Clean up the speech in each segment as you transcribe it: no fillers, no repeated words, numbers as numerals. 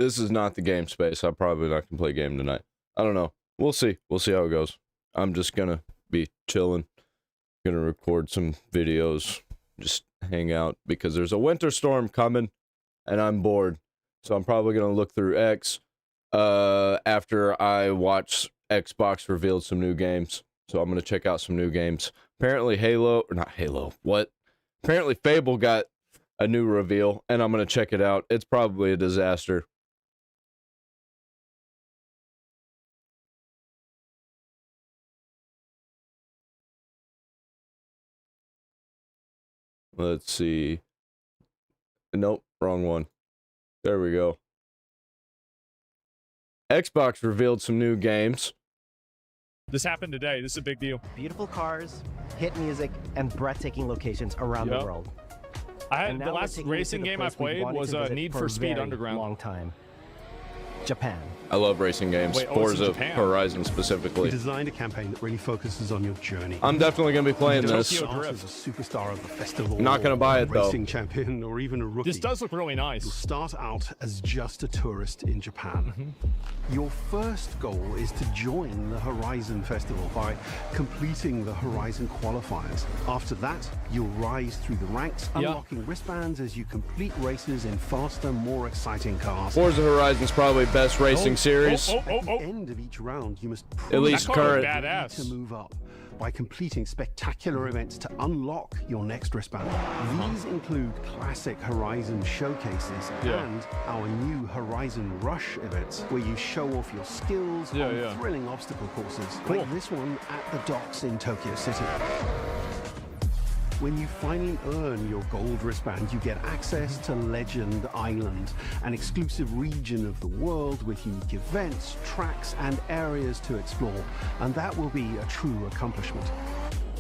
this is not the game space. I'm probably not gonna play a game tonight. I don't know. We'll see. We'll see how it goes. I'm just gonna be chilling. Gonna record some videos. Just hang out because there's a winter storm coming, and I'm bored. So I'm probably gonna look through X. After I watch Xbox revealed some new games. So I'm gonna check out some new games. Apparently Apparently Fable got a new reveal, and I'm gonna check it out. It's probably a disaster. Let's see. Nope, wrong one. There we go. Xbox revealed some new games. This happened today. This is a big deal. Beautiful cars, hit music, and breathtaking locations around the world. The last racing game I played was Need for Speed Underground. Long time. Japan. I love racing games. Wait, Forza Horizon specifically. We designed a campaign that really focuses on your journey. I'm definitely going to be playing this. Tokyo Drift. As a superstar of the festival. Not going to buy it though. Racing champion or even a rookie. This does look really nice. You'll start out as just a tourist in Japan. Your first goal is to join the Horizon Festival by completing the Horizon qualifiers. After that, you'll rise through the ranks, unlocking wristbands as you complete races in faster, more exciting cars. Forza Horizon's probably best racing series. At the end of each round, you must At least current. to move up by completing spectacular events to unlock your next wristband. These include classic Horizon showcases and our new Horizon Rush events, where you show off your skills on thrilling obstacle courses, like this one at the docks in Tokyo City. When you finally earn your gold wristband, you get access to Legend Island, an exclusive region of the world with unique events, tracks, and areas to explore. And that will be a true accomplishment.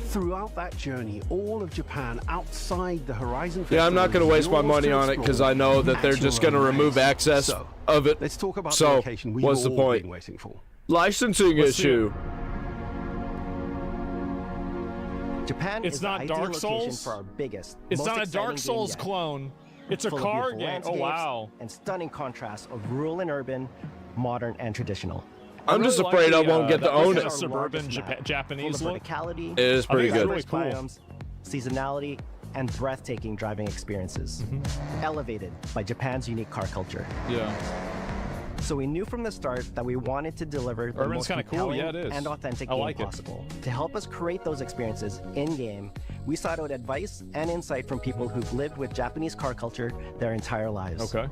Throughout that journey, all of Japan outside the Horizon Festival. Yeah, I'm not going to waste my money on it because I know that they're just going to remove access of it. Let's talk about so, the location we've what's the all point? been waiting for. Licensing issue. Japan It's is not the ideal Dark location Souls? for our biggest, It's most not a exciting Dark Souls game yet. clone. It's a Full of car beautiful game. Oh, landscapes wow. And stunning contrasts of rural and urban, modern and traditional. I'm just afraid I won't get to own it. Suburban Japanese full look. of verticality, It is pretty good. Really cool. biomes, seasonality, and breathtaking driving experiences. Elevated by Japan's unique car culture. Yeah. So we knew from the start that we wanted to deliver the Urban's most kinda cool. compelling Yeah, it is. and authentic I game like it. possible. To help us create those experiences in-game, we sought out advice and insight from people who've lived with Japanese car culture their entire lives. Okay.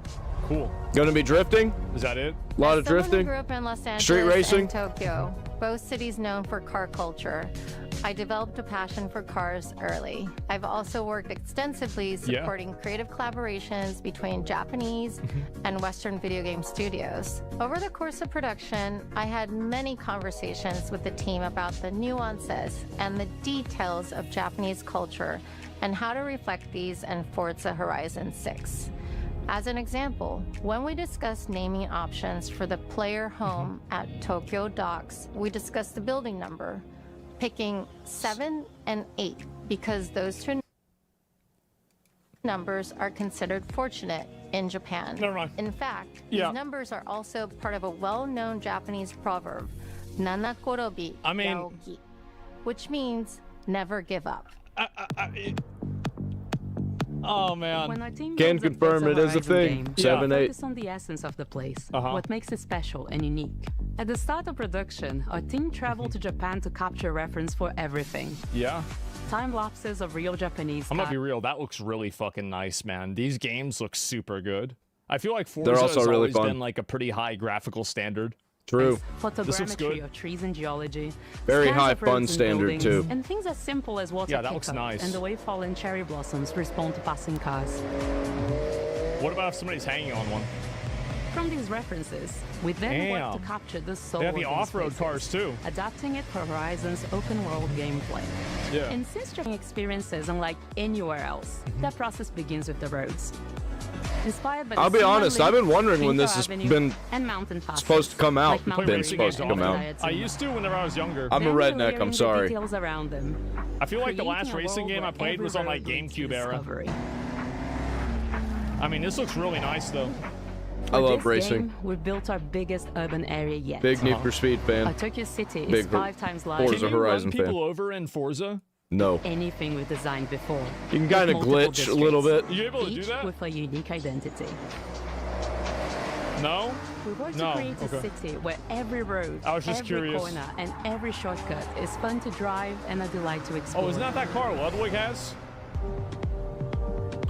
Cool. Gonna be drifting? Is that it? A lot of Someone who drifting? grew up in Los Angeles Street racing? and Tokyo, both cities known for car culture. I developed a passion for cars early. I've also worked extensively supporting creative collaborations between Japanese and Western video game studios. Over the course of production, I had many conversations with the team about the nuances and the details of Japanese culture and how to reflect these in Forza Horizon 6. As an example, when we discussed naming options for the player home at Tokyo Docks, we discussed the building number, picking 7 and 8 because those two numbers are considered fortunate in Japan. Never mind. In fact, these numbers are also part of a well-known Japanese proverb, Nanakorobi Yaoki, which means never give up. Oh man. When our team Can builds a confirm Forza it is a Horizon thing. game, 7, we 8. focus on the essence of the place, what makes it special and unique. At the start of production, our team traveled to Japan to capture reference for everything. Yeah. Time lapses of real Japanese. I'm gonna be real. That looks really fucking nice, man. These games look super good. I feel like Forza They're also has really always fun. been like a pretty high graphical standard. True. Photogrammetry of trees and geology. Very scans high of fun roads and standard buildings, too. And things as simple as water that looks pickup nice. and the way fallen cherry blossoms respond to passing cars. What about if somebody's hanging on one? From these references, we then worked to capture the soul They have of the these off-road spaces, cars too. adapting it for Horizon's open-world gameplay. Yeah. And since Japan experiences unlike anywhere else, that process begins with the roads. Inspired by the I'll be honest, I've been wondering when this has Avenue been and mountain passes, supposed to come out. like mountain Been ranges supposed to and come out. diets I and used to whenever I was younger. I'm a then redneck, layering I'm the sorry. details around them, I feel like the last creating a racing world game I where played every was on like road leads to GameCube era. discovery. I mean, this looks really nice though. I love racing. We've built our biggest urban area yet. Big Need for Speed fan. Our Tokyo City Big is 5 times larger. Forza Can you Horizon run people fan. over in Forza? No. Anything we've designed before. You can kind of glitch a little bit. You able to do Each that? with a unique identity. No? We want No, to create a okay. city where every road, I was just every curious. corner, and every shortcut is fun to drive and a delight to explore. Oh, isn't that car Ludwig has?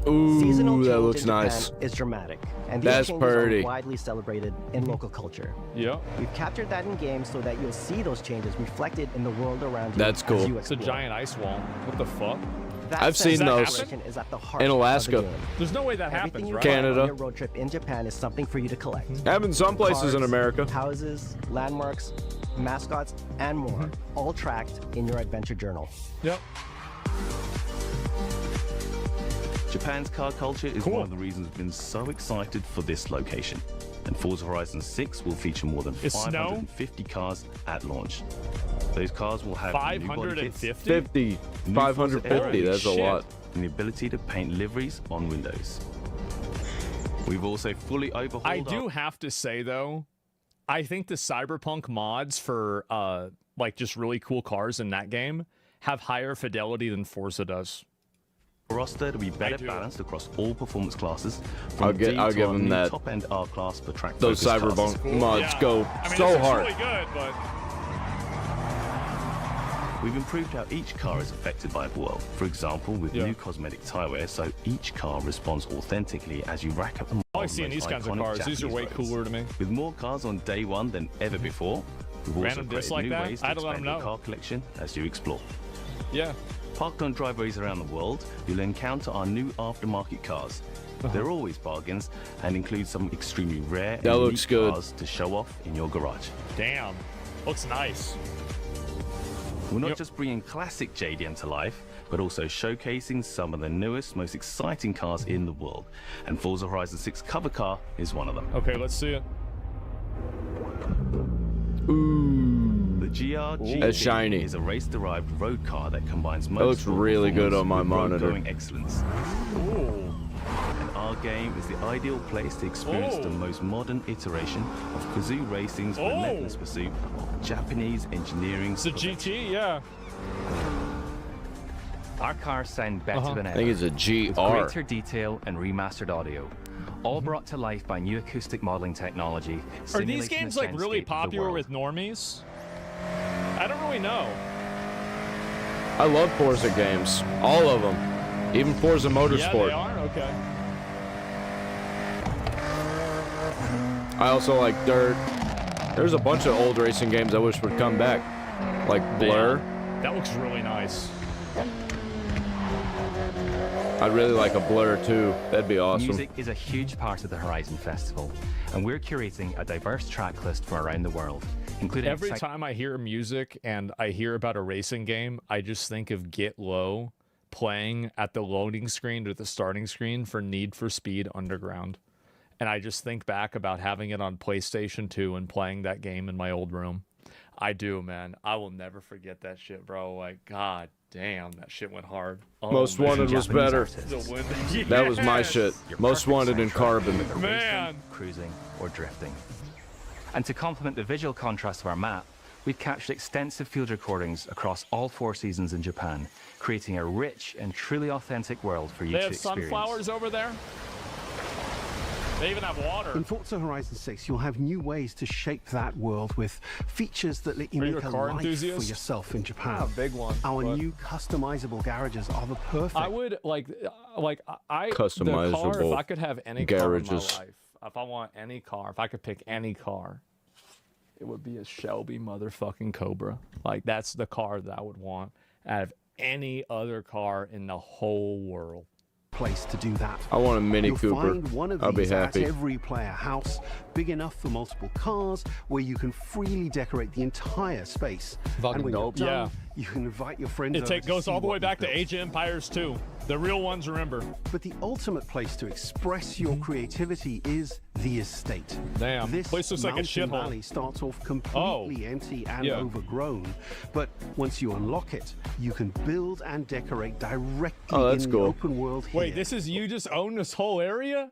Seasonal Ooh, change that looks in Japan nice. is dramatic, and these That's changes pretty. are widely celebrated in local culture. Yeah. We've captured that in games so that you'll see those changes reflected in the world around you. That's cool. As you It's a explore. giant ice wall. What the fuck? That I've sense seen of those exploration is at the heart in of the Alaska. game. There's no way that Everything happens, you right? find Canada. on your road trip in Japan is something for you to collect. Having some places in Cars, America. Houses, landmarks, mascots, and more, all tracked in your adventure journal. Yep. Japan's car culture is Cool. one of the reasons we've been so excited for this location. And Forza Horizon 6 will feature more than Is snow? 550 cars at launch. Those cars will have new body kits, 550? 50. new 550. Forza That's a shit. lot. and the ability to paint liveries on windows. We've also fully overhauled I do have to say though, I think the Cyberpunk mods for like just really cool cars in that game have higher fidelity than Forza does. our roster to be better do. balanced across all performance classes. I'll From give- D I'll to give our them new that. top-end R-Class for track Those focused cars. Cyberpunk mods Yeah. go I mean, so it's hard. really good, but We've improved how each car is affected by the world. For example, with Yeah. new cosmetic tire wear, so each car responds authentically as you rack up the I like seeing these kinds of cars. These are way cooler to me. With more cars on day one than ever before, we've also Random created dislike new that? ways to I had to let expand them your know. car collection as you explore. Yeah. Parked on driveways around the world, you'll encounter our new aftermarket cars. They're always bargains and include some extremely rare and That unique looks good. cars to show off in your garage. Damn. Looks nice. We're not Yep. just bringing classic JDM to life, but also showcasing some of the newest, most exciting cars in the world. And Forza Horizon 6 cover car is one of them. Okay, let's see it. The GR That's shiny. is a race-derived road car that combines most looks really good on my monitor. excellence. Ooh. And our game is the ideal place to experience the most modern iteration of Kazoo Racing's relentless pursuit of Japanese engineering. It's a GT, yeah. Our cars sound better than I ever. think it's a With GR. greater detail and remastered audio, all brought to life by new acoustic modeling technology. Are these simulating games the like really soundscape of the popular world. with normies? I don't really know. I love Forza games. All of them. Even Forza Yeah, Motorsport. they are? Okay. I also like Dirt. There's a bunch of old racing games I wish would come back. Like Blur. Man, that looks really nice. I'd really like a Blur too. That'd be awesome. Music is a huge part of the Horizon Festival, and we're curating a diverse track list from around the world, including Every time I hear music and I hear about a racing game, I just think of Get Low playing at the loading screen or the starting screen for Need for Speed Underground. And I just think back about having it on PlayStation 2 and playing that game in my old room. I do, man. I will never forget that shit, bro. Like, god damn, that shit went hard. Oh, Most man. Wanted was Japanese better. artists. The wind- That was my Yes! shit. Your Most perfect Wanted in soundtrack Carbon. for Man. racing, cruising, or drifting. And to complement the visual contrast of our map, we've captured extensive field recordings across all 4 seasons in Japan, creating a rich and truly authentic world for you They to have experience. sunflowers over there? They even have water. In Forza Horizon 6, you'll have new ways to shape that world with features that let you Are you make a a car life enthusiast? for yourself in Japan. Not a big one, Our but- new customizable garages are the perfect. I would like I Customizable the car, if I could have any car in my garages. life, if I want any car, if I could pick any car, it would be a Shelby motherfucking Cobra. Like that's the car that I would want out of any other car in the whole world. place to do that. I want a Mini You'll Cooper. find one of I'll be these happy. at every player house, big enough for multiple cars, where you can freely decorate the entire space. Fucking and when dope. you're done, Yeah. you can invite your friends It over to goes see all the what way you've back to built. Age of Empires 2. The real ones, remember. But the ultimate place to express your creativity is the estate. Damn, This place looks like a mountain shithole. valley starts off completely empty and yeah. overgrown, but once you unlock it, you can build and decorate directly Oh, that's in cool. the open world here. Wait, this is you just own this whole area?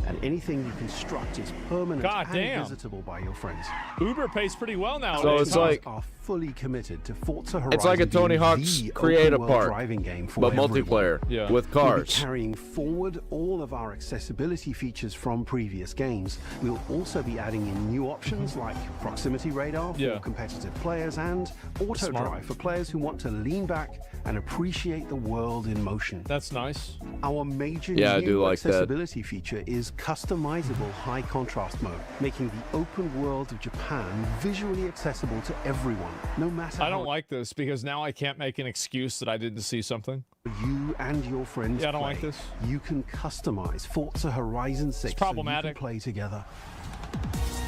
and anything you construct is permanent God and damn. visitable by your friends. Uber pays pretty well now. So it's like are fully committed to Forza Horizon. it's like a Tony being Hawk's the create a open-world park, driving game for but everyone. multiplayer with We'll be cars. carrying forward all of our accessibility features from previous games. We'll also be adding in new options like proximity radar for competitive players and auto drive for players who want to lean back and appreciate the world in motion. That's nice. Our major I new do like that. accessibility feature is customizable high contrast mode, making the open world of Japan visually accessible to everyone, no matter I don't like this because now I can't make an excuse that I didn't see something. you and your friends I don't play. like this. You can customize Forza Horizon 6 It's problematic. so you can play together.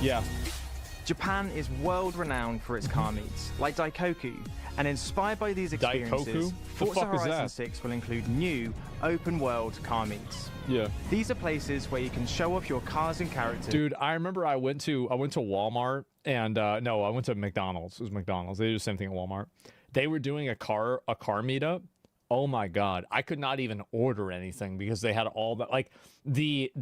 Yeah. Japan is world-renowned for its car meets, like Daikoku, and inspired by these experiences, Daikoku? Forza The fuck is Horizon that? 6 will include new open-world car meets. Yeah. These are places where you can show off your cars and characters. Dude, I remember I went to Walmart and no, I went to McDonald's. It was McDonald's. They do the same thing at Walmart. They were doing a car meetup. Oh my god, I could not even order anything because they had all that. Like the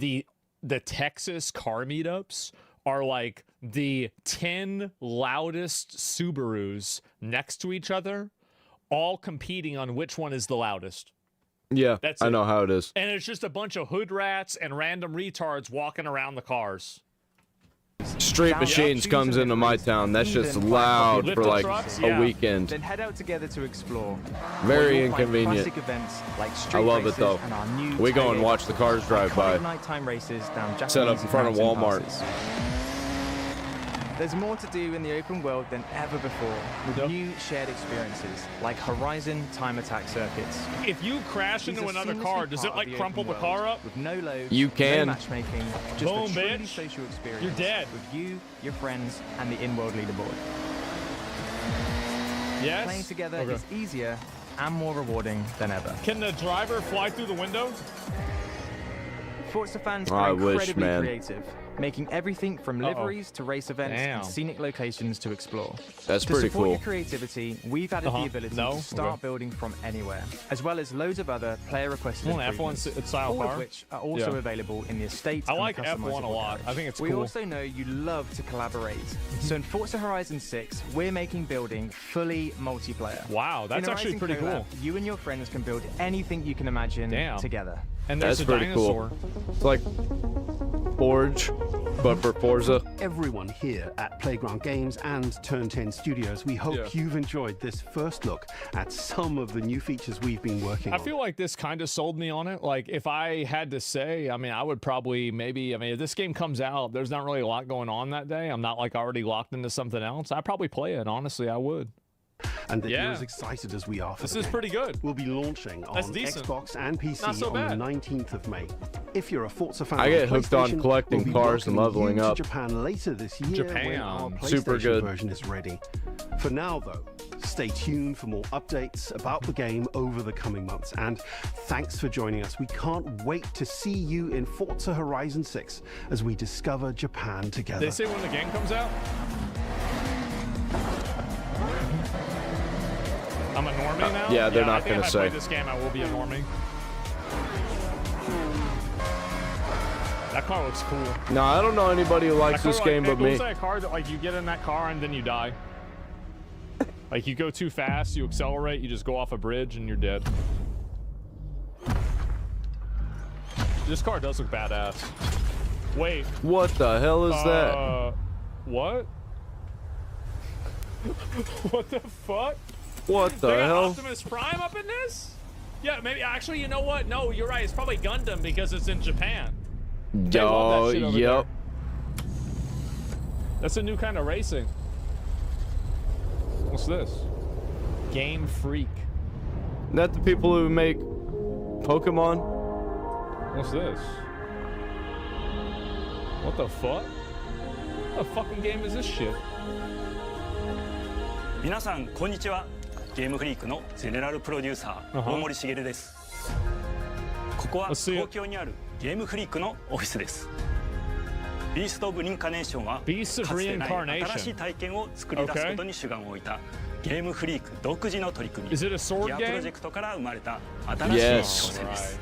Texas car meetups are like the 10 loudest Subarus next to each other, all competing on which one is the loudest. Yeah, That's I it. know how it is. And it's just a bunch of hood rats and random retards walking around the cars. Street Machines comes into my town. That's just loud for like a weekend. Then head out together to explore. Very You'll find inconvenient. classic events like I street love it races though. and our new We go and tailored watch the cars drive by. iconic nighttime races down Set up Japanese in front of mountain Walmart. passes. There's more to do in the open world than ever before, with new shared experiences like Horizon time attack circuits. If you crash These into are another seamlessly car, does it part of like the crumple open the car world, up? With no load, You can. no matchmaking, just Boom, a truly bitch. social experience. You're dead. With you, your friends, and the in-world leaderboard. Yes? Playing together Okay. is easier and more rewarding than ever. Can the driver fly through the window? Forza fans I are wish, incredibly man. creative, making everything from liveries to race events Damn. and scenic locations to explore. That's To pretty support cool. your creativity, we've added the ability No? to start Okay. building from anywhere, as well as loads of other player-requested Want an F1 improvements, style all car? of which are also Yeah. available in the estate. I and like F1 a customizable lot. garage. I think it's We cool. also know you love to collaborate, so in Forza Horizon 6, we're making building fully multiplayer. Wow, that's In actually Horizon pretty Collab, cool. You and your friends can build anything you can imagine Damn. together. And there's That's a pretty dinosaur. cool. It's like Forge, but for Forza. Everyone here at Playground Games and Turn 10 Studios, we hope you've enjoyed this first look at some of the new features we've been working I on. feel like this kind of sold me on it. Like, if I had to say, I mean, I would probably if this game comes out, there's not really a lot going on that day. I'm not like already locked into something else. I'd probably play it. Honestly, I would. And that you're as excited as we are for This the is game. pretty good. We'll be launching on decent. Xbox and PC Not so on bad. the 19th of May. If you're a Forza fan, I on get hooked on PlayStation, collecting we'll be cars and welcoming leveling you to up. Japan later this year when our Japan. PlayStation Super good. version is ready. For now, though, stay tuned for more updates about the game over the coming months. And thanks for joining us. We can't wait to see you in Forza Horizon 6 as we discover Japan together. They say when the game comes out? I'm a normie now? yeah, they're not I think gonna if say. I play this game, I will be a normie. That car looks cool. No, I don't know anybody who likes That this car, game but me. It's like a car that like you get in that car and then you die. Like you go too fast, you accelerate, you just go off a bridge and you're dead. This car does look badass. Wait. What the hell is that? What? What the fuck? What the They got hell? Optimus Prime up in this? Yeah, maybe. Actually, you know what? No, you're right. It's probably Gundam because it's in Japan. They love that shit over yep. there. That's a new kind of racing. What's this? Game Freak. Isn't that the people who make Pokemon? What's this? What the fuck? What fucking game is this shit? 皆さんこんにちは。ゲームフリークのゼネラルプロデューサー大森茂です。ここは東京にあるゲームフリークのオフィスです。ビースト・オブ・リンカネーションはかつてない新しい体験を作り出すことに主眼を置いたゲームフリーク独自の取り組み、ギアプロジェクトから生まれた新しい挑戦です。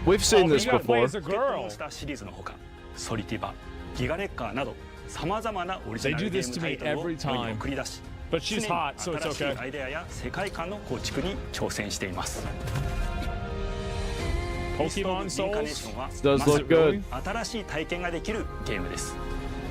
We've seen this you gotta play before. as a girl. モンスターシリーズのほか、ソリティバ、ギガレッカーなどさまざまなオリジナル They ゲ do this ー to ムタ me イトルを every 世に time. 送り出し、 But she's hot, so it's 新しい okay. アイデアや世界観の構築に挑戦しています。 Pokemon インカネー Souls. ションは Does まさ look good. に新しい体験ができるゲームです。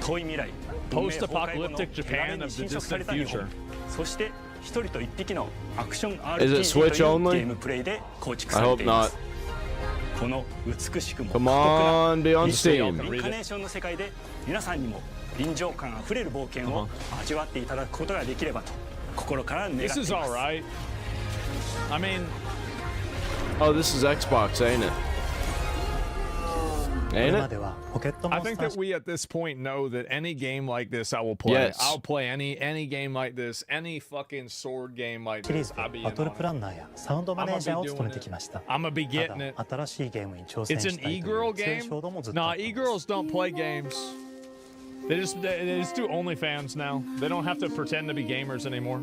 遠い未来、文明崩壊後の Post-apocalyptic 手軽 Japan に of the 侵食され distant た日本 future. そして一人と一匹のアクション Is it RPG というゲ Switch only? ームプレイで構築 I され hope ています。 not. この美しくも Come on, be on イン Steam. カネーションの世界で皆さんにも臨場感あふれる冒険を味わっていただくことができればと心から願ってい This ます。 is alright. I mean, Oh, this is Xbox, ain't it? これ Ain't ま it? ではポケットモ I ンス think ター that we at this point know that any game like this I will play. Yes. I'll play any game like this, any fucking sword game like シリー this. ズ I'll be でバ in トル on プラ it. ンナーやサウンドマネージャーを務めてきました。 I'm gonna be た getting it. だ新しいゲームに挑戦 It's し an たいとい e-girl う強い game. 衝動もずっとあ Nah, ったんです。 e-girls don't play games. They just do OnlyFans now. They don't have to pretend to be gamers anymore.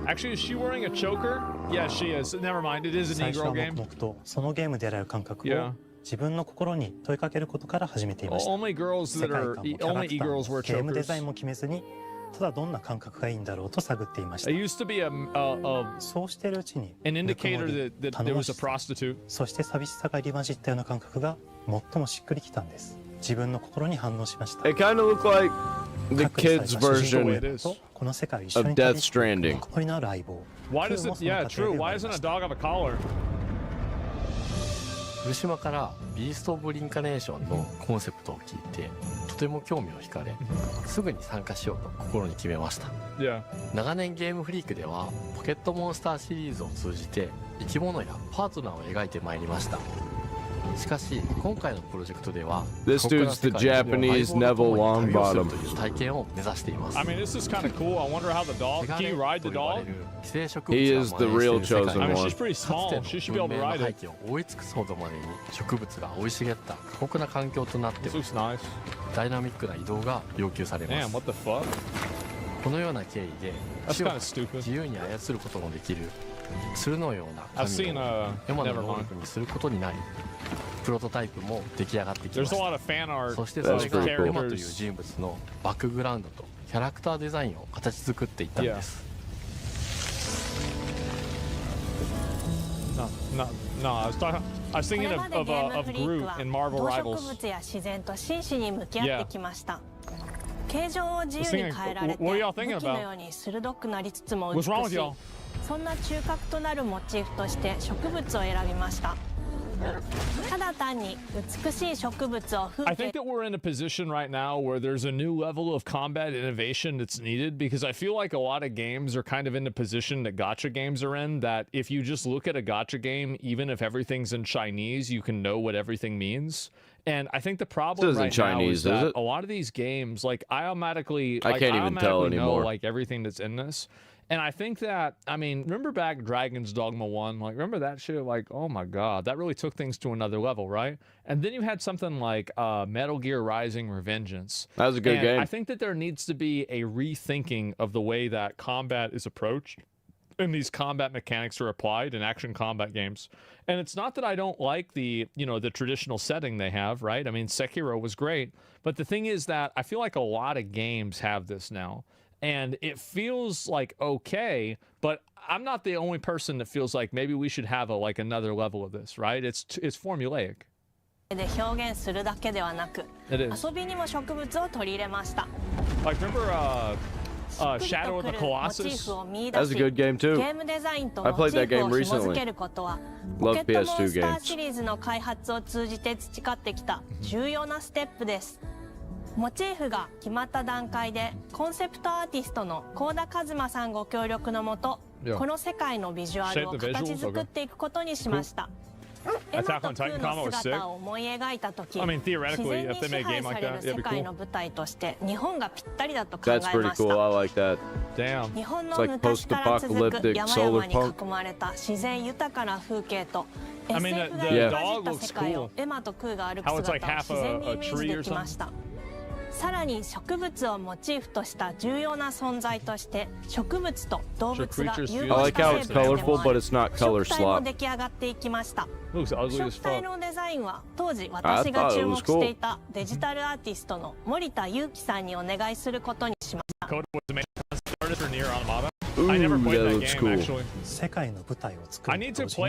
Actually, is she wearing a choker? Yeah, she is. Never mind. It is an 最初は e-girl 黙 game. 々とそのゲームでやられる感覚 Yeah. を自分の心に問いかけることから始めていました。 Only girls 世 that 界 are 観もキャラ only クター e-girls も wear ゲームデザイ chokers. ンも決めずにただどんな感覚がいいんだろうと探っていまし It た。 used to be a そうしているうちに an ぬく indicator もり that 頼 there も was し a さ prostitute. そして寂しさが入り混じったような感覚が最もしっくりきたんです。自分の心に反応しました。 It kind of looked like the 隔離 kids' された主人公 version とこの世界を一緒 of に Death 旅していく Stranding. ぬくもりのある相棒。 Why does it? Yeah, true. Why doesn't a dog have a collar? 古島からビースト・オブ・リンカネーションのコンセプトを聞いてとても興味を惹かれすぐに参加しようと心に決めました。 Yeah. 長年ゲームフリークではポケットモンスターシリーズを通じて生き物やパートナーを描いてまいりました。しかし今回のプロジェクトでは This dude's the Japanese Neville Longbottom. という体験を目指しています。 I mean, this is kind of cool. I wonder how the dog. Can you ride the dog? He is the real chosen I mean, one. she's pretty small. She should be able to ride 背 it. 景を覆い尽くすほどまでに植物が生い茂った過酷な環境となって This looks nice. ダイナミックな移動が要求されま Damn, す。 what the fuck? このような経緯で That's 死を kind of stupid. 自由に操ることのできる鶴のような I've 神 seen を山の never 能 mind. 力にすることになりプロトタイプも出来上がってきま There's し a た。 lot of fan art そしてそ That's れが pretty cool. エマという人物のバックグラウンドとキャラクターデザインを形作っていったんです。 No. I was thinking of Groot in Marvel 動植 Rivals. 物や自然と真摯に向き合ってきました。形状を自由に変えられて What are y'all 武 thinking 器の about? ように鋭くなりつつも What's 美 wrong with しい y'all? そんな中核となるモチーフとして植物を選びました。ただ単に美しい植物を風 I 景 think that we're in a position right now where there's a new level of combat innovation that's needed because I feel like a lot of games are kind of in the position that gacha games are in, that if you just look at a gacha game, even if everything's in Chinese, you can know what everything means. And I think the problem isn't right Chinese, now is is that it? a lot of these games, like I automatically I can't even tell know anymore. like everything that's in this. And I think that, I mean, remember back Dragon's Dogma 1? Like, remember that shit? Like, oh my God, that really took things to another level, right? And then you had something like Metal Gear Rising Revengeance. That was a good And game. I think that there needs to be a rethinking of the way that combat is approached and these combat mechanics are applied in action combat games. And it's not that I don't like the, you know, the traditional setting they have, right? I mean, Sekiro was great. But the thing is that I feel like a lot of games have this now. And it feels like okay, but I'm not the only person that feels like maybe we should have like another level of this, right? It's formulaic. で表現するだけではなく It is. 遊びにも植物を取り入れました。 Like remember Shadow of the モチー Colossus? フを見 That 出 was し a good game ゲ too. ームデザインと I モ played チ that ーフ game を紐付 recently. けることは Love ポケットモン PS2 スター games. シリーズの開発を通じて培ってきた重要なステップです。モチーフが決まった段階でコンセプトアーティストの幸田一馬さんご協力のもと Yeah. この世界のビジュアルを Shape the visuals? 形作っていくことにしました。エマ Attack と on クー Titan の combo was sick. 姿を思い描いたとき I mean, 自 theoretically, 然 if に they 支 made a 配 game さ like れる that, 世 that'd be 界 cool. の舞台として日本がぴったりだと考 That's えま pretty し cool. た。 I like that. Damn. 日本の It's like 昔から続く post-apocalyptic 山 solar 々に punk. 囲まれた自然豊かな風景と I mean, SF が the 入り dog 混じった looks 世界 cool. をエマとクーが歩く How it's like 姿を half 自然にイ a メージ tree で or きました。さらに植物をモチーフとした重要な存在として植物と動物が融合した生物でもあり、腐食体も出来上がっていきました。腐食体のデザインは当時私が注目していたデジタルアーティストの森田裕樹さんにお願いすることにしました。I never played that game actually. 世界の舞台を作ると同時に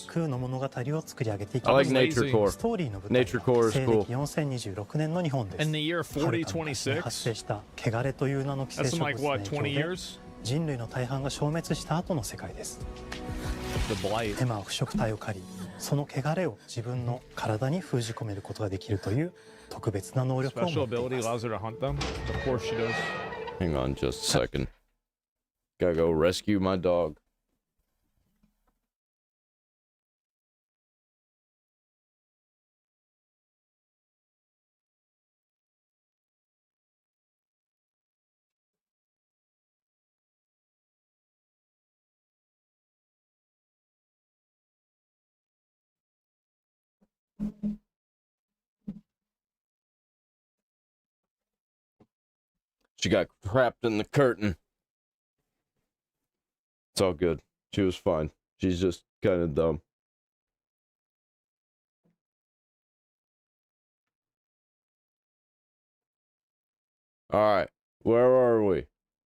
空の物語を作り上げていきます。ストーリーの舞台は西暦4026年の日本です。はるか昔に発生した汚れという名の寄生植物の影響で人類の大半が消滅した後の世界です。エマは腐食体を狩り、その汚れを自分の体に封じ込めることができるという特別な能力を持っています。Hang on just a second. Gotta go rescue my dog. She got trapped in the curtain. It's all good. She was fine. She's just kind of dumb. Alright, where are we?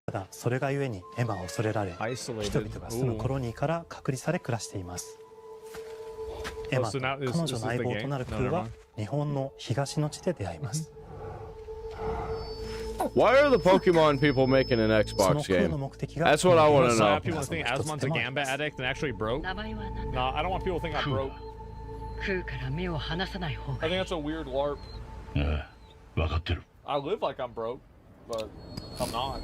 ただそれがゆえにエマは恐れられ、人々が住むコロニーから隔離され暮らしています。エマと彼女の相棒となるクーは日本の東の地で出会います。Why are the Pokemon people making an Xbox game? That's what I want to know. People think Asmon's a Gambit addict and actually broke? No, I don't want people to think I'm broke. I think that's a weird LARP. I live like I'm broke, but I'm not.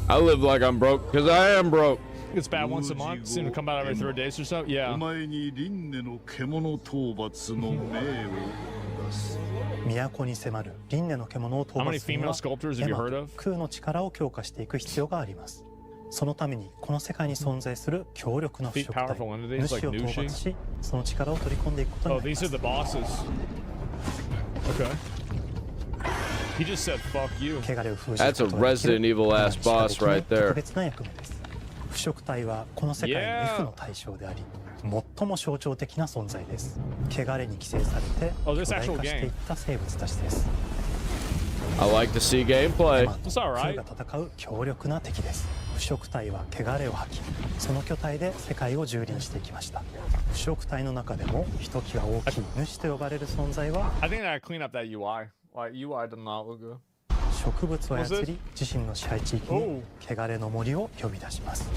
I live like I'm broke because I am broke. It's bad once a month. Seem to come out every 3 days or so. Yeah. How many female sculptors have you heard of? 空の力を強化していく必要があります。そのためにこの世界に存在する強力な腐食体、主を討伐し、その力を取り込んでいくことになります。Oh, these are the bosses. Okay. He just said fuck you. That's a Resident Evil ass boss right there. 特別な役目です。腐食体はこの世界の F の対象であり、最も象徴的な存在です。汚れに寄生されて巨大化していった生物たちです。I like to see gameplay. 空が戦う強力な敵です。腐食体は汚れを吐き、その巨体で世界を蹂躙していきました。腐食体の中でもひときわ大きい主と呼ばれる存在は、I think I clean up that UI. Like UI did not look good. 植物を操り、自身の支配地域に汚れの森を呼び出します。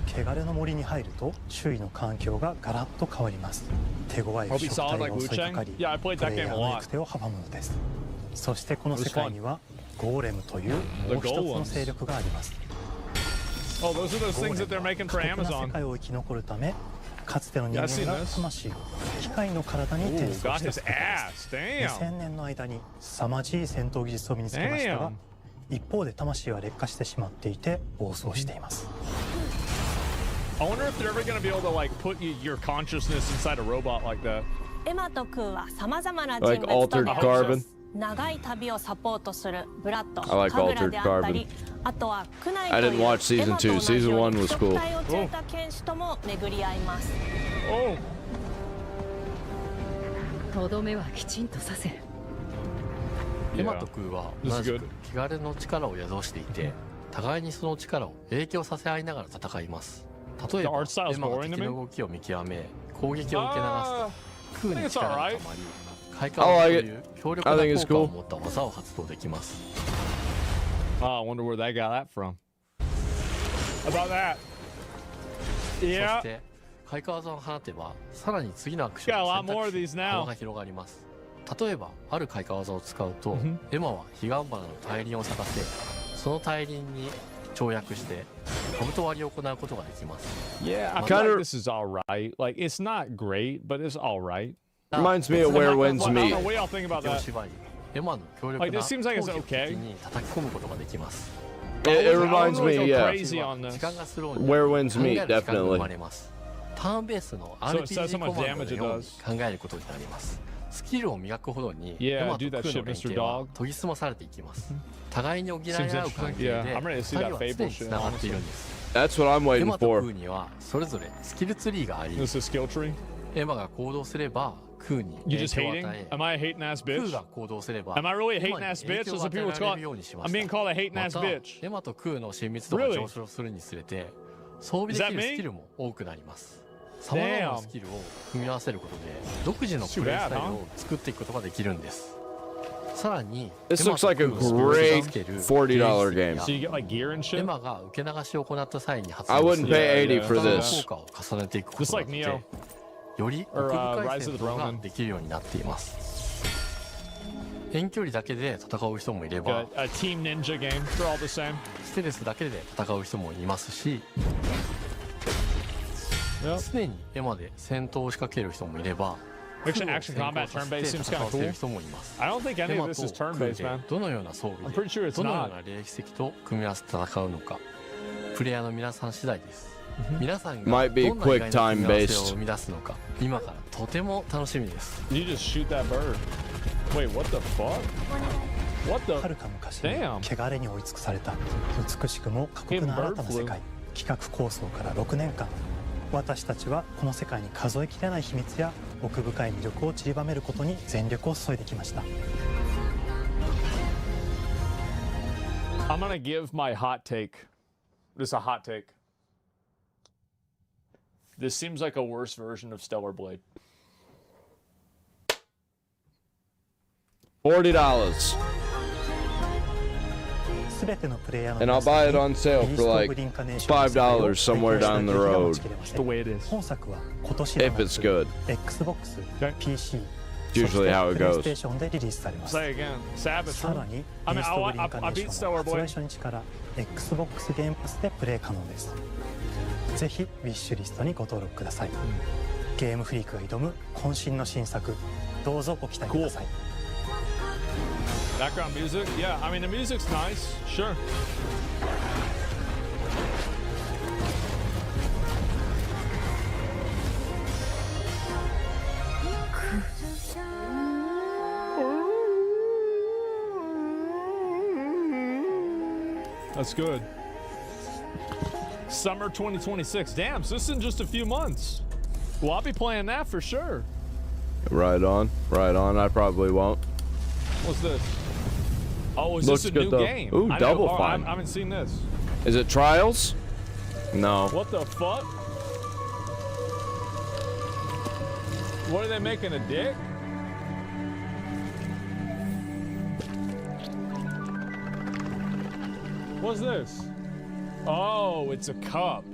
汚れの森に入ると周囲の環境がガラッと変わります。手強い腐食体が襲いかかり、プレイヤーの行く手を阻むのです。そしてこの世界にはゴーレムというもう一つの勢力があります。Oh, those are those things that they're making for Amazon. 過酷な世界を生き残るため、かつての人間が魂を機械の体に転送して2000年の間に凄まじい戦闘技術を身につけましたが、一方で魂は劣化してしまっていて暴走しています。I wonder if they're ever going to be able to like put your consciousness inside a robot like that. エマとクーは様々な人物と出会い、長い旅をサポートするブラッド、カグラであったり、あとはクナイというエマと同じように腐食体を連れた剣士とも巡り合います。とどめはきちんとさせる。エマとクーは同じく汚れの力を宿していて、互いにその力を影響させ合いながら戦います。例えばエマが敵の動きを見極め攻撃を受け流すと、クーに力がたまり、開花という強力な効果を持った技を発動できます。I wonder where they got that from. About that. そして開花技を放てば、さらに次のアクションを選択し、幅が広がります。例えばある開花技を使うと、エマは彼岸花の大輪を咲かせ、その大輪に跳躍して兜割りを行うことができます。Yeah, I feel like this is alright. Like it's not great, but it's alright. Reminds me of Where Winds Meet. What do y'all think about that? エマの強力な this seems like it's okay. に叩き込むことができます。It reminds me, yeah. 時間がスローに Where Winds Meet, 生 definitely. まれます。ターンベースの RPG コマンドのように考えることになります。スキルを磨くほどにエマとクーの連携は研ぎ澄まされていきます。互いに補い合う関係で2人は常につながっているんです。That's what I'm エ waiting マと for. クーにはそれぞれスキルツリーがあり、 This is a skill tree. エマが行動すればクーに You 影 just 響を hating? 与え、 Am I a hating ass クー bitch? が行動すれば Am I really a エマ hating に ass 影 bitch? 響を That's 与 what え people られるよ call. うにしま I'm した。 being called a hating ま ass た bitch. エマとクーの親密度が Really? 上昇するにつれて装備できるスキルも多くなります。さまざまなスキルを組み合わせることで独自のプレイスタイルを作っていくことができるんです。さらに This looks like a great $40 game. So you get like gear and エ shit? マが受け流しを行った際に発 I 動す wouldn't る pay 80 for 効 this. 果を重ねていくこと Just に like よ Neo. ってより Or, 奥深 Rise い of the 戦闘が Ronin. できるようになっています。遠距離だけで戦う人もいれ A ば team ninja game. They're all the same. ステルスだけで戦う人もいますし、 Yep. 常にエマで戦闘を仕掛ける人もいれば Action combat turn-based seems kind of 戦 cool. う人もいます。 I don't think エ any マ of と this is クー turn-based, で man. どのような装 I'm 備 pretty sure で it's どのよう not. な霊石と組み合わせて戦うのかプレイヤーの皆さん次第です。皆さんが Might be どんな意外な組み合わせ quick time-based. を生み出すのか今からとても楽しみです。 You just shoot that bird. Wait, what the fuck? What は the? るか昔に Damn. 汚れに追い尽くされた美しくも過酷な新たな世界。企画構想から6年間、私たちはこの世界に数えきれない秘密や奥深い魅力を散りばめることに全力を注いできました。 I'm gonna give my hot take. This is a hot take. This seems like a worse version of Stellar Blade. $40. 全てのプレイヤーの And I'll buy it on sale for like $5 somewhere down the road. The way it is. 本作は今年 If it's good. Xbox、PC、 Usually how it goes. プレイステーションでリリースされます。 Say again. Savage. さらに、 I イ mean, ーストグリーン I カネー beat ション Stellar は発売 Blade. 初日から Xbox ゲームパスでプレイ可能です。ぜひウィッシュリストにご登録ください。ゲームフリークが挑む渾身の新作、どうぞご期待ください。 Background music? Yeah, I mean, the music's nice. Sure. That's good. Summer 2026. Damn, so this is in just a few months. Well, I'll be playing that for sure. Right on. Right on. I probably won't. What's this? Oh, is Looks this a good new though. game? Ooh, I Double know, Fine. I haven't seen this. Is it Trials? No. What the fuck? What are they making, a dick? What's this? Oh, it's a cup.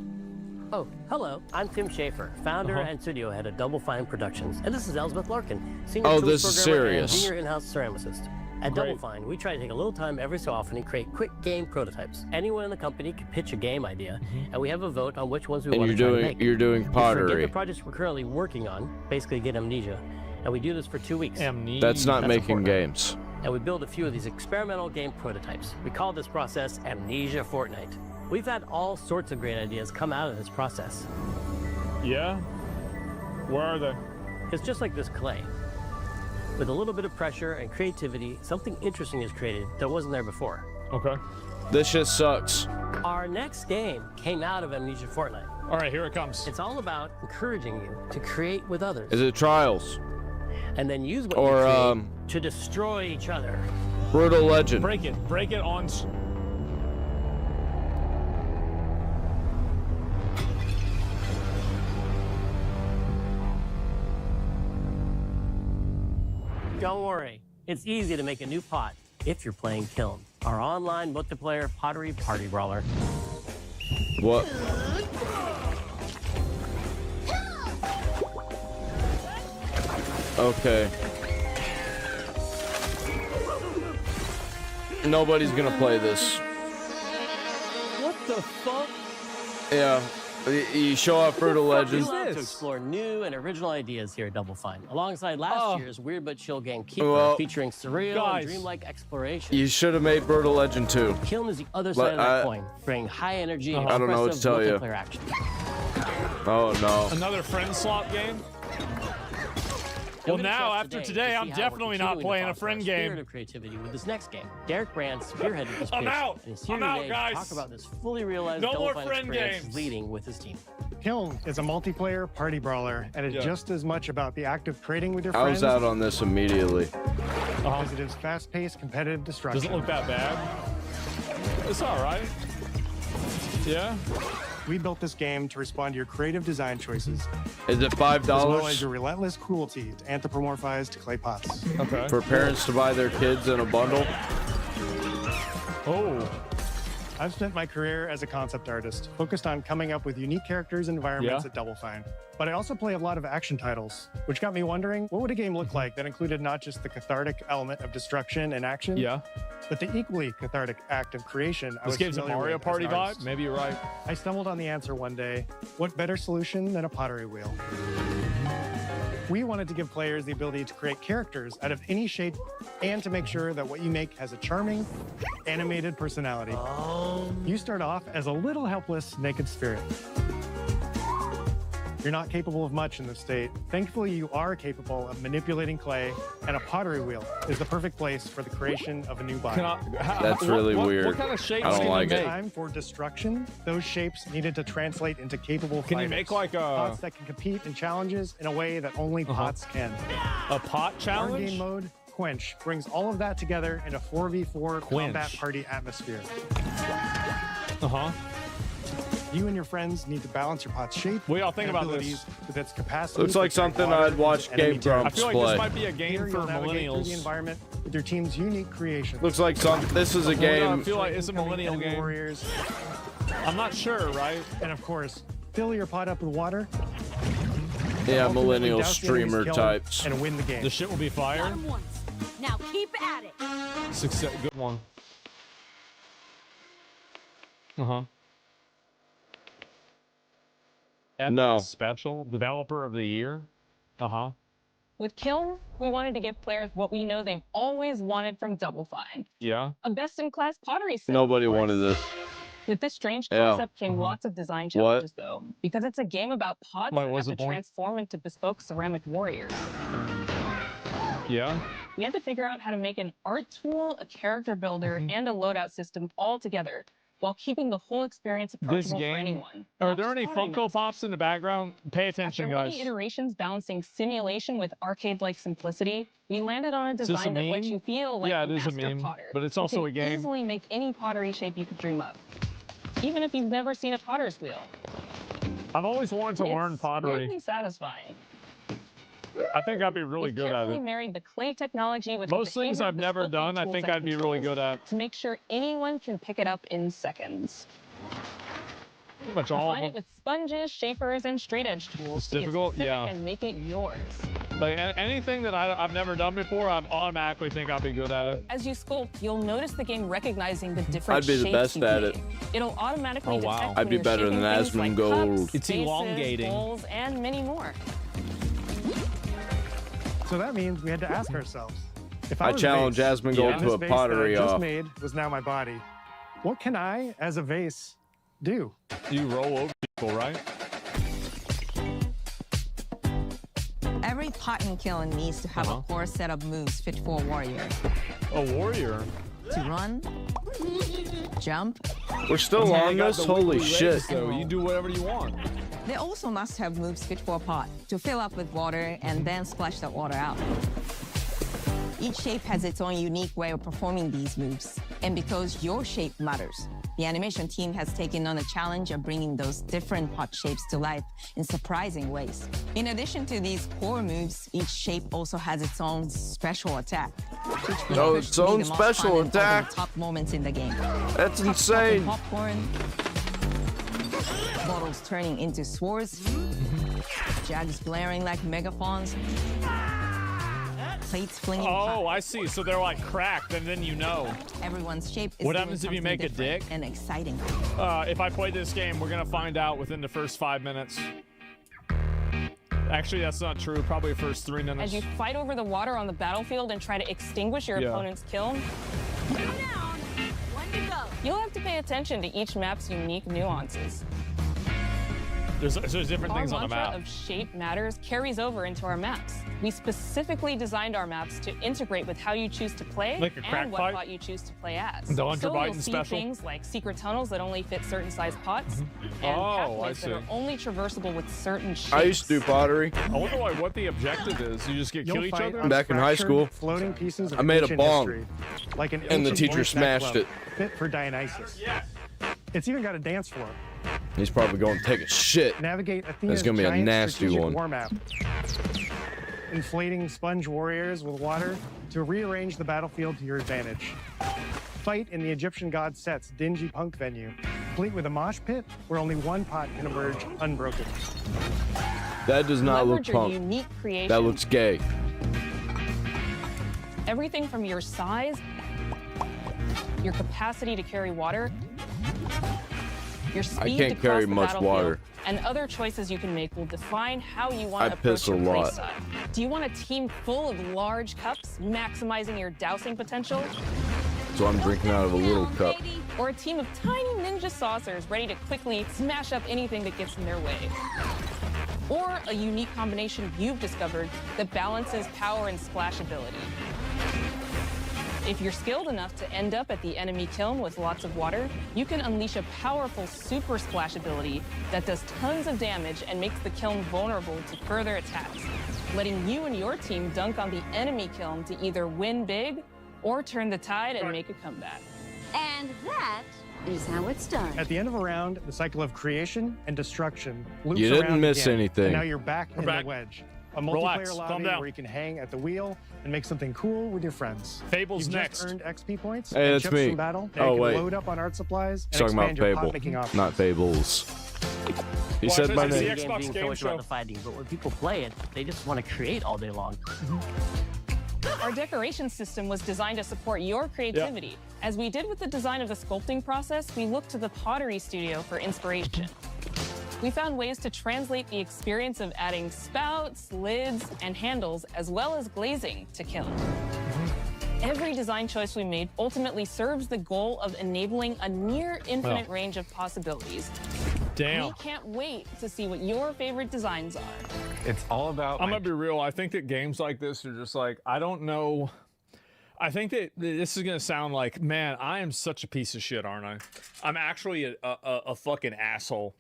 Oh, hello. I'm Tim Schafer, founder and studio head of Double Fine Productions. And this is Elsbeth Larkin, senior tools this is programmer serious. and junior in-house ceramicist. At Double Fine, we try to take a little time every so often and create quick game prototypes. Anyone in the company can pitch a game idea, and we have a vote on which ones we want to try to make. You're doing We pottery. forget the projects we're currently working on, basically get amnesia, and we do this for 2 weeks. Amnesia. That's not That's making important. games. And we build a few of these experimental game prototypes. We call this process Amnesia Fortnite. We've had all sorts of great ideas come out of this process. Yeah? Where are they? It's just like this clay. With a little bit of pressure and creativity, something interesting is created that wasn't there before. Okay. This shit sucks. Our next game came out of Amnesia Fortnite. All right, here it comes. It's all about encouraging you to create with others. Is it Trials? And then use what Or, you create to destroy each other. Brutal Legend. Break it on. Don't worry, it's easy to make a new pot if you're playing Kiln, our online multiplayer pottery party brawler. What? Okay. Nobody's gonna play this. What the fuck? Yeah. You show off Brutal Legend. We love to explore new and original ideas here at Double Fine, alongside last year's Weird But Chill game Keeper, featuring surreal and dreamlike exploration. You should have made Brutal Legend 2. Kiln is the other side of that coin, bringing high energy and I don't know what to tell you. action. Oh no. Another friend swap game? Well, now after today, I'm definitely not playing a friend game. Spirit of creativity with this next game. Derek Brand spearheaded this pitch. out. And is here I'm today out, guys. to talk about this fully realized No more Double Fine friend experience games. leading with his team. Kiln is a multiplayer party brawler, and it's just as much about the act of trading with your I friends. was out on this immediately. As it is fast-paced, competitive destruction. Doesn't look that bad. It's all right. Yeah. We built this game to respond to your creative design choices. Is it $5? As well as your relentless cruelty to anthropomorphized clay pots. Okay. For parents to buy their kids in a bundle? Oh. I've spent my career as a concept artist, focused on coming up with unique characters and environments at Double Fine. But I also play a lot of action titles, which got me wondering, what would a game look like that included not just the cathartic element of destruction and action, but the equally cathartic act of creation? This game's a Mario Party vibe? Maybe you're right. I stumbled on the answer one day. What better solution than a pottery wheel? We wanted to give players the ability to create characters out of any shape and to make sure that what you make has a charming, animated personality. You start off as a little helpless, naked spirit. You're not capable of much in this state. Thankfully, you are capable of manipulating clay, and a pottery wheel is the perfect place for the creation of a new body. That's really weird. What kind of shapes I don't can like you it. make? Time for destruction, those shapes needed to translate into capable Can you fighters. make like a pots that can compete in challenges in a way that only pots can? A pot Our challenge? game mode, Quench, brings all of that together in a 4v4 combat party atmosphere. You and your friends need to balance your pot's shape. What do y'all think and about abilities this? with its capacity. Looks like to carry something water I'd watch into enemy Game territory. Grumps I feel like play. this might be a game Here for you'll navigate through the millennials. environment with your team's unique creation. Looks like this is a I game. feel like it's a millennial game. Warriors. I'm not sure, right? And of course, fill your pot up with water. Yeah, Ultimately millennial douse the enemy's streamer kiln types. And win the game. The shit will be fire. Now keep at it. Success, good one. No. Special developer of the year. With Kiln, we wanted to give players what we know they've always wanted from Double Fine. Yeah. A best-in-class pottery set. Nobody wanted this. With this strange concept came lots of design challenges, though, because it's a game about pots that have to transform into bespoke ceramic warriors. Yeah. We had to figure out how to make an art tool, a character builder, and a loadout system all together, while keeping the whole experience approachable for anyone. Are there any Funko Pops in the background? Pay attention, After guys. many iterations balancing simulation with arcade-like simplicity, we landed on a design that lets you feel like Yeah, a it is a master meme, potter. but it's also You a can game. easily make any pottery shape you could dream of, even if you've never seen a potter's wheel. I've always wanted to learn It's pottery. really satisfying. I think I'd be really We good at carefully it. married the clay technology with Most the things behavior I've never bespoke done, I tools think and I'd be really controls good at. to make sure anyone can pick it up in seconds. Pretty much all of Combine it them. with sponges, shapers, and straight edge tools. It's difficult, yeah. And make it yours. Like anything that I've never done before, I automatically think I'll be good at it. As you sculpt, you'll notice the game recognizing the different I'd be the shapes best you at made. it. It'll automatically detect I'd when be you're better than shaping things like Asmongold. cups, It's vases, elongating. bowls, and many more. So that means we had to ask ourselves, if I was a challenge vase, Asmongold and to this a vase pottery that I just off. made was now my body, what can I, as a vase, do? You roll over people, right? Every pot and kiln needs to have a core set of moves fit for a warrior. A warrior? To run, jump. We're still on this? Holy shit. So you do whatever you want. They also must have moves fit for a pot to fill up with water and then splash that water out. Each shape has its own unique way of performing these moves. And because your shape matters, the animation team has taken on a challenge of bringing those different pot shapes to life in surprising ways. In addition to these core moves, each shape also has its own special attack. Oh, its own special attack? Top moments in the game. That's insane. Popcorn, bottles turning into swords, jugs blaring like megaphones, plates flinging. Oh, I see. So they're like cracked, and then you know. Everyone's shape is What doing happens if you something make a different dick? and exciting. If I play this game, we're gonna find out within the first 5 minutes. Actually, that's not true. Probably the first 3 minutes. As you fight over the water on the battlefield and try to extinguish your opponent's kiln, you'll have to pay attention to each map's unique nuances. There's different things on the Our map. mantra of shape matters carries over into our maps. We specifically designed our maps to integrate with how you choose to play and what pot you choose to play as. The so you'll see things like secret tunnels that only fit certain size pots, and pathways that are only traversable with certain shapes. I used to do pottery. I wonder what the objective is. You just kill each other? Back in high school, floating pieces of I made a bong, history, like an and the teacher smashed it. Fit for Dionysus. Yeah. It's even got a dance floor. He's probably going to take a shit. Navigate Athena's It's going to be a nasty one. War map. Inflating sponge warriors with water to rearrange the battlefield to your advantage. Fight in the Egyptian god Set's dingy punk venue, complete with a mosh pit where only one pot can emerge unbroken. That does not look punk. Unique creation. That looks gay. Everything from your size, your capacity to carry water, your speed I can't carry much water. And other choices you can make will define how you want to approach your a lot. playstyle. Do you want a team full of large cups, maximizing your dousing potential? So I'm drinking out of a little cup. Or a team of tiny ninja saucers ready to quickly smash up anything that gets in their way? Or a unique combination you've discovered that balances power and splashability? If you're skilled enough to end up at the enemy kiln with lots of water, you can unleash a powerful super splash ability that does tons of damage and makes the kiln vulnerable to further attacks, letting you and your team dunk on the enemy kiln to either win big or turn the tide and make a comeback. And that is how it's done. At the end of a round, the cycle of creation and destruction loops You around didn't miss again, anything. And now you're back in the wedge. A multiplayer lobby where you can hang at the wheel and make something cool with your friends. Fables You've next. Just earned XP points. Hey, and that's chips me. From battle. Oh, you can wait. load up on art supplies and Talking about expand your Fable, pot-making options. not Fables. He said my name. Game being so much about the fighting, but when people play it, they just want to create all day long. Our decoration system was designed to support your creativity. As we did with the design of the sculpting process, we looked to the pottery studio for inspiration. We found ways to translate the experience of adding spouts, lids, and handles, as well as glazing to kiln. Every design choice we made ultimately serves the goal of enabling a near infinite range of possibilities. Damn. We can't wait to see what your favorite designs are. It's all about. I'm gonna be real. I think that games like this are just like, I don't know. I think that this is gonna sound like, man, I am such a piece of shit, aren't I? I'm actually a fucking asshole.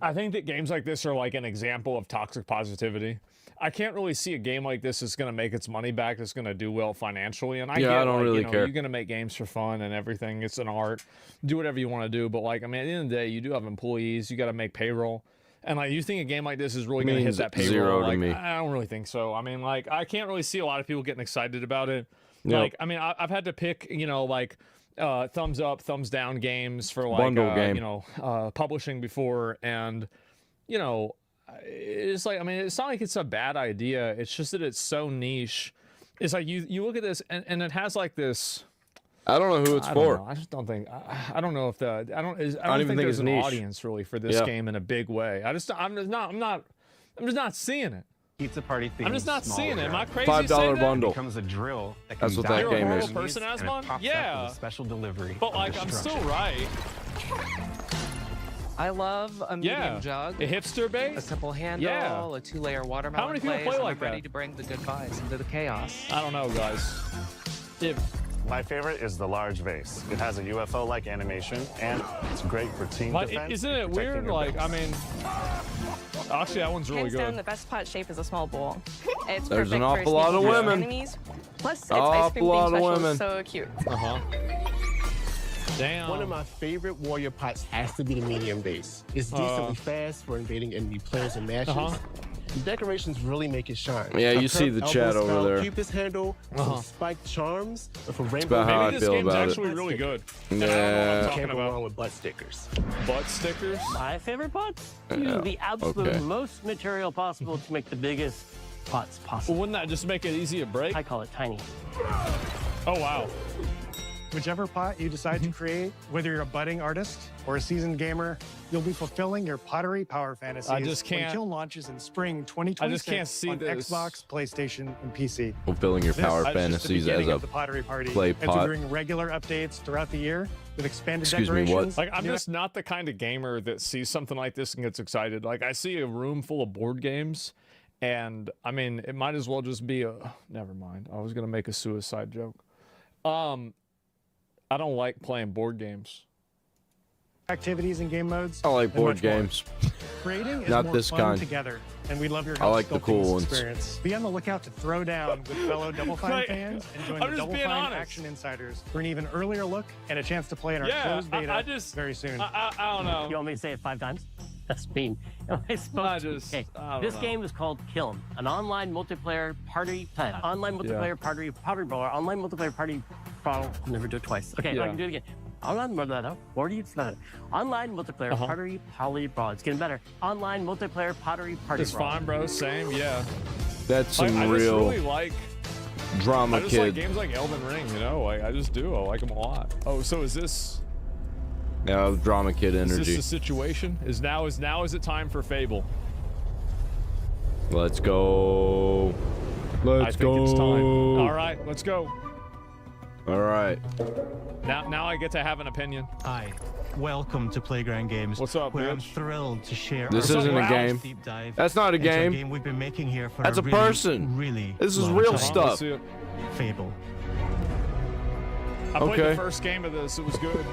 I think that games like this are like an example of toxic positivity. I can't really see a game like this that's going to make its money back, that's going to do well financially. And I don't really care. You're going to make games for fun and everything. It's an art. Do whatever you want to do. But like, I mean, at the end of the day, you do have employees. You got to make payroll. And like, you think a game like this is really going to hit that payroll? Zero like, to me. I don't really think so. I mean, like, I can't really see a lot of people getting excited about it. Yep. Like, I mean, I've had to pick, you know, like, thumbs up, thumbs down games for like, Bundle game. you know, publishing before. And, you know, it's like, I mean, it's not like it's a bad idea. It's just that it's so niche. It's like you look at this and it has like this. I don't know who it's for. I just don't think. I don't know if the. I don't even think there's an audience really for this game in a big way. I'm just not seeing it. Pizza party theme. I'm just not seeing it. Am I crazy? $5 bundle. Becomes a drill. That's what that game is. Person has one? Yeah. Special delivery. But like, I'm still right. I love a medium jug, a hipster base, a simple handle, a 2-layer watermelon. How many people play like I'm ready to bring the good vibes into the chaos. I don't know, guys. My favorite is the large vase. It has a UFO-like animation, and it's great for team defense. Isn't it weird? Like, I mean, actually, that one's really Hands good. down, the best pot shape is a small bowl. It's There's an perfect awful for lot of sneaking past women. Enemies. Plus, it's ice cream themed special, so cute. Damn. One of my favorite warrior pots has to be the medium base. It's decently fast for invading enemy players and matches. The decorations really make it shine. Yeah, you see the chat over there. Cupid's handle, some spiked charms, for rainbow. about how I feel about it. Actually really good. Yeah. Can't go wrong with butt stickers. Butt stickers? My favorite pots? Using the absolute most material possible to make the biggest pots possible. Well, wouldn't that just make it easy to break? I call it tiny. Oh, wow. Whichever pot you decide to create, whether you're a budding artist or a seasoned gamer, you'll be fulfilling your pottery power fantasies I just can't. when Kiln launches in spring 2026 I just can't see on this. Xbox, PlayStation, and PC. Fulfilling your power This is just the fantasies beginning as of the pottery party, play as we pot. bring regular updates throughout the year with expanded Excuse me, decorations. what? Like, I'm just not the kind of gamer that sees something like this and gets excited. Like, I see a room full of board games, And I mean, it might as well just be a. Never mind. I was gonna make a suicide joke. I don't like playing board games. Activities and game modes. I like board games. Creating is Not more this fun kind. together, and we love your I like the sculpting cool ones. experience. Be on the lookout to throw down with fellow Double Fine Like, fans and join I'm the just Double being Fine honest. Action Insiders for an even earlier look and a chance to play in our Yeah, closed beta I just very soon. I don't know. You want me to say it 5 times? That's mean. Am I supposed to? Okay. I This don't know. game is called Kiln, an online multiplayer party brawler, online multiplayer party. Never do it twice. Okay, I can do it again. Online multiplayer party brawl. It's getting better. Online multiplayer party It's brawl. fine, bro. Same, yeah. That's some I just real really like drama, I just kid. like games like Elden Ring, you know? Like I just do. I like them a lot. Oh, so is this Yeah, drama kid is energy. this the situation? Is it time for Fable? Let's go. I think it's time. All right, let's go. All right. Now I get to have an opinion. Hi, welcome to Playground Games. What's up, where I'm bitch? thrilled to share. This our isn't a game. deep dive That's not a into game. we've been making here for That's a really, person. Really, This is long real time. stuff. Fable. I played Okay. the first game of this. It was good.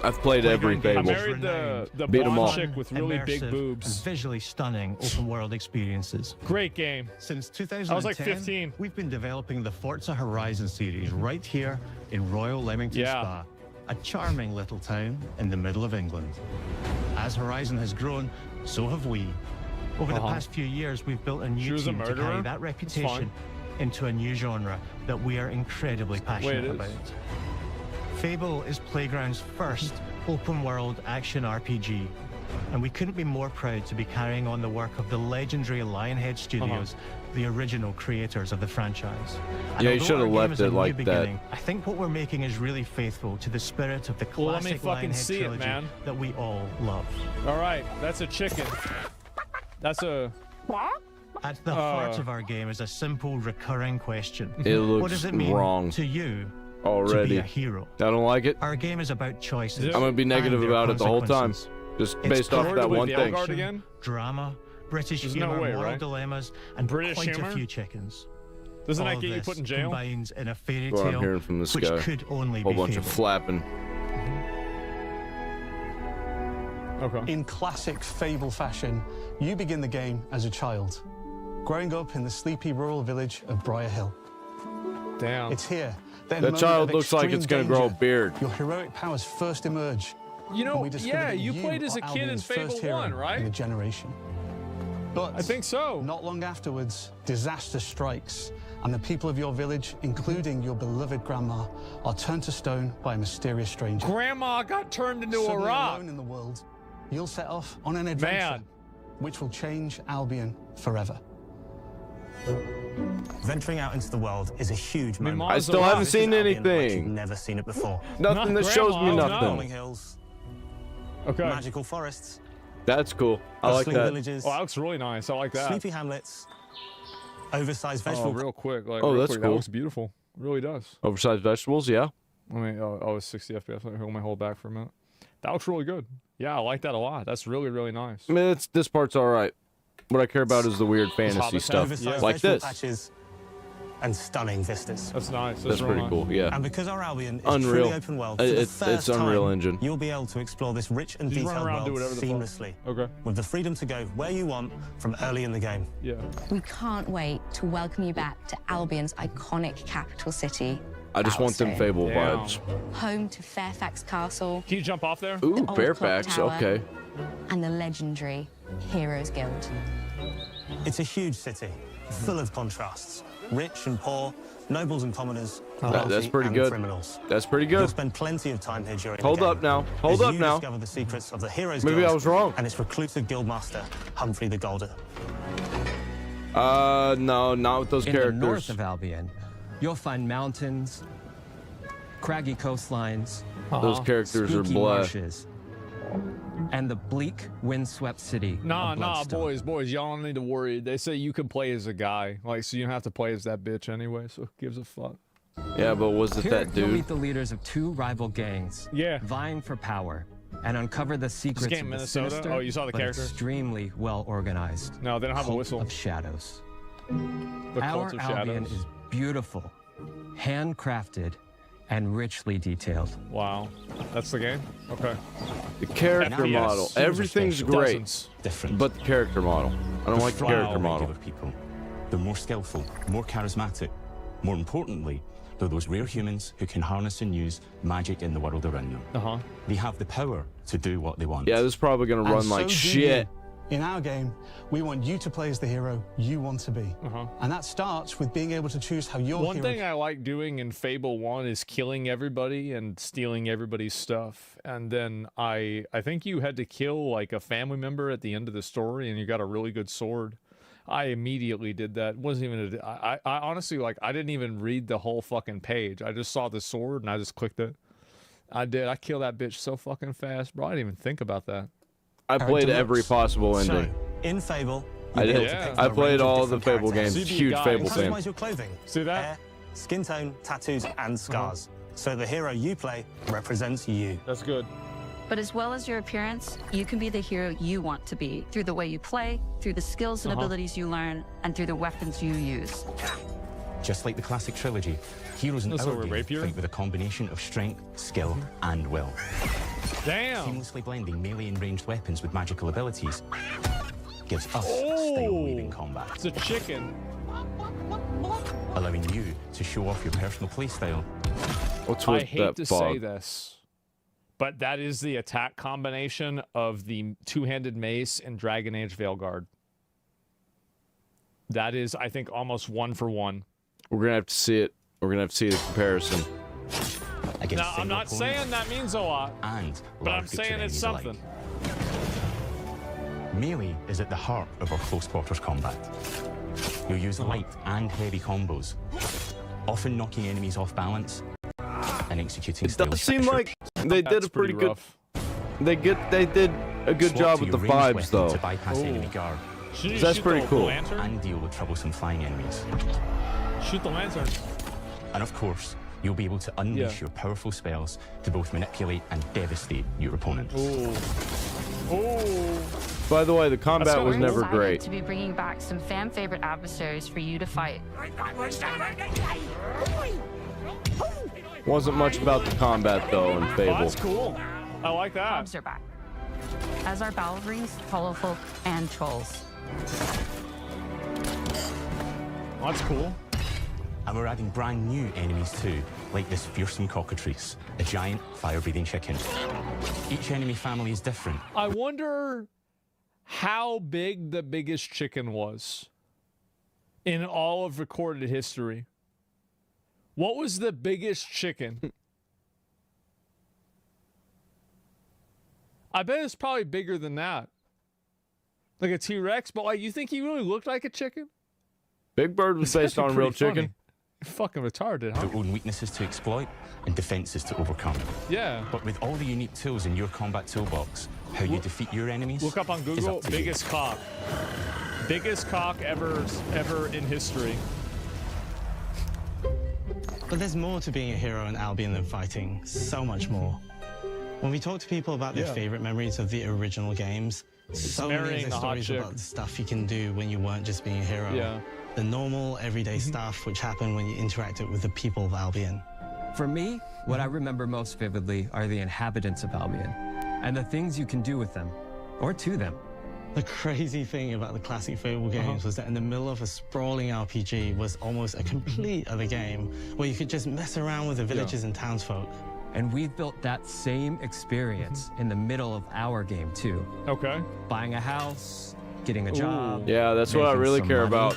I've played every I Fable. married the Beat 'em all. blonde chick with really big Immersive boobs. and visually stunning open-world experiences. Great game. Since 2010, I was like 15. We've been developing the Forza Horizon series right here in Royal Leamington Spa, a charming little town in the middle of England. As Horizon has grown, so have we. Over the past few years, we've built a She new was a team to carry murderer? that That's reputation into a new genre that we are incredibly passionate it is. about. Fable is Playground's first open-world action RPG, and we couldn't be more proud to be carrying on the work of the legendary Lionhead Studios, the original creators of the franchise. And Yeah, you although should have our game left is a it new like that. beginning, I think what we're making is really faithful to the spirit of the Well, let me classic fucking Lionhead see it, trilogy man. that we all love. All right, that's a chicken. That's a. At the heart of our game is a simple recurring question. It looks what does it mean wrong to you already. to be a hero? I don't like it. Our game is about choices. I'm gonna be negative and their about it the whole time, consequences. just It's based off that one thing. Vanguard again? Drama, British There's humor, no way, moral right? dilemmas, and British quite humor? a few chickens. Doesn't All that get you this put in jail? combines in a fairy What I'm tale, hearing from the which sky. could only Whole be bunch of Fable. flapping. Okay. In classic Fable fashion, you begin the game as a child, growing up in the sleepy rural village of Briar Hill. Damn. It's here that in a That moment child of looks like extreme it's gonna grow a danger, beard. Your heroic powers first emerge. You know, and we discover yeah, that you played as a are kid in Albion's Fable first hero 1, right? In a generation. But I think so. Not long afterwards, disaster strikes, and the people of your village, including your beloved grandma, are turned to stone by a mysterious stranger. Grandma got turned into a Suddenly rock. alone in the world, you'll set off on an adventure, which will change Albion forever. Venturing out into the world is a huge moment. I still haven't seen This is Albion like anything. You've never seen it before. Nothing that shows me nothing. Rolling hills, Okay. magical forests, That's cool. I like bustling that. villages, Oh, that looks really nice. I like that. sleepy hamlets, oversized Oh, vegetable. real quick. Like, Oh, real that's quick, cool. That looks beautiful. It really does. Oversized vegetables, yeah. I mean, oh, it's 60 FPS. Let me hold back for a minute. That looks really good. Yeah, I like that a lot. That's really, really nice. I mean, this part's all right. What I care about is the weird fantasy Hobbit stuff, Oversized like vegetable this. patches and stunning vistas. That's nice. That's real pretty nice. cool. Yeah. And because our Albion is Unreal. truly open world, for the It's first Unreal time, Engine. you'll be able to explore this rich and Just run detailed around, do world whatever the fuck. seamlessly, Okay. with the freedom to go where you want from early in the game. Yeah. We can't wait to welcome you back to Albion's iconic capital city. I just want them Battlestone. Fable Damn. vibes. Home to Fairfax Castle Can you jump off there? Ooh, old clock Fairfax. tower. Okay. and the legendary Heroes Guild. It's a huge city, full of contrasts. Rich and poor, nobles and commoners, That's wealthy pretty and good. criminals. That's pretty You'll good. spend plenty of time here during Hold the game up now. Hold as up you now. discover the secrets of the Heroes Maybe Guild I was wrong. and its reclusive guildmaster, Humphrey the Golden. No, not with those In characters. the north of Albion, you'll find mountains, craggy coastlines, Those characters are spooky blah. marshes, and the bleak, windswept city. Nah, of nah, Bloodstone. boys, y'all don't need to worry. They say you can play as a guy, like, so you don't have to play as that bitch anyway. So who gives a fuck? Yeah, but was it Here that you'll dude? meet the leaders of two rival gangs, Yeah, vying for power. and uncover the secrets of the Minnesota. sinister, Oh, you saw the but character? extremely well organized. No, they don't have a Cult whistle. Of shadows. The Our Cult of Albion Shadows. is beautiful, handcrafted, and richly detailed. Wow, that's the game. Okay. The character FPS. model, everything's great, different. but the character model. I don't like the character model. People. They're more skillful, more charismatic. More importantly, they're those rare humans who can harness and use magic in the world around them. They have the power to do what they want. Yeah, this is probably gonna run And like so do shit. you. In our game, we want you to play as the hero you want to be. And that starts with being able to choose how your One hero... thing I like doing in Fable 1 is killing everybody and stealing everybody's stuff. And then I think you had to kill like a family member at the end of the story and you got a really good sword. I immediately did that. It wasn't even I honestly, like, I didn't even read the whole fucking page. I just saw the sword and I just clicked it. I did. I killed that bitch so fucking fast, bro. I didn't even think about that. I played every possible ending. So, in Fable, I did. I played all the Fable games. Huge Fable fan. Customize your clothing. See that? Hair, skin tone, tattoos, and scars. So the hero you play represents you. That's good. But as well as your appearance, you can be the hero you want to be through the way you play, through the skills and abilities you learn, and through the weapons you use. Just like the classic trilogy, heroes in our game fight with a combination of strength, skill, and will. Damn! Seamlessly blending melee and ranged weapons with magical abilities gives us style-weaving combat. It's a chicken. Allowing you to show off your personal playstyle. I hate to say this, but that is the attack combination of the two-handed mace and Dragon Age Veilguard. That is, I think, almost 1 for 1. We're gonna have to see it. We're gonna have to see the comparison. Now, I'm not saying that means a lot, but I'm saying it's something. Melee is at the heart of our close quarters combat. You'll use light and heavy combos, often knocking enemies off balance and executing. It does seem like they did a pretty good. They did a good job with the vibes though. To bypass enemy guard. That's pretty cool. And deal with troublesome flying enemies. Shoot the lantern. And of course, you'll be able to unleash your powerful spells to both manipulate and devastate your opponents. By the way, the combat was never Excited great. to be bringing back some fan favorite adversaries for you to fight. Wasn't much about the combat though in Fable. Oh, that's cool. I like that. Clubs are back, as are Balverines, Hollowfolk, and Trolls. That's cool. And we're adding brand new enemies too, like this fearsome cockatrice, a giant fire-breathing chicken. Each enemy family is different. I wonder how big the biggest chicken was in all of recorded history. What was the biggest chicken? I bet it's probably bigger than that. Like a T-Rex, but like, you think he really looked like a chicken? Big Bird was based on real chicken. You're fucking retarded, huh? Their own weaknesses to exploit and defenses to overcome. Yeah. But with all the unique tools in your combat toolbox, how you defeat your enemies. Look up on Google, biggest cock. Biggest cock ever in history. But there's more to being a hero in Albion than fighting. So much more. When we talk to people about their favorite memories of the original games, so many of their stories about the stuff you can do when you weren't just being a hero. Yeah. The normal, everyday stuff which happened when you interacted with the people of Albion. For me, what I remember most vividly are the inhabitants of Albion, and the things you can do with them, or to them. The crazy thing about the classic Fable games was that in the middle of a sprawling RPG was almost a complete other game, where you could just mess around with the villages and townsfolk. And we've built that same experience in the middle of our game, too. Okay. Buying a house, getting a job. Yeah, that's what I really care about.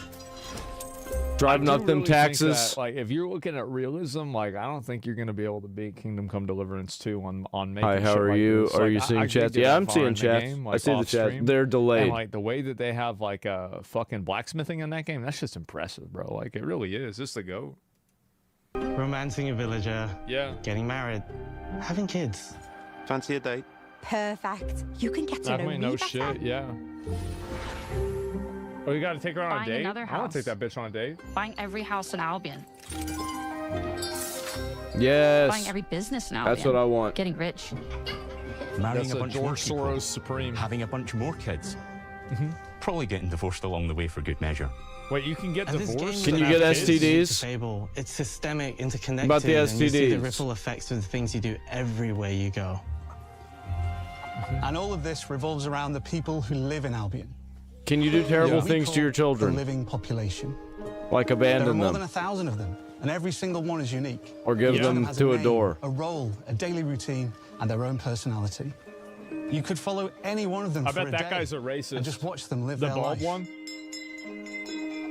Driving up them taxes. That, like, if you're looking at realism, like, I don't think you're going to be able to beat Kingdom Come Deliverance 2 on making Hi, how are you? Are you seeing chats? Yeah, I'm seeing chats. I see the chat. They're delayed. And, like, the way that they have, like, fucking blacksmithing in that game, that's just impressive, bro. Like, it really is. Just the GOAT. Romancing a villager. Yeah. Getting married. Having kids. Fancy a date? Perfect. You can get to know me no better. shit, yeah. Oh, you got to take her on Buying a date? another I want to take house. that bitch on a date. Buying every house in Albion. Yes. Buying every business in Albion. That's what I want. Getting rich. marrying That's a bunch George more people, Soros supreme. having a bunch more kids, probably getting divorced along the way for good measure. Wait, you can get divorced? Can you get STDs? Fable. It's systemic, interconnected, About the and you see the STDs. ripple effects of the things you do everywhere you go. And all of this revolves around the people who live in Albion. Can you do terrible things to your The children? living population. Like There are abandon more them? than 1,000 of them, and every single one is unique. Or give Each of them has to a name, door. a role, a daily routine, and their own personality. You could follow any one of them I for bet a that day guy's a racist. and just watch them live The their bald life. one?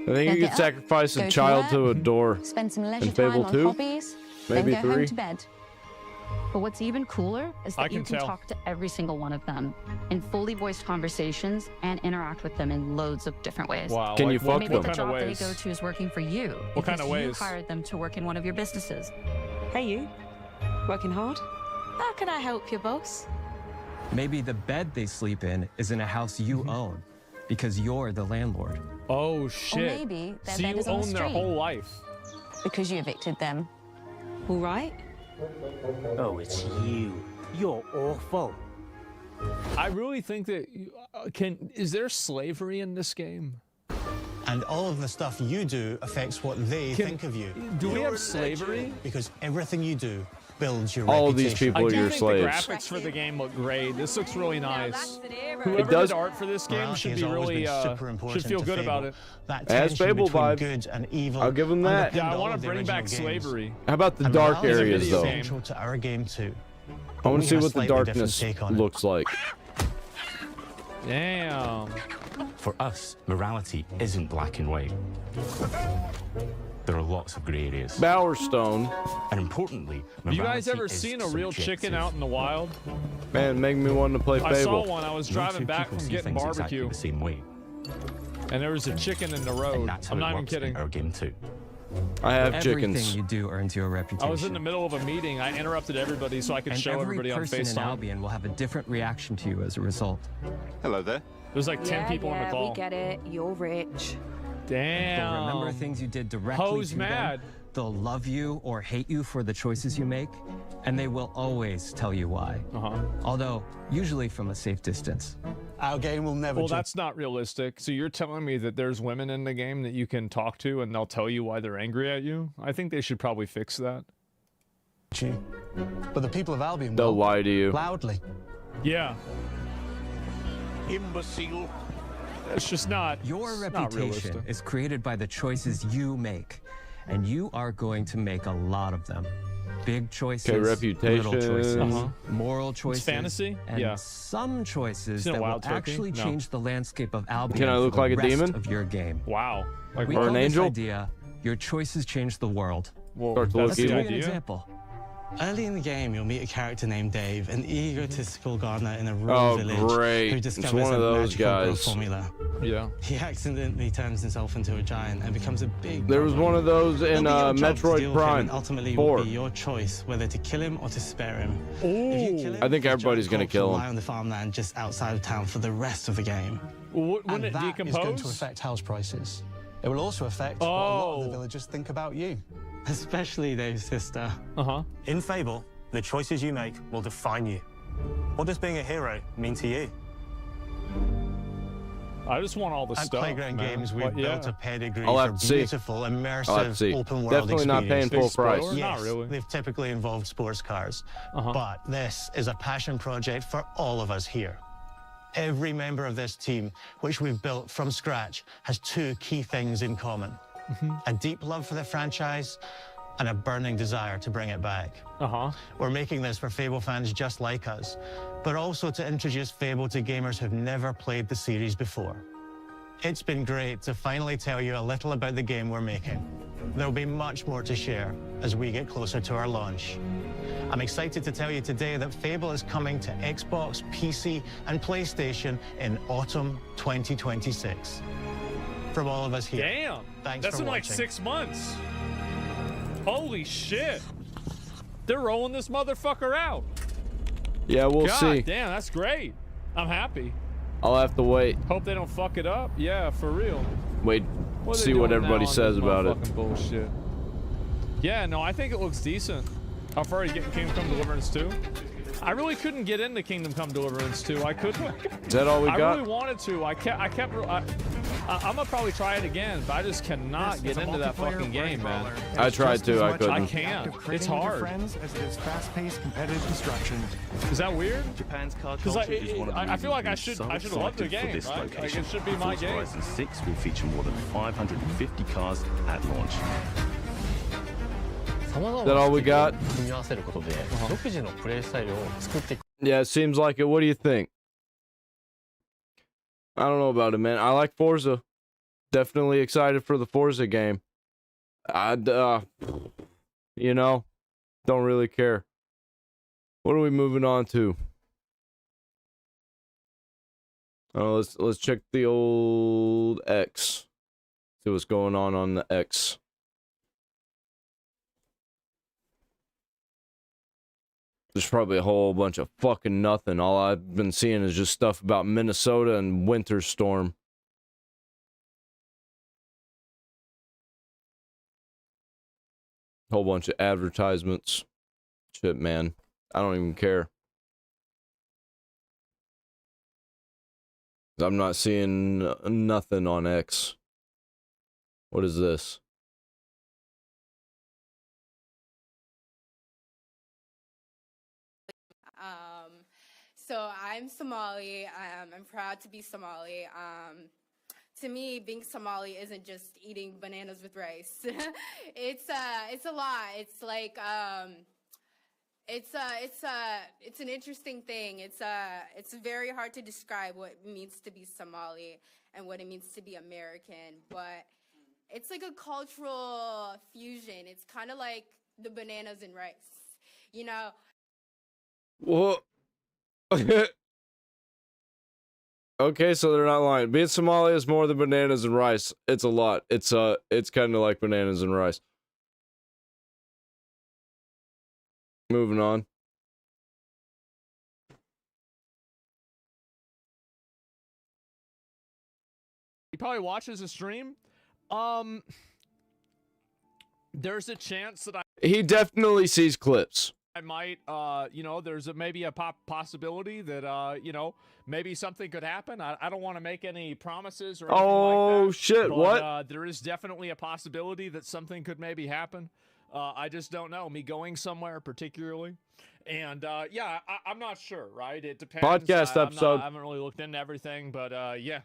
I think you Get could up, sacrifice go a to child work, to a door. Spend some leisure In Fable time on 2? hobbies, Maybe then go 3? home to bed. But what's even cooler is I that you can can tell. talk to every single one of them in fully voiced conversations and interact with them in loads of different ways. Wow. Can you fuck Maybe them? the What kind job of they ways? go to is working for you. What kind of because you ways? hired them to work in one of your businesses. Hey, you. Working hard? How can I help you, boss? Maybe the bed they sleep in is in a house you own because you're the landlord. Oh, shit. maybe their so bed you is on the own their street. whole life. Because you evicted them. All right. Oh, it's you. You're awful. I really think that is there slavery in this game? And all of the stuff you do affects what they think of you. Do we You're have slavery? Because everything you do builds your All these reputation. people I are do your think slaves. the graphics for the game look great. This looks really nice. It Whoever does- did art for this game Morality should has be always really been super important should feel to good Fable. about it. That It has tension Fable between vibes. good and evil. I'll give them that. underpinned Yeah, I all want of to the bring original back games. slavery. How about the And dark morality is areas, video though? game. central to our game too. I want We to see have a what the slightly different darkness take on it. looks like. Damn. For us, morality isn't black and white. There are lots of grey areas. Bowerstone. And importantly, Have you guys morality ever is seen a real subjective. chicken out in the wild? Man, make me want to play I saw Fable. one. I was No driving two back people from see getting things exactly barbecue, the same way. and there was a chicken in the road. And that's how I'm it not even works in kidding. our game too. I have Everything chickens. you do earns you a reputation. I was in the middle of a meeting. I interrupted everybody so I could and show every everybody on person in FaceTime. Albion will have a different reaction to you as a result. Hello there. There's like 10 people on the call. we get it. You're rich. Damn. They'll remember things you did directly Hoes to mad. them. They'll love you or hate you for the choices you make, and they will always tell you why. Although, usually from a safe distance. Our game will never Well, that's not realistic. So you're telling me that there's women in the game that you can talk to and they'll tell you why they're angry at you? I think they should probably fix that. you. But the people of Albion They'll will. lie to you. Loudly. Yeah. Imbecile. It's just not. Your it's not reputation realistic. is created by the choices you make, and you are going to make a lot of them. Big choices, reputation. little choices, moral choices, fantasy? and Yeah. some choices Seen a that will wild turkey? actually No. change the landscape of Albion. Can I look for the like a rest demon? Of your game. Wow. Like We or call an this angel? idea, your choices change the world. Well, Start to look Let's give evil. you an example. Early in the game, you'll meet a character named Dave, an egotistical gardener in a rural Oh, village great. who It's discovers one a of those magical growth guys. formula. Yeah. He accidentally turns himself into a giant and becomes a big. There was one of those in It'll be your job to Metroid deal with him, Prime and ultimately, 4. will be your choice whether to kill him or to spare him. If you kill him, I think his everybody's giant gonna corpse kill will him. lie on the farmland just outside of town for the rest of the game. Wouldn't And it that is going to decompose? affect house prices. It will also affect what a lot of the villagers think about you. Especially Dave's sister. In Fable, the choices you make will define you. What does being a hero mean to you? I just want all the At stuff. Playground man. Games, we've What- built a pedigree I'll have for to see. beautiful, I'll have to immersive, see. open world Definitely not paying experiences. full price. Spoiler? Yes, Not really. they've typically involved sports cars, but this is a passion project for all of us here. Every member of this team, which we've built from scratch, has two key things in common. A deep love for the franchise and a burning desire to bring it back. We're making this for Fable fans just like us, but also to introduce Fable to gamers who've never played the series before. It's been great to finally tell you a little about the game we're making. There'll be much more to share as we get closer to our launch. I'm excited to tell you today that Fable is coming to Xbox, PC, and PlayStation in autumn 2026. From all of us here. Damn. Thanks That's for in like watching. 6 months. Holy shit. They're rolling this motherfucker out. Yeah, we'll God see. damn, that's great. I'm happy. I'll have to wait. Hope they don't fuck it up. Yeah, for real. Wait, What are they see what doing now everybody on says this about it. motherfucking bullshit. Yeah, no, I think it looks decent. How far are you getting Kingdom Come Deliverance 2? I really couldn't get into Kingdom Come Deliverance 2. I couldn't. Is that all we got? I really wanted to. I'm gonna probably try it again, but I just cannot get into that fucking game, man. I tried to. I couldn't. I can't. It's hard. Friends as it is fast-paced competitive destruction. Is that weird? Japan's card Because culture is one of the I feel like I reasons should we're so love the excited for game, this right? Like, location. it should be my Forza game. Horizon 6 will feature more than 550 cars at launch. Is that all we got? Yeah, it seems like it. What do you think? I don't know about it, man. I like Forza. Definitely excited for the Forza game. You know, don't really care. What are we moving on to? Oh, let's check the old X. See what's going on the X. There's probably a whole bunch of fucking nothing. All I've been seeing is just stuff about Minnesota and Winter Storm. Whole bunch of advertisements. Shit, man. I don't even care. I'm not seeing nothing on X. What is this? So I'm Somali. I'm proud to be Somali. To me, being Somali isn't just eating bananas with rice. It's a lot. It's like it's an interesting thing. It's very hard to describe what it means to be Somali and what it means to be American, but it's like a cultural fusion. It's kind of like the bananas and rice, you know. Well, okay, so they're not lying. Being Somali is more than bananas and rice. It's a lot. It's kind of like bananas and rice. Moving on. He probably watches the stream. There's a chance that He definitely sees clips. I might, you know, there's maybe a possibility that, you know, maybe something could happen. I don't want to make any promises or anything like that. Shit, but, what? There is definitely a possibility that something could maybe happen. I just don't know. Me going somewhere particularly. And, yeah, I'm not sure, right? It depends. Podcast episode. I haven't really looked into everything, but, yeah.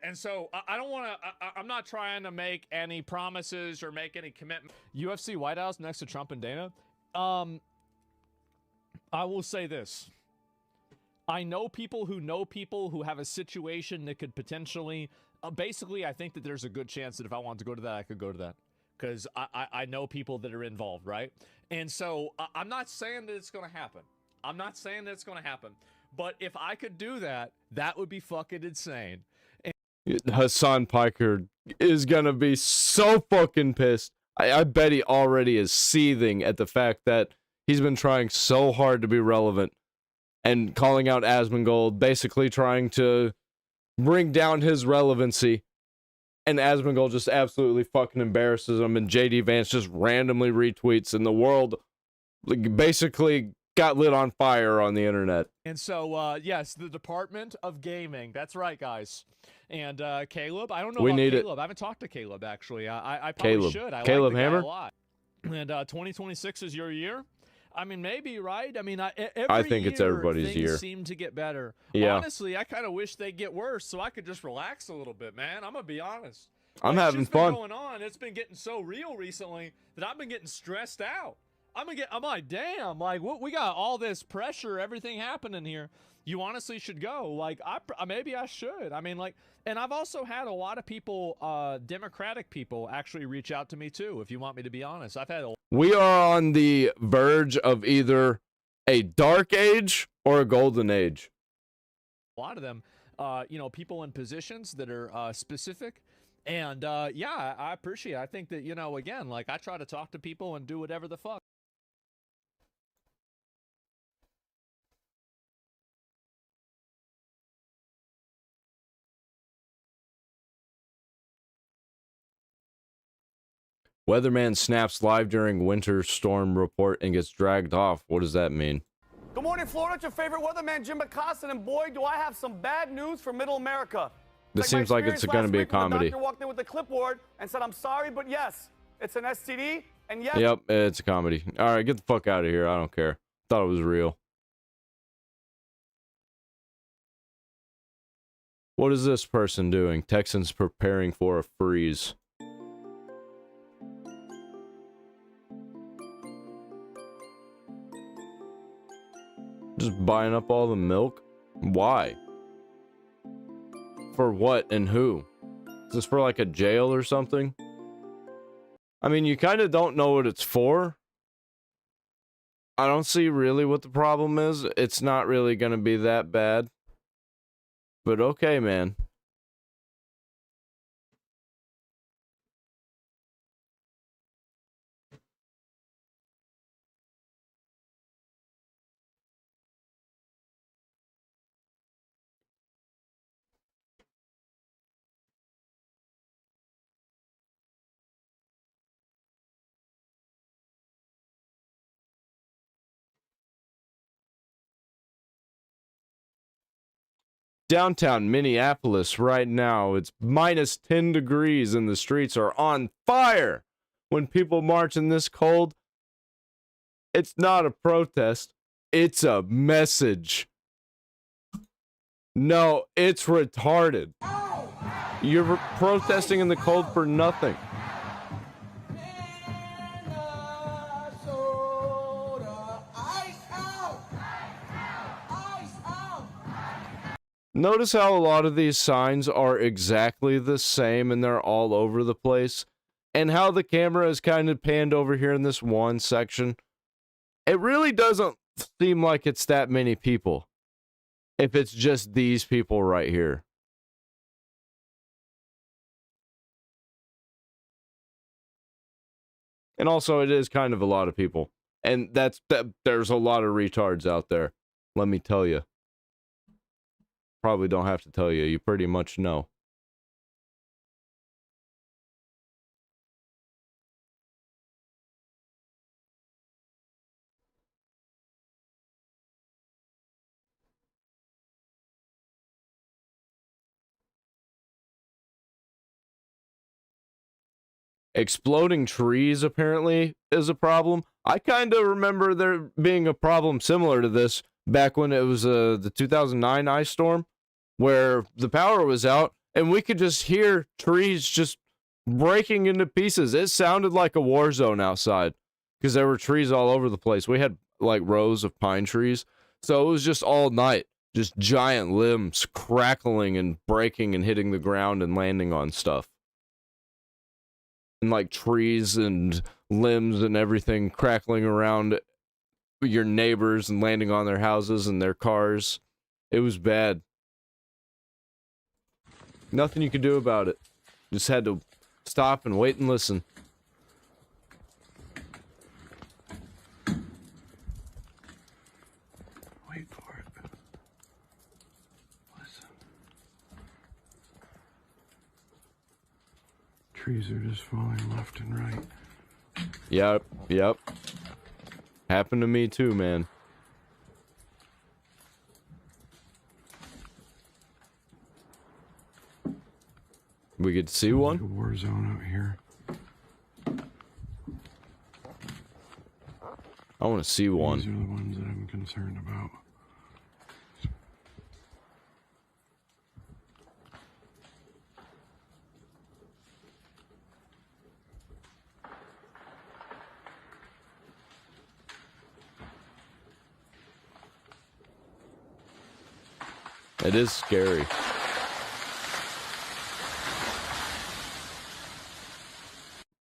And so I don't want to. I'm not trying to make any promises or make any commitment. UFC White House next to Trump and Dana. I will say this. I know people who have a situation that could potentially. Basically, I think that there's a good chance that if I wanted to go to that, I could go to that. Because I know people that are involved, right? And so I'm not saying that it's going to happen. I'm not saying that it's going to happen. But if I could do that, that would be fucking insane. Hassan Piker is gonna be so fucking pissed. I bet he already is seething at the fact that he's been trying so hard to be relevant and calling out Asmongold, basically trying to bring down his relevancy. And Asmongold just absolutely fucking embarrasses him, and JD Vance just randomly retweets, and the world basically got lit on fire on the internet. And so, yes, the Department of Gaming. That's right, guys. And Caleb, I don't know about Caleb. I haven't talked to Caleb, actually. I probably should. I Caleb like the Hammer? guy a lot. And 2026 is your year? I mean, maybe, right? I mean, I think it's everybody's year. Things seem to get better. Yeah. Honestly, I kind of wish they get worse so I could just relax a little bit, man. I'm going to be honest. I'm having fun. Going on. It's been getting so real recently that I've been getting stressed out. I'm like, damn, like, what, we got all this pressure, everything happening here. You honestly should go. Like, maybe I should. I mean, like, and I've also had a lot of people, Democratic people, actually reach out to me too, if you want me to be honest. I've had We are on the verge of either a dark age or a golden age. a lot of them, you know, people in positions that are specific. And, yeah, I appreciate it. I think that, you know, again, like, I try to talk to people and do whatever the fuck. Weatherman snaps live during winter storm report and gets dragged off. What does that mean? Good morning, Florida. It's your favorite weatherman, Jim McCossin, and boy, do I have some bad news for Middle America. This seems like it's going to be a comedy. The doctor walked in with a clipboard and said, "I'm sorry, but yes, it's an STD." And yes. Yep, it's a comedy. All right, get the fuck out of here. I don't care. Thought it was real. What is this person doing? Texans preparing for a freeze. Just buying up all the milk? Why? For what and who? Is this for like a jail or something? I mean, you kind of don't know what it's for. I don't see really what the problem is. It's not really going to be that bad. But okay, man. Downtown Minneapolis right now, it's minus 10 degrees and the streets are on fire. When people march in this cold, it's not a protest, it's a message. No, it's retarded. You're protesting in the cold for nothing. Notice how a lot of these signs are exactly the same and they're all over the place, and how the camera is kind of panned over here in this one section. It really doesn't seem like it's that many people if it's just these people right here. And also, it is kind of a lot of people, and there's a lot of retards out there, let me tell you. Probably don't have to tell you. You pretty much know. Exploding trees apparently is a problem. I kind of remember there being a problem similar to this back when it was the 2009 ice storm, where the power was out and we could just hear trees just breaking into pieces. It sounded like a war zone outside because there were trees all over the place. We had like rows of pine trees, so it was just all night, just giant limbs crackling and breaking and hitting the ground and landing on stuff. And like trees and limbs and everything crackling around your neighbors and landing on their houses and their cars. It was bad. Nothing you could do about it. Just had to stop and wait and listen. Wait for it. Listen. Trees are just falling left and right. Yep. Happened to me too, man. We get to see one? Like a war zone out here. I want to see one. These are the ones that I'm concerned about. It is scary.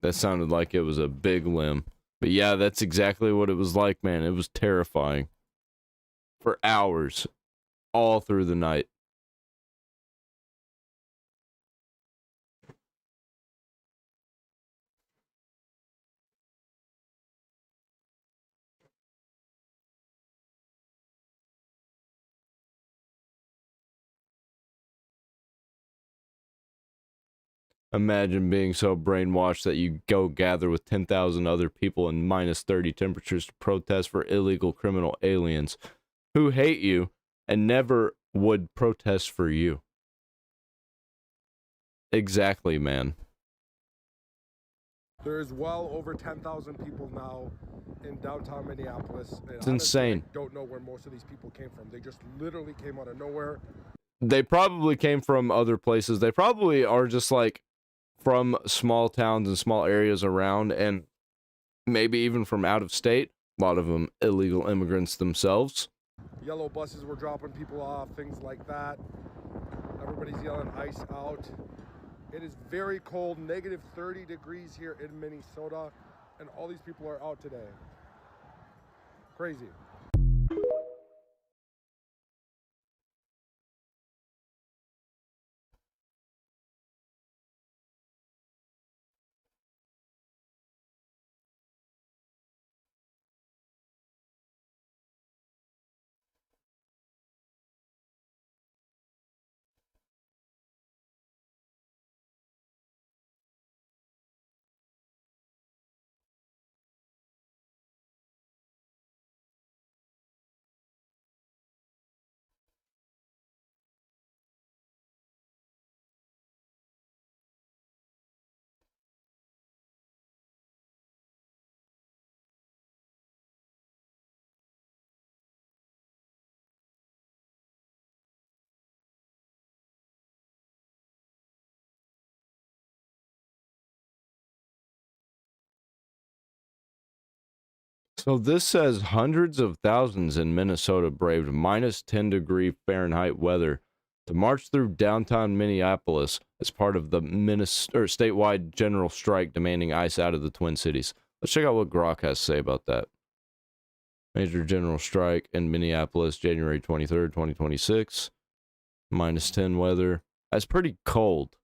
That sounded like it was a big limb. But yeah, that's exactly what it was like, man. It was terrifying. For hours. All through the night. Imagine being so brainwashed that you go gather with 10,000 other people in minus 30 temperatures to protest for illegal criminal aliens. who hate you and never would protest for you. Exactly, man. There's well over 10,000 people now in downtown Minneapolis. And It's honestly, insane. I don't know where most of these people came from. They just literally came out of nowhere. They probably came from other places. They probably are just like from small towns and small areas around, and maybe even from out of state. A lot of them illegal immigrants themselves. Yellow buses were dropping people off, things like that. Everybody's yelling ice out. It is very cold, negative 30 degrees here in Minnesota, and all these people are out today. Crazy. So this says hundreds of thousands in Minnesota braved minus 10 degree Fahrenheit weather to march through downtown Minneapolis as part of the statewide general strike demanding ice out of the Twin Cities. Let's check out what Grok has to say about that. Major general strike in Minneapolis, January 23rd, 2026. Minus 10 weather. That's pretty cold.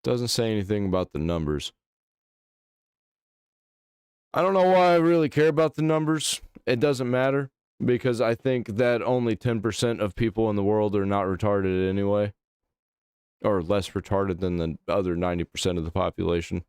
Doesn't say anything about the numbers. I don't know why I really care about the numbers. It doesn't matter, because I think that only 10% of people in the world are not retarded anyway. Or less retarded than the other 90% of the population.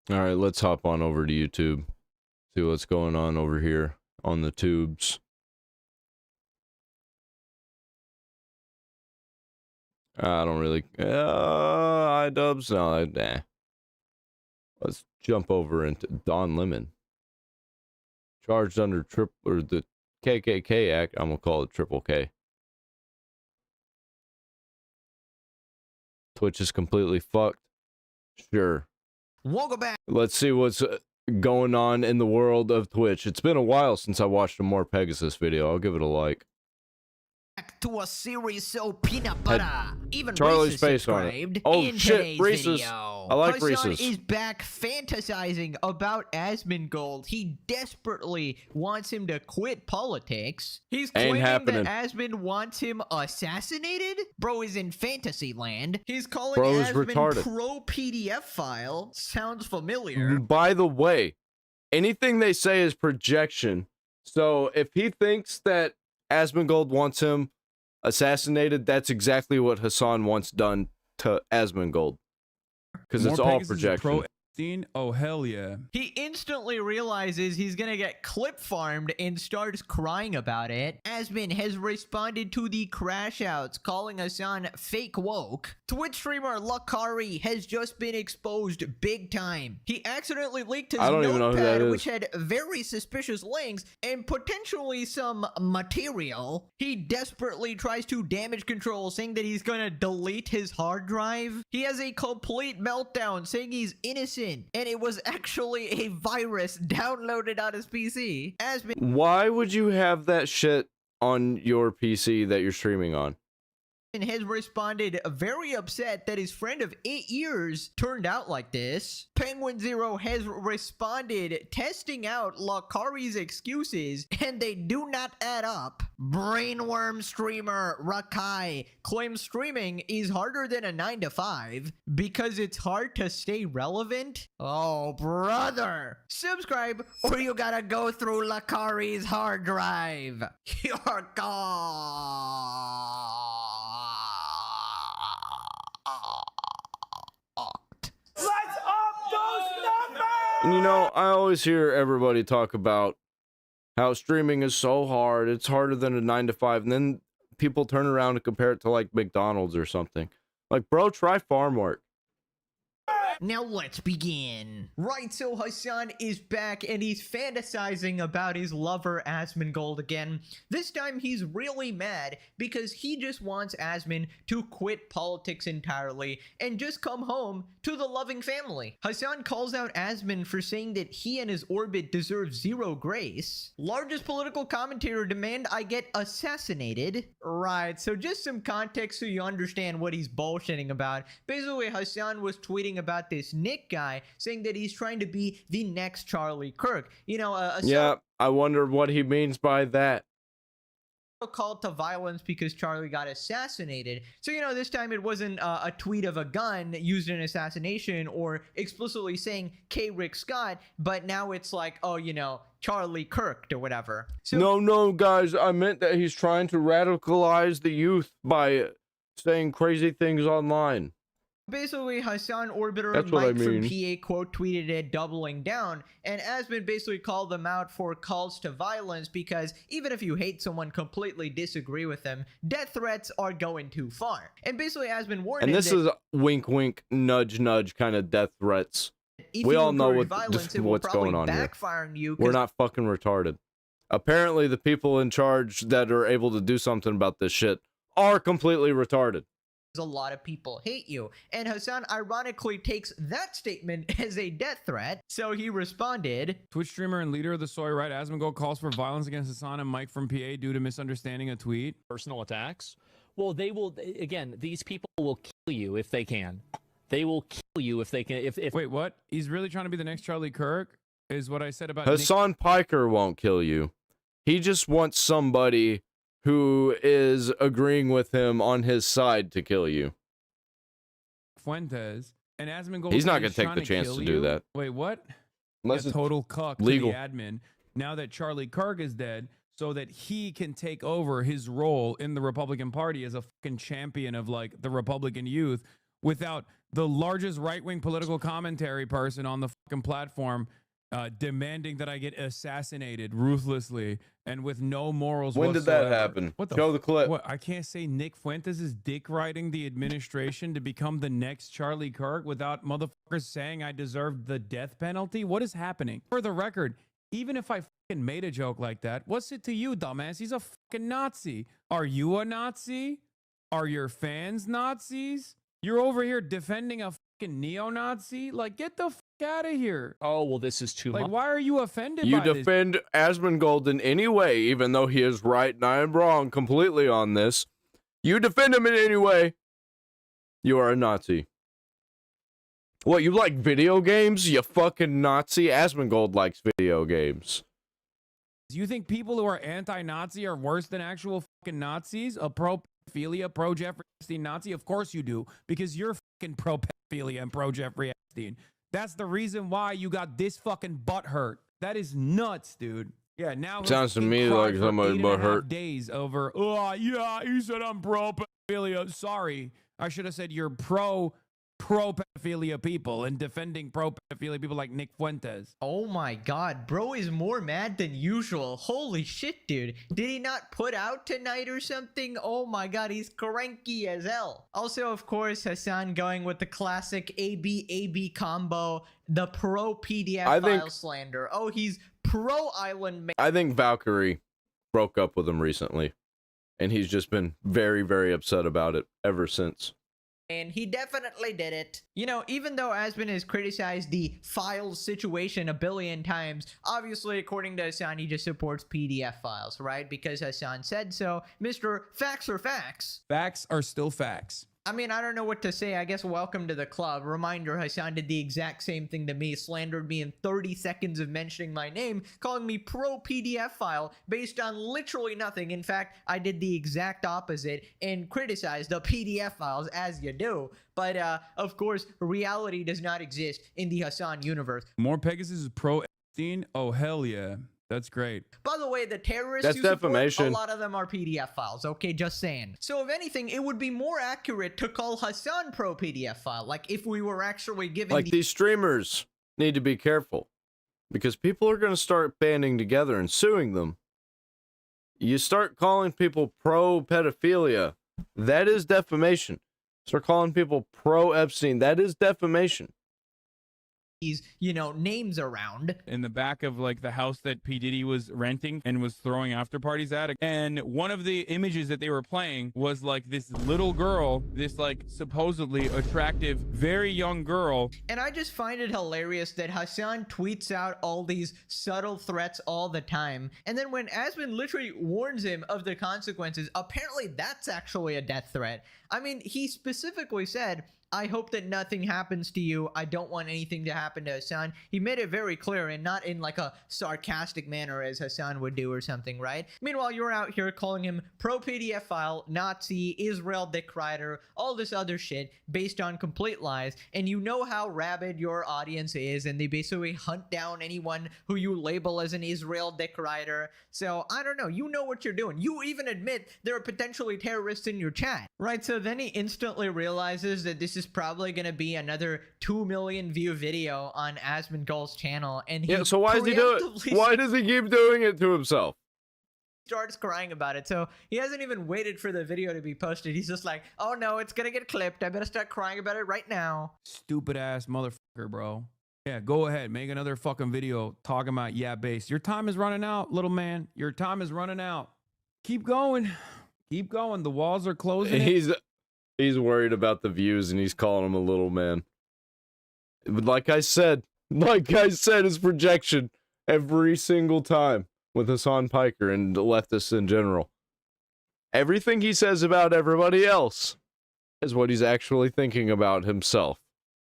All right, let's hop on over to YouTube. See what's going on over here on the tubes. I don't really... iDubbbz? No, nah. Let's jump over into Don Lemon. Charged under the KKK Act. I'm going to call it Triple K. Twitch is completely fucked. Sure. Welcome back. Let's see what's going on in the world of Twitch. It's been a while since I watched a more Pegasus video. I'll give it a like. Back to a series so peanut butter. Even Charlie's Reese's face on it. subscribed Oh in shit, today's Reese's. video. I like Hassan Reese's. is back fantasizing about Asmongold. He desperately wants him to quit politics. He's claiming happening. that Asmon wants him assassinated. Bro is in fantasy land. He's calling Bro is Asmon retarded. pro PDF file. Sounds familiar. By the way, anything they say is projection. So if he thinks that Asmongold wants him assassinated, that's exactly what Hassan wants done to Asmongold. Because it's all projection. Oh, hell yeah. He instantly realizes he's gonna get clip farmed and starts crying about it. Asmon has responded to the crash outs, calling Hassan fake woke. Twitch streamer Lakari has just been exposed big time. He accidentally leaked his I don't even know who that notepad, is. which had very suspicious links and potentially some material. He desperately tries to damage control, saying that he's gonna delete his hard drive. He has a complete meltdown, saying he's innocent. And it was actually a virus downloaded on his PC. Why would you have that shit on your PC that you're streaming on. Has responded very upset that his friend of 8 years turned out like this. Penguin Zero has responded testing out Lakari's excuses and they do not add up. Brainworm streamer Rakai claims streaming is harder than a 9 to 5 because it's hard to stay relevant. Oh brother, subscribe or you gotta go through Lakari's hard drive. You're gone. Let's up those numbers! And you know, I always hear everybody talk about how streaming is so hard. It's harder than a 9 to 5. And then people turn around and compare it to like McDonald's or something. Like, bro, try farm work. Now let's begin. Right, so Hassan is back and he's fantasizing about his lover Asmongold again. This time he's really mad because he just wants Asmon to quit politics entirely and just come home to the loving family. Hassan calls out Asmon for saying that he and his orbit deserve zero grace. Largest political commentator demand I get assassinated. Right, so just some context so you understand what he's bullshitting about. Basically, Hassan was tweeting about this Nick guy saying that he's trying to be the next Charlie Kirk. You know, yeah, I wonder what he means by that. A call to violence because Charlie got assassinated. So, you know, this time it wasn't a tweet of a gun used in assassination or explicitly saying K. Rick Scott, but now it's like, oh, you know, Charlie Kirk or whatever. So, no, guys, I meant that he's trying to radicalize the youth by saying crazy things online. Basically, Hassan Orbiter Mike from PA quote tweeted it doubling down, and Asmon basically called them out for calls to violence because even if you hate someone, completely disagree with them, death threats are going too far. And basically, Asmon warned him and this is wink, wink, nudge, nudge kind of death threats. We all know what's going on here. We're not fucking retarded. Apparently, the people in charge that are able to do something about this shit are completely retarded. A lot of people hate you, and Hassan ironically takes that statement as a death threat, so he responded. Twitch streamer and leader of the Soy Right Asmongold calls for violence against Hassan and Mike from PA due to misunderstanding a tweet. Personal attacks. Well, they will, again, these people will kill you if they can. They will kill you if they can. If Wait, what? He's really trying to be the next Charlie Kirk? Is what I said about Hassan Piker won't kill you. He just wants somebody who is agreeing with him on his side to kill you. Fuentes and Asmongold. He's not going to take the chance to do that. Wait, what? Unless a total cuck legal. To the admin. Now that Charlie Kirk is dead, so that he can take over his role in the Republican Party as a fucking champion of like the Republican youth without the largest right-wing political commentary person on the fucking platform demanding that I get assassinated ruthlessly and with no morals When whatsoever. did that happen? What Show the clip. What, I can't say Nick Fuentes is dick riding the administration to become the next Charlie Kirk without motherfuckers saying I deserved the death penalty? What is happening? For the record, even if I fucking made a joke like that, what's it to you, dumbass? He's a fucking Nazi. Are you a Nazi? Are your fans Nazis? You're over here defending a fucking neo-Nazi? Like, get the fuck out of here. Oh, well, this is too much. Like, why are you offended You by this? defend Asmongold in any way, even though he is right and I am wrong completely on this. You defend him in any way. You are a Nazi. What, you like video games? You fucking Nazi? Asmongold likes video games. Do you think people who are anti-Nazi are worse than actual fucking Nazis? A pro-pedophilia, pro-Jeffrey Epstein Nazi? Of course you do, because you're fucking pro-pedophilia and pro-Jeffrey Epstein. That's the reason why you got this fucking butt hurt. That is nuts, dude. Yeah, now sounds to me like somebody butt hurt. Days over. Oh yeah, you said I'm pro-pedophilia. Sorry, I should have said you're pro-pedophilia people and defending pro-pedophilia people like Nick Fuentes. Oh my god, bro is more mad than usual. Holy shit, dude. Did he not put out tonight or something? Oh my god, he's cranky as hell. Also, of course, Hassan going with the classic AB combo, the pro PDF file slander. Oh, he's pro Island Man. I think Valkyrie broke up with him recently, and he's just been very, very upset about it ever since. And he definitely did it. You know, even though Aspen has criticized the files situation a billion times, obviously, according to Hassan, he just supports PDF files, right? Because Hassan said so. Mr. Facts are facts. Facts are still facts. I mean, I don't know what to say. I guess welcome to the club. Reminder, Hassan did the exact same thing to me, slandered me in 30 seconds of mentioning my name, calling me pro PDF file based on literally nothing. In fact, I did the exact opposite and criticized the PDF files, as you do. But, of course, reality does not exist in the Hassan universe. More Pegasus is pro Epstein? Oh, hell yeah. That's great. By the way, the terrorists That's you support, defamation. a lot of them are PDF files, okay? Just saying. So if anything, it would be more accurate to call Hassan pro PDF file, like if we were actually giving Like these streamers need to be careful because people are going to start banding together and suing them. You start calling people pro pedophilia, that is defamation. Start calling people pro Epstein, that is defamation. These, you know, names around. In the back of like the house that P. Diddy was renting and was throwing after parties at. And one of the images that they were playing was like this little girl, this like supposedly attractive, very young girl. And I just find it hilarious that Hassan tweets out all these subtle threats all the time. And then when Aspen literally warns him of the consequences, apparently that's actually a death threat. I mean, he specifically said, I hope that nothing happens to you. I don't want anything to happen to Hassan. He made it very clear and not in like a sarcastic manner as Hassan would do or something, right? Meanwhile, you're out here calling him pro PDF file, Nazi, Israel dick rider, all this other shit based on complete lies. And you know how rabid your audience is, and they basically hunt down anyone who you label as an Israel dick rider. So I don't know. You know what you're doing. You even admit there are potentially terrorists in your chat, right? So then he instantly realizes that this is probably going to be another 2 million view video on Asmongold's channel, and he so why does he do it? Why does he keep doing it to himself? Starts crying about it. So he hasn't even waited for the video to be posted. He's just like, oh no, it's gonna get clipped. I better start crying about it right now. Stupid ass motherfucker, bro. Yeah, go ahead, make another fucking video talking about base. Your time is running out, little man. Your time is running out. Keep going. Keep going. The walls are closing. He's worried about the views and he's calling him a little man. Like I said, his projection every single time with Hassan Piker and the leftists in general. Everything he says about everybody else is what he's actually thinking about himself.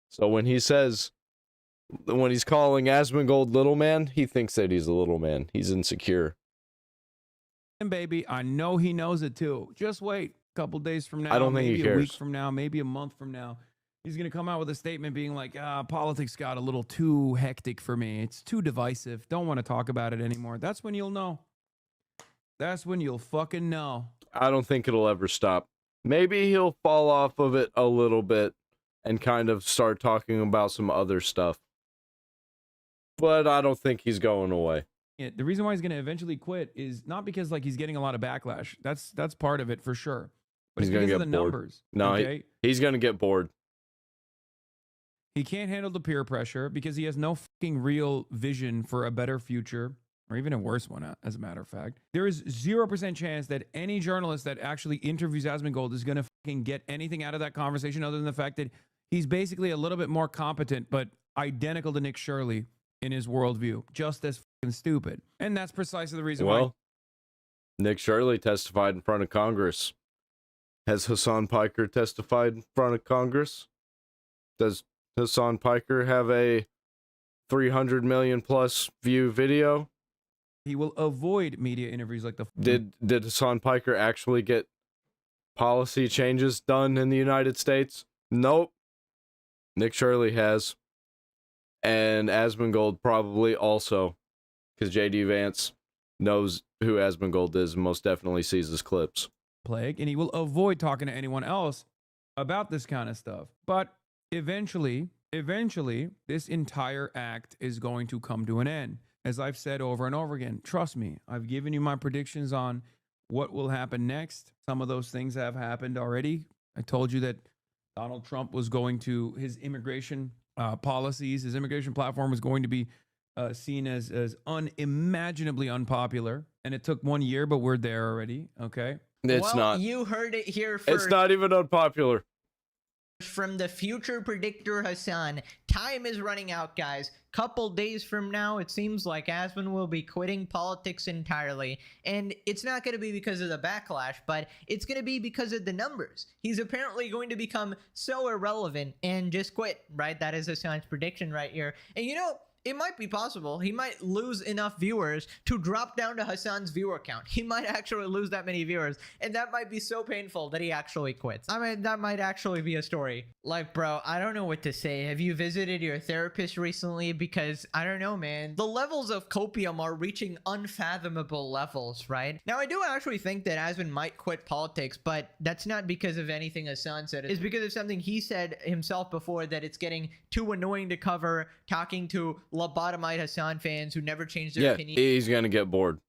So when he's calling Asmongold little man, he thinks that he's a little man. He's insecure. And baby, I know he knows it too. Just wait. Couple days from now, I don't think maybe he cares. a week from now, maybe a month from now, he's gonna come out with a statement being like, politics got a little too hectic for me. It's too divisive. Don't want to talk about it anymore. That's when you'll know. That's when you'll fucking know. I don't think it'll ever stop. Maybe he'll fall off of it a little bit and kind of start talking about some other stuff. But I don't think he's going away. Yeah, the reason why he's gonna eventually quit is not because like he's getting a lot of backlash. That's part of it for sure. But He's it's gonna because get of the bored. numbers. No, okay? he's gonna get bored. He can't handle the peer pressure because he has no fucking real vision for a better future, or even a worse one, as a matter of fact. There is 0% chance that any journalist that actually interviews Asmongold is gonna fucking get anything out of that conversation other than the fact that he's basically a little bit more competent, but identical to Nick Shirley in his worldview, just as fucking stupid. And that's precisely the reason why. Nick Shirley testified in front of Congress. Has Hassan Piker testified in front of Congress? Does Hassan Piker have a 300 million plus view video? He will avoid media interviews like the... Did Hassan Piker actually get policy changes done in the United States? Nope. Nick Shirley has. And Asmongold probably also. Because J.D. Vance knows who Asmongold is and most definitely sees his clips. Plague, and he will avoid talking to anyone else about this kind of stuff. But eventually, this entire act is going to come to an end. As I've said over and over again, trust me, I've given you my predictions on what will happen next. Some of those things have happened already. I told you that Donald Trump was going to, his immigration policies, his immigration platform was going to be seen as unimaginably unpopular. And it took 1 year, but we're there already, okay? It's not. You heard it here first. It's not even unpopular. From the future predictor Hassan, time is running out, guys. Couple days from now, it seems like Asmon will be quitting politics entirely. And it's not going to be because of the backlash, but it's going to be because of the numbers. He's apparently going to become so irrelevant and just quit, right? That is Hassan's prediction right here. And you know, it might be possible. He might lose enough viewers to drop down to Hassan's viewer count. He might actually lose that many viewers, and that might be so painful that he actually quits. I mean, that might actually be a story. Like, bro, I don't know what to say. Have you visited your therapist recently? Because, I don't know, man. The levels of copium are reaching unfathomable levels, right? Now, I do actually think that Asmon might quit politics, but that's not because of anything Hassan said. It's because of something he said himself before, that it's getting too annoying to cover, talking to lobotomized Hassan fans who never changed their opinion. He's gonna get bored.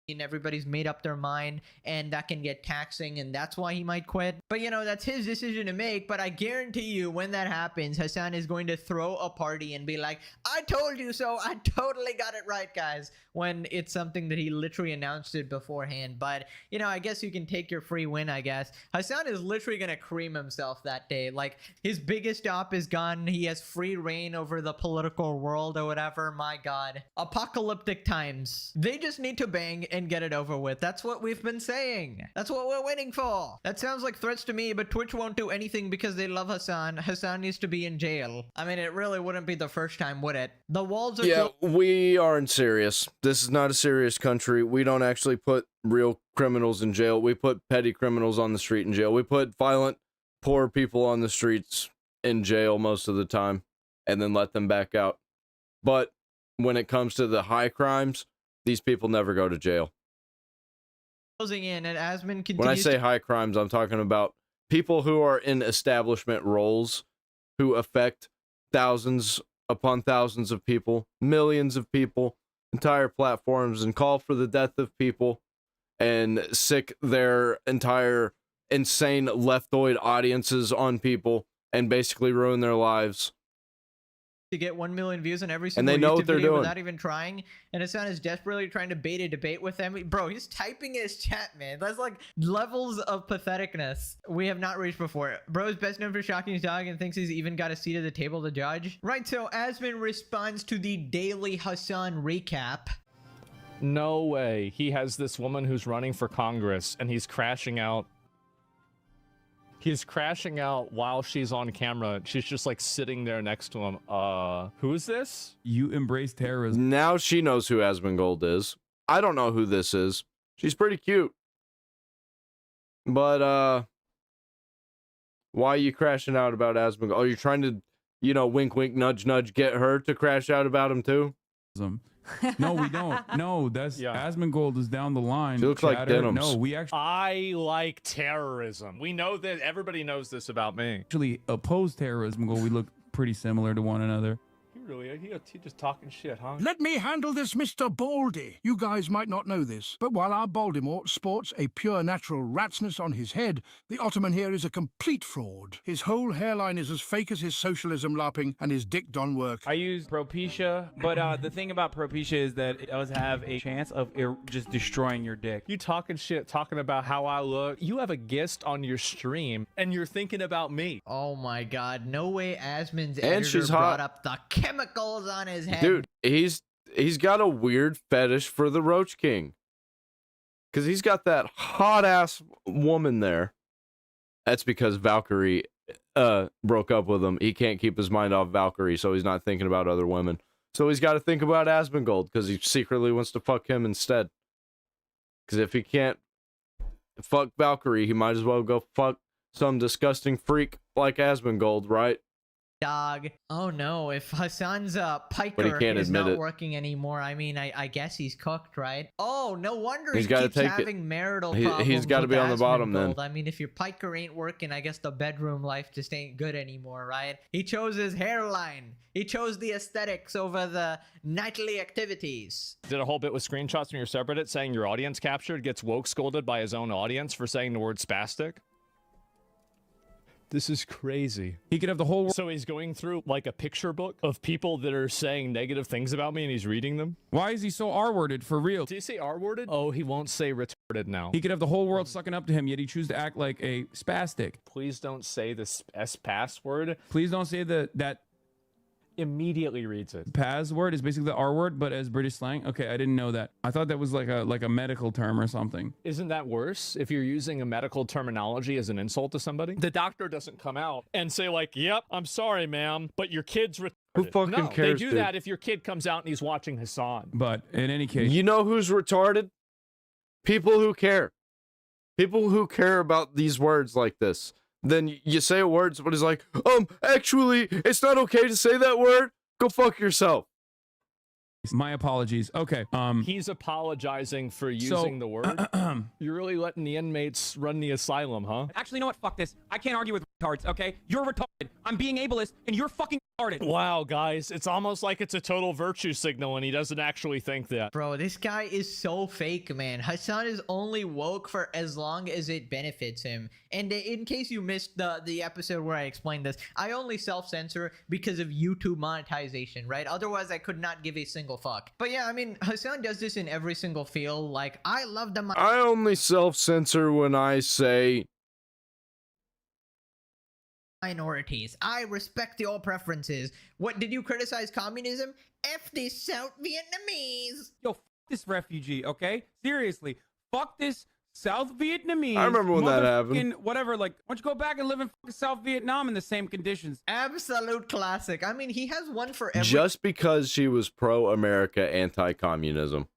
And everybody's made up their mind, and that can get taxing, and that's why he might quit. But you know, that's his decision to make. But I guarantee you, when that happens, Hassan is going to throw a party and be like, I told you so, I totally got it right, guys, when it's something that he literally announced it beforehand. But you know, I guess you can take your free win, I guess. Hassan is literally gonna cream himself that day. Like, his biggest op is gone. He has free reign over the political world or whatever. My god, apocalyptic times. They just need to bang and get it over with. That's what we've been saying. That's what we're waiting for. That sounds like threats to me, but Twitch won't do anything because they love Hassan. Hassan needs to be in jail. I mean, it really wouldn't be the first time, would it? The walls are— Yeah, we aren't serious. This is not a serious country. We don't actually put real criminals in jail. We put petty criminals on the street in jail. We put violent, poor people on the streets in jail most of the time, and then let them back out. But when it comes to the high crimes, these people never go to jail. Closing in, and Asmon continues. When I say high crimes, I'm talking about people who are in establishment roles who affect thousands upon thousands of people, millions of people, entire platforms, and call for the death of people and sick their entire insane leftoid audiences on people and basically ruin their lives. To get 1 million views on every And single they know YouTube what they're video doing without even trying, and Hassan is desperately trying to bait a debate with them. Bro, he's typing in his chat, man. That's like levels of patheticness we have not reached before. Bro is best known for shocking his dog and thinks he's even got a seat at the table to judge. Right, so Asmon responds to the daily Hassan recap. No way. He has this woman who's running for Congress, and he's crashing out. He's crashing out while she's on camera. She's just like sitting there next to him. Who is this? You embrace terrorism. Now she knows who Asmongold is. I don't know who this is. She's pretty cute. But, why are you crashing out about Asmongold? Oh, you're trying to, you know, wink, wink, nudge, nudge, get her to crash out about him too? No, we don't. No, that's Asmongold is down the line. She looks like Denims. No, we actually I like terrorism. We know that. Everybody knows this about me. actually oppose terrorism. We look pretty similar to one another. He just talking shit, huh? Let me handle this, Mr. Baldy. You guys might not know this, but while our Baltimore sports a pure natural ratsness on his head, the Ottoman here is a complete fraud. His whole hairline is as fake as his socialism larping and his Dick Don work. I use Propecia, but the thing about Propecia is that it does have a chance of just destroying your dick. You talking shit, talking about how I look. You have a guest on your stream, and you're thinking about me. Oh my god, no way Asmon's And editor she's brought hot. up the chemicals on his head. Dude, he's got a weird fetish for the Roach King. Because he's got that hot-ass woman there. That's because Valkyrie broke up with him. He can't keep his mind off Valkyrie, so he's not thinking about other women. So he's got to think about Asmongold, because he secretly wants to fuck him instead. Because if he can't fuck Valkyrie, he might as well go fuck some disgusting freak like Asmongold, right? Dog. Oh no, if Hassan's But he piker can't is admit not it. working anymore, I mean, I guess he's cooked, right? Oh, no wonder He's he gotta keeps take it. having marital He's problems gotta with be on the bottom then. Asmongold. I mean, if your piker ain't working, I guess the bedroom life just ain't good anymore, right? He chose his hairline. He chose the aesthetics over the nightly activities. Did a whole bit with screenshots from your subreddit saying your audience captured, gets woke scolded by his own audience for saying the word spastic. This is crazy. He could have the whole world. So he's going through like a picture book of people that are saying negative things about me and he's reading them? Why is he so R-worded for real? Did he say R-worded? Oh, he won't say retarded now. He could have the whole world sucking up to him, yet he chooses to act like a spastic. Please don't say this password. Please don't say that immediately reads it. Password is basically the R word, but as British slang. Okay, I didn't know that. I thought that was like a medical term or something. Isn't that worse if you're using a medical terminology as an insult to somebody? The doctor doesn't come out and say like, "Yep, I'm sorry, ma'am, but your kid's retarded." Who fucking no, cares, they do dude? that if your kid comes out and he's watching Hassan. But in any case, you know who's retarded? People who care. People who care about these words like this. Then you say a word, somebody's like, actually, it's not okay to say that word. Go fuck yourself. my apologies. Okay. He's apologizing for using the word. You're really letting the inmates run the asylum, huh? Actually, you know what? Fuck this. I can't argue with retards, okay? You're retarded. I'm being ableist, and you're fucking retarded. Wow, guys. It's almost like it's a total virtue signal, and he doesn't actually think that. Bro, this guy is so fake, man. Hassan is only woke for as long as it benefits him. And in case you missed the episode where I explained this, I only self-censor because of YouTube monetization, right? Otherwise, I could not give a single fuck. But yeah, I mean, Hassan does this in every single field. Like, I love the... I only self-censor when I say... minorities. I respect your preferences. What, did you criticize communism? F these South Vietnamese. Yo, f this refugee, okay? Seriously, fuck this South Vietnamese. I remember when that happened. Whatever, like, why don't you go back and live in fucking South Vietnam in the same conditions? Absolute classic. I mean, he has one for every Just because she was pro-America, anti-communism.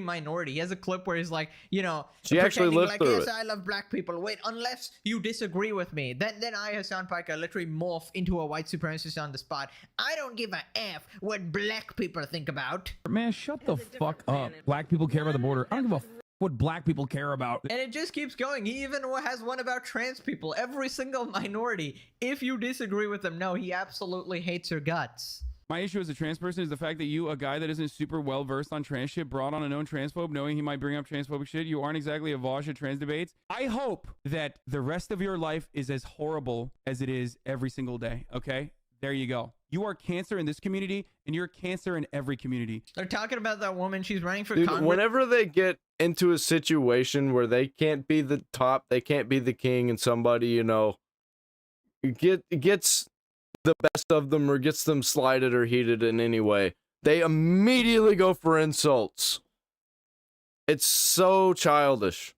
minority. He has a clip where he's like, you know, she actually lived like, through yes, it. I love black people. Wait, unless you disagree with me. Then I, Hassan Piker, literally morph into a white supremacist on the spot. I don't give a F what black people think about. Man, shut the fuck up. Black people care about the border. I don't give a f what black people care about. And it just keeps going. He even has one about trans people. Every single minority. If you disagree with him, no, he absolutely hates your guts. My issue as a trans person is the fact that you, a guy that isn't super well versed on trans shit, brought on a known transphobe knowing he might bring up transphobic shit. You aren't exactly a Vosh at trans debates. I hope that the rest of your life is as horrible as it is every single day. Okay? There you go. You are cancer in this community, and you're cancer in every community. They're talking about that woman. She's running for Dude, Congress. whenever they get into a situation where they can't be the top, they can't be the king, and somebody, you know, gets the best of them or gets them slighted or heated in any way, they immediately go for insults. It's so childish.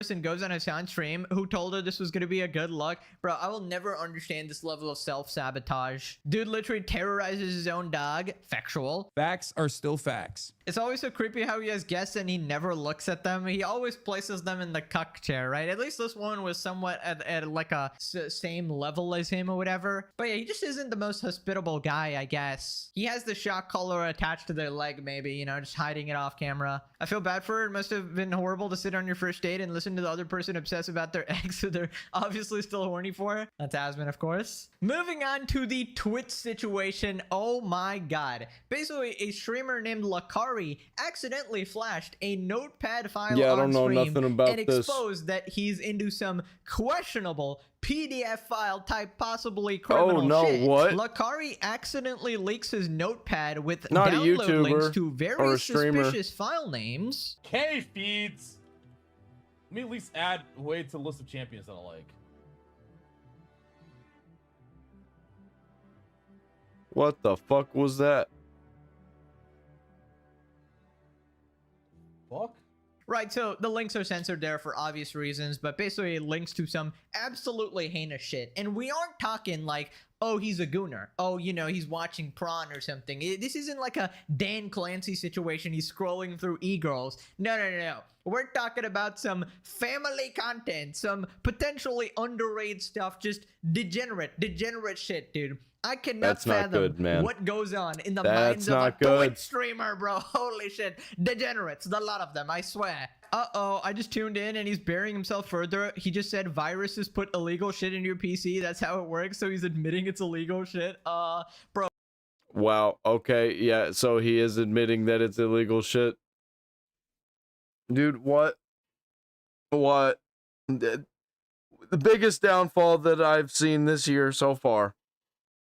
Person goes on Hassan's stream who told her this was going to be a good luck. Bro, I will never understand this level of self-sabotage. Dude literally terrorizes his own dog. Factual. Facts are still facts. It's always so creepy how he has guests and he never looks at them. He always places them in the cuck chair, right? At least this one was somewhat at like a same level as him or whatever. But yeah, he just isn't the most hospitable guy, I guess. He has the shock collar attached to their leg, maybe, you know, just hiding it off camera. I feel bad for her. It must have been horrible to sit on your first date and listen to the other person obsess about their ex who they're obviously still horny for. That's Asmon, of course. Moving on to the Twitch situation. Oh my god. Basically, a streamer named Lakari accidentally flashed a notepad file on stream. Yeah, I don't know nothing about and exposed that he's into some questionable PDF file type possibly criminal shit. What? Lakari accidentally leaks his notepad with Not a download YouTuber links to or very a streamer. suspicious file names. K feeds. Let me at least add a way to the list of champions that I like. What the fuck was that? Fuck? Right, so the links are censored there for obvious reasons, but basically it links to some absolutely heinous shit. And we aren't talking like, oh, he's a gooner. Oh, you know, he's watching Prawn or something. This isn't like a Dan Clancy situation. He's scrolling through e-girls. No. We're talking about some family content, some potentially underage stuff, just degenerate shit, dude. I cannot That's not fathom good, man. what goes on in the That's minds of a not good. Twitch streamer, bro. Holy shit. Degenerates, a lot of them, I swear. Uh-oh, I just tuned in and he's burying himself further. He just said viruses put illegal shit into your PC. That's how it works, so he's admitting it's illegal shit. Bro. Wow, okay, yeah, so he is admitting that it's illegal shit. Dude, what? What? The biggest downfall that I've seen this year so far.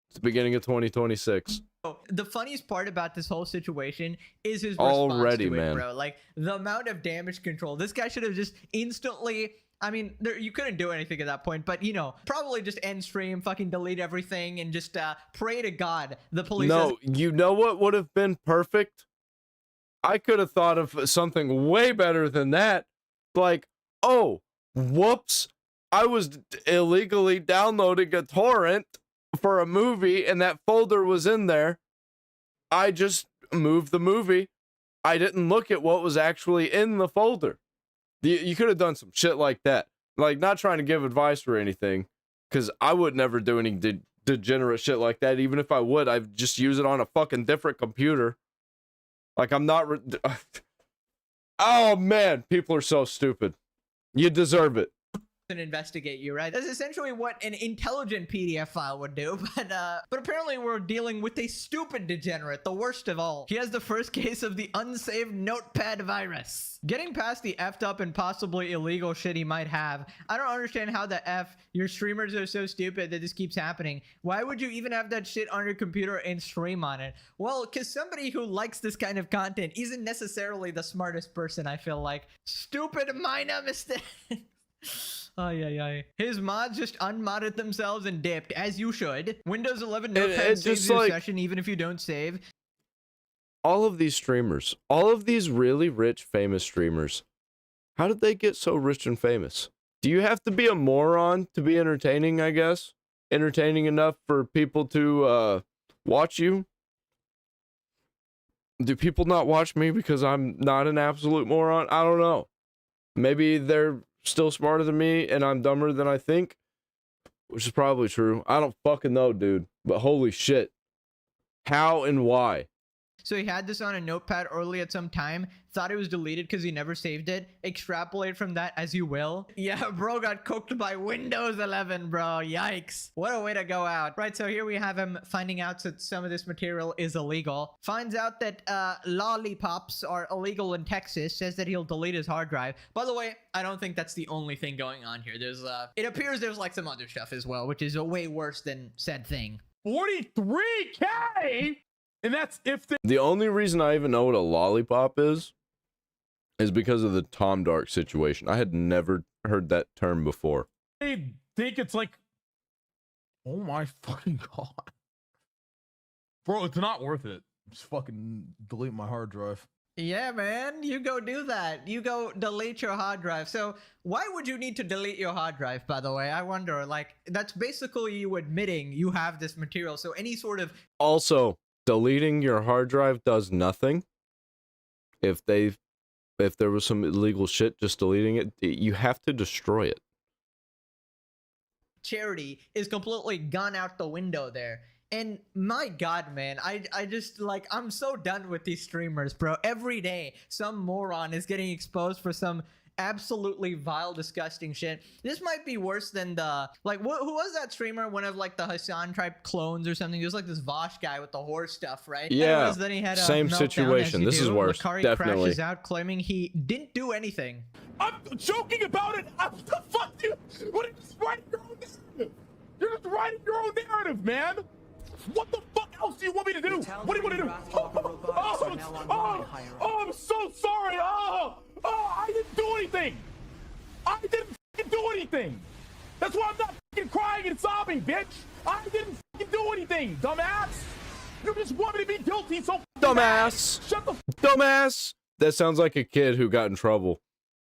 It's the beginning of 2026. The funniest part about this whole situation is his Already, response to man. it, bro. Like, the amount of damage control. This guy should have just instantly... I mean, you couldn't do anything at that point, but, you know, probably just end stream, fucking delete everything, and just pray to God the police... No, you know what would have been perfect? I could have thought of something way better than that. Like, oh, whoops, I was illegally downloading a torrent for a movie, and that folder was in there. I just moved the movie. I didn't look at what was actually in the folder. You could have done some shit like that. Like, not trying to give advice or anything, because I would never do any degenerate shit like that. Even if I would, I'd just use it on a fucking different computer. Like, I'm not... Oh, man, people are so stupid. You deserve it. And investigate you, right? That's essentially what an intelligent PDF file would do, but apparently we're dealing with a stupid degenerate, the worst of all. He has the first case of the unsaved notepad virus. Getting past the effed up and possibly illegal shit he might have, I don't understand how the F your streamers are so stupid that this keeps happening. Why would you even have that shit on your computer and stream on it? Well, because somebody who likes this kind of content isn't necessarily the smartest person, I feel like. Stupid minor mistake. His mods just unmodded themselves and dipped, as you should. Windows 11 Notepad saves your session even if you don't save. All of these streamers, all of these really rich, famous streamers, how did they get so rich and famous? Do you have to be a moron to be entertaining, I guess? Entertaining enough for people to watch you? Do people not watch me because I'm not an absolute moron? I don't know. Maybe they're still smarter than me and I'm dumber than I think, which is probably true. I don't fucking know, dude. But holy shit. How and why? So he had this on a notepad early at some time, thought it was deleted because he never saved it. Extrapolate from that as you will. Yeah, bro got cooked by Windows 11, bro. Yikes. What a way to go out. Right, so here we have him finding out that some of this material is illegal. Finds out that lollipops are illegal in Texas. Says that he'll delete his hard drive. By the way, I don't think that's the only thing going on here. There's it appears there's like some other stuff as well, which is way worse than said thing. 43K? And that's if the only reason I even know what a lollipop is because of the Tom Dark situation. I had never heard that term before. They think it's like, oh my fucking god. Bro, it's not worth it. Just fucking delete my hard drive. Yeah, man, you go do that. You go delete your hard drive. So why would you need to delete your hard drive, by the way? I wonder, like, that's basically you admitting you have this material. So any sort of... Also, deleting your hard drive does nothing. If there was some illegal shit, just deleting it, you have to destroy it. Charity is completely gone out the window there. And my god, man, I just, like, I'm so done with these streamers, bro. Every day, some moron is getting exposed for some absolutely vile, disgusting shit. This might be worse than the, like, who was that streamer? One of, like, the Hassan tribe clones or something. He was like this Vosh guy with the horse stuff, right? Yeah, then he had a same situation. This is worse, Makari definitely. crashes out claiming he didn't do anything. I'm joking about it. What the fuck, dude? What are you just writing your own narrative? You're just writing your own narrative, man. What the fuck else do you want me to do? What do you want to do? Oh, I'm so sorry. I didn't do anything. I didn't fucking do anything. That's why I'm not fucking crying and sobbing, bitch. I didn't fucking do anything, dumbass. You just want me to be guilty, so dumbass. Shut the dumbass. That sounds like a kid who got in trouble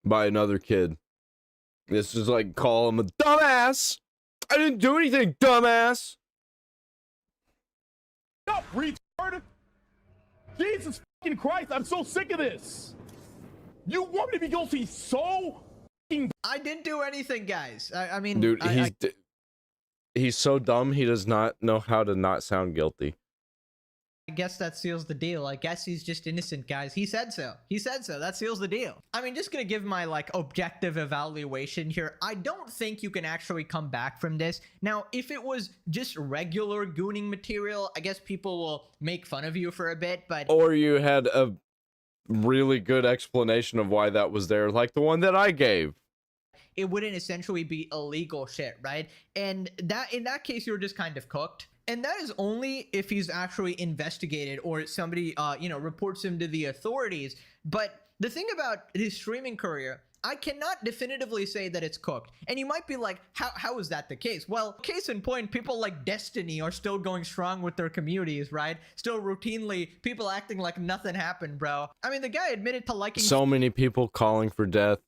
by another kid. This is like, call him a dumbass. I didn't do anything, dumbass. Up, retard! Jesus fucking Christ, I'm so sick of this! You want me to be guilty so fucking... I didn't do anything, guys. I mean... Dude, he's so dumb, he does not know how to not sound guilty. I guess that seals the deal. I guess he's just innocent, guys. He said so. He said so. That seals the deal. I mean, just gonna give my, like, objective evaluation here. I don't think you can actually come back from this. Now, if it was just regular gooning material, I guess people will make fun of you for a bit, but... Or you had a really good explanation of why that was there, like the one that I gave. it wouldn't essentially be illegal shit, right? And that in that case, you're just kind of cooked. And that is only if he's actually investigated or somebody, reports him to the authorities. But the thing about his streaming career, I cannot definitively say that it's cooked. And you might be like, how is that the case? Well, case in point, people like Destiny are still going strong with their communities, right? Still routinely, people acting like nothing happened, bro. I mean, the guy admitted to liking... So many people calling for death.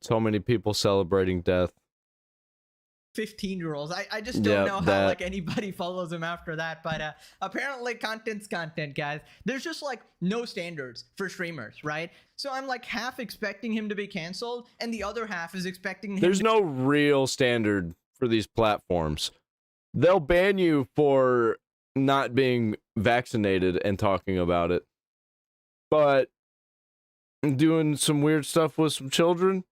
So many people celebrating death. 15-year-olds. I just don't know how like anybody follows him after that, but apparently content's content, guys. There's just like no standards for streamers, right? So I'm like half expecting him to be canceled and the other half is expecting him There's no real standard for these platforms. They'll ban you for not being vaccinated and talking about it, but doing some weird stuff with some children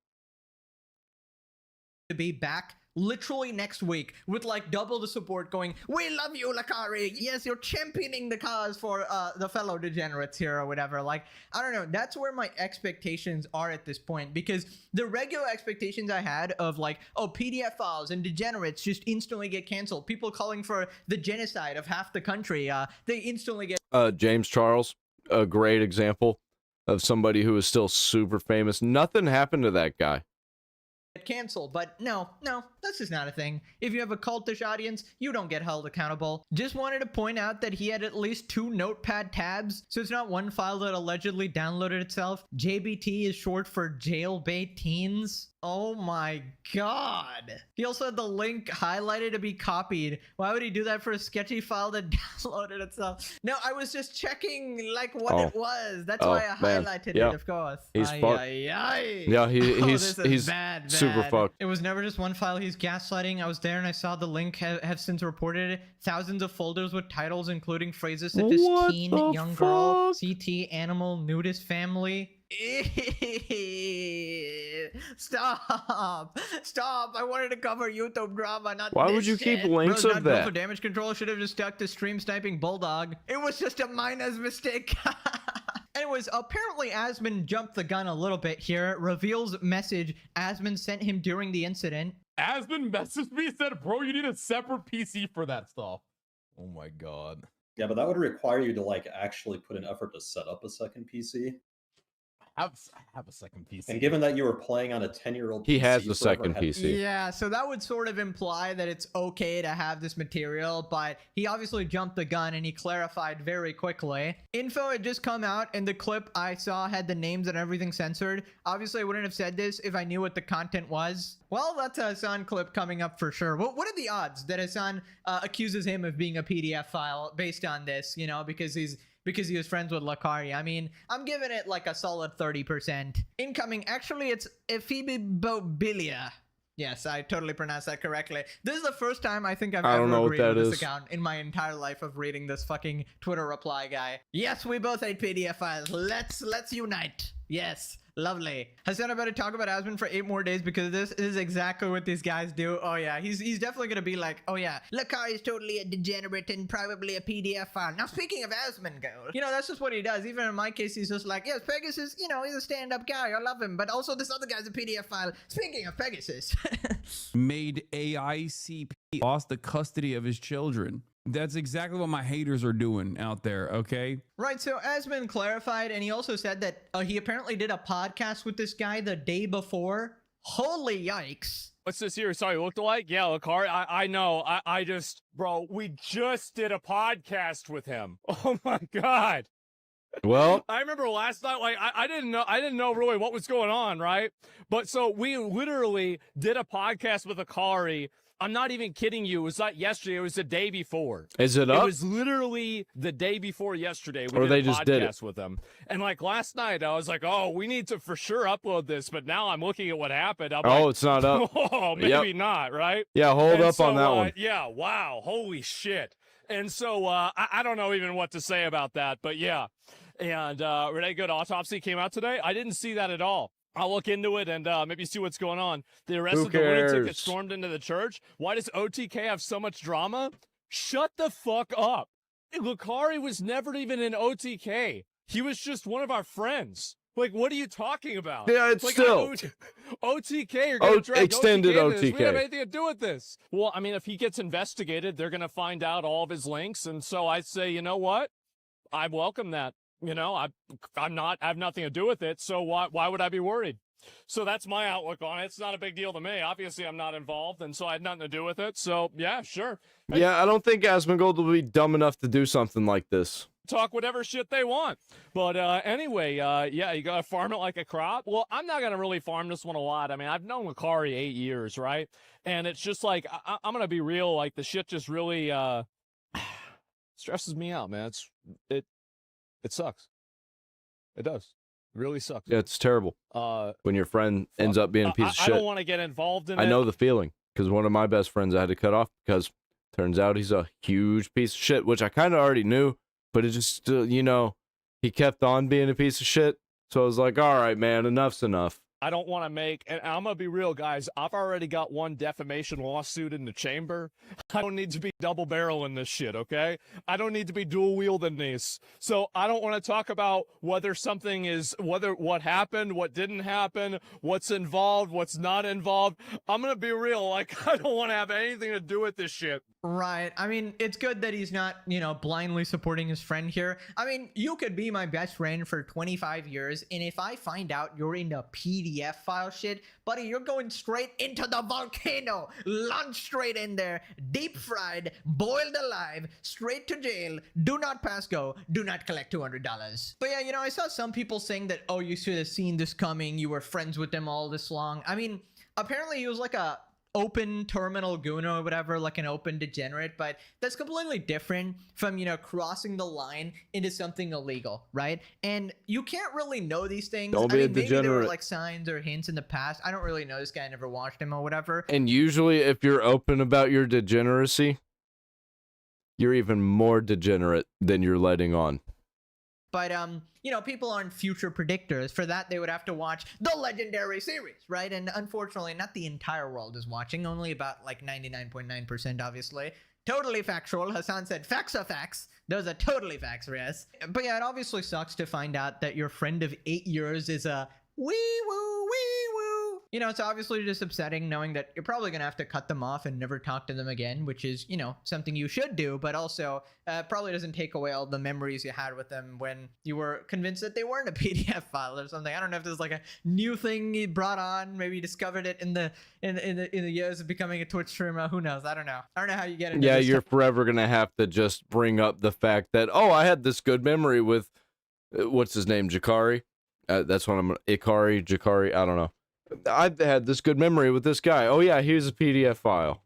to be back literally next week with like double the support going, we love you, Lakari. Yes, you're championing the cause for the fellow degenerates here or whatever. Like, I don't know. That's where my expectations are at this point, because the regular expectations I had of like, oh, PDF files and degenerates just instantly get canceled. People calling for the genocide of half the country. They instantly get... James Charles, a great example of somebody who is still super famous. Nothing happened to that guy. Canceled, but no, that's just not a thing. If you have a cultish audience, you don't get held accountable. Just wanted to point out that he had at least 2 notepad tabs, so it's not one file that allegedly downloaded itself. JBT is short for jailbait teens. Oh my god. He also had the link highlighted to be copied. Why would he do that for a sketchy file that downloaded itself? No, I was just checking like what it was. That's why I highlighted it, of course. He's fucked. Yeah, he's bad. Super fucked. It was never just one file. He's gaslighting. I was there and I saw the link. Have since reported it. Thousands of folders with titles including phrases such as teen, young girl, CT, animal, nudist family. Stop! I wanted to cover YouTube drama, not Why this would you shit. keep links Bro's of not built that? for damage control. Should have just stuck to stream sniping bulldog. It was just a minus mistake. Anyways, apparently Asmon jumped the gun a little bit here. Reveals message Asmon sent him during the incident. Asmon messaged me and said, bro, you need a separate PC for that stuff. Oh my god. Yeah, but that would require you to like actually put an effort to set up a second PC. I have a second PC. And given that you were playing on a 10-year-old PC, he has the second PC. Yeah, so that would sort of imply that it's okay to have this material, but he obviously jumped the gun and he clarified very quickly. Info had just come out and the clip I saw had the names and everything censored. Obviously, I wouldn't have said this if I knew what the content was. Well, that's a Hassan clip coming up for sure. What are the odds that Hassan accuses him of being a PDF file based on this, you know, because he was friends with Lakari? I mean, I'm giving it like a solid 30%. Incoming, actually, it's Ephibibobilia. Yes, I totally pronounced that correctly. This is the first time I think I've ever agreed with this account in my entire life of reading this fucking Twitter reply guy. Yes, we both hate PDF files. Let's unite. Yes. Lovely. Hassan about to talk about Asmon for 8 more days because this is exactly what these guys do. Oh yeah, he's definitely gonna be like, oh yeah, Lakari is totally a degenerate and probably a PDF file. Now speaking of Asmon, you know, that's just what he does. Even in my case, he's just like, yes, Pegasus, you know, he's a stand-up guy. I love him. But also this other guy's a PDF file. Speaking of Pegasus. Made AICP lost the custody of his children. That's exactly what my haters are doing out there, okay? Right, so Asmon clarified, and he also said that he apparently did a podcast with this guy the day before. Holy yikes. What's this here? Sorry, looked alike? Yeah, Lakari. I know. I just, bro, we just did a podcast with him. Oh my god. Well, I remember last night, like I didn't know really what was going on, right? But so we literally did a podcast with Akari. I'm not even kidding you. It was not yesterday. It was the day before. Is it up? It was literally the day before yesterday. We or did they a just podcast did it with them. And like last night, I was like, oh, we need to for sure upload this. But now I'm looking at what happened. I'm like, it's not up. Oh, maybe not, right? Yeah, hold up on that one. Yeah, wow. Holy shit. And so I don't know even what to say about that. But yeah. And Renee Good Autopsy came out today. I didn't see that at all. I'll look into it and maybe see what's going on. They arrested the lunatic that stormed into the church. Why does OTK have so much drama? Shut the fuck up. Lakari was never even in OTK. He was just one of our friends. Like, what are you talking about? Yeah, it's like, still OTK are gonna drag extended OTK into this. We OTK. don't have anything to do with this. Well, I mean, if he gets investigated, they're gonna find out all of his links, and so I say, you know what? I welcome that. You know, I have nothing to do with it, so why would I be worried? So that's my outlook on it. It's not a big deal to me. Obviously, I'm not involved, and so I had nothing to do with it. So yeah, sure. Yeah, I don't think Asmongold will be dumb enough to do something like this. Talk whatever shit they want. But anyway, yeah, you gotta farm it like a crop. Well, I'm not gonna really farm this one a lot. I mean, I've known Lucari 8 years, right? And it's just like, I'm gonna be real, like the shit just really stresses me out, man. It sucks. It does. It really sucks. Yeah, it's terrible. When your friend ends up being a piece of shit. I don't want to get involved in it. I know the feeling, because one of my best friends I had to cut off because turns out he's a huge piece of shit, which I kind of already knew, but it just, you know, he kept on being a piece of shit. So I was like, all right, man, enough's enough. I don't want to make, and I'm going to be real, guys. I've already got one defamation lawsuit in the chamber. I don't need to be double barreling this shit, okay? I don't need to be dual wielding these. So I don't want to talk about whether something is, what happened, what didn't happen, what's involved, what's not involved. I'm going to be real. Like, I don't want to have anything to do with this shit. Right. I mean, it's good that he's not, you know, blindly supporting his friend here. I mean, you could be my best friend for 25 years, and if I find out you're into PDF file shit, buddy, you're going straight into the volcano, launched straight in there, deep fried, boiled alive, straight to jail. Do not pass go. Do not collect $200. But yeah, you know, I saw some people saying that, oh, you should have seen this coming. You were friends with them all this long. I mean, apparently he was like a open terminal goon or whatever, like an open degenerate, but that's completely different from, you know, crossing the line into something illegal, right? And you can't really know these things. Don't be a maybe there were degenerate. like signs or hints in the past. I don't really know this guy. I never watched him or whatever. And usually if you're open about your degeneracy, you're even more degenerate than you're letting on. But, you know, people aren't future predictors. For that, they would have to watch the legendary series, right? And unfortunately, not the entire world is watching. Only about, like, 99.9%, obviously. Totally factual. Hassan said, facts are facts. Those are totally facts, yes. But yeah, it obviously sucks to find out that your friend of 8 years is a wee-woo, wee-woo. You know, it's obviously just upsetting knowing that you're probably going to have to cut them off and never talk to them again, which is, you know, something you should do, but also probably doesn't take away all the memories you had with them when you were convinced that they weren't a PDF file or something. I don't know if there's like a new thing he brought on. Maybe he discovered it in the years of becoming a Twitch streamer. Who knows? I don't know. I don't know how you get into this You're forever going to have to just bring up the fact that, oh, I had this good memory with, what's his name, Jakari? That's what Jakari, I don't know. I've had this good memory with this guy. Oh yeah, here's a PDF file.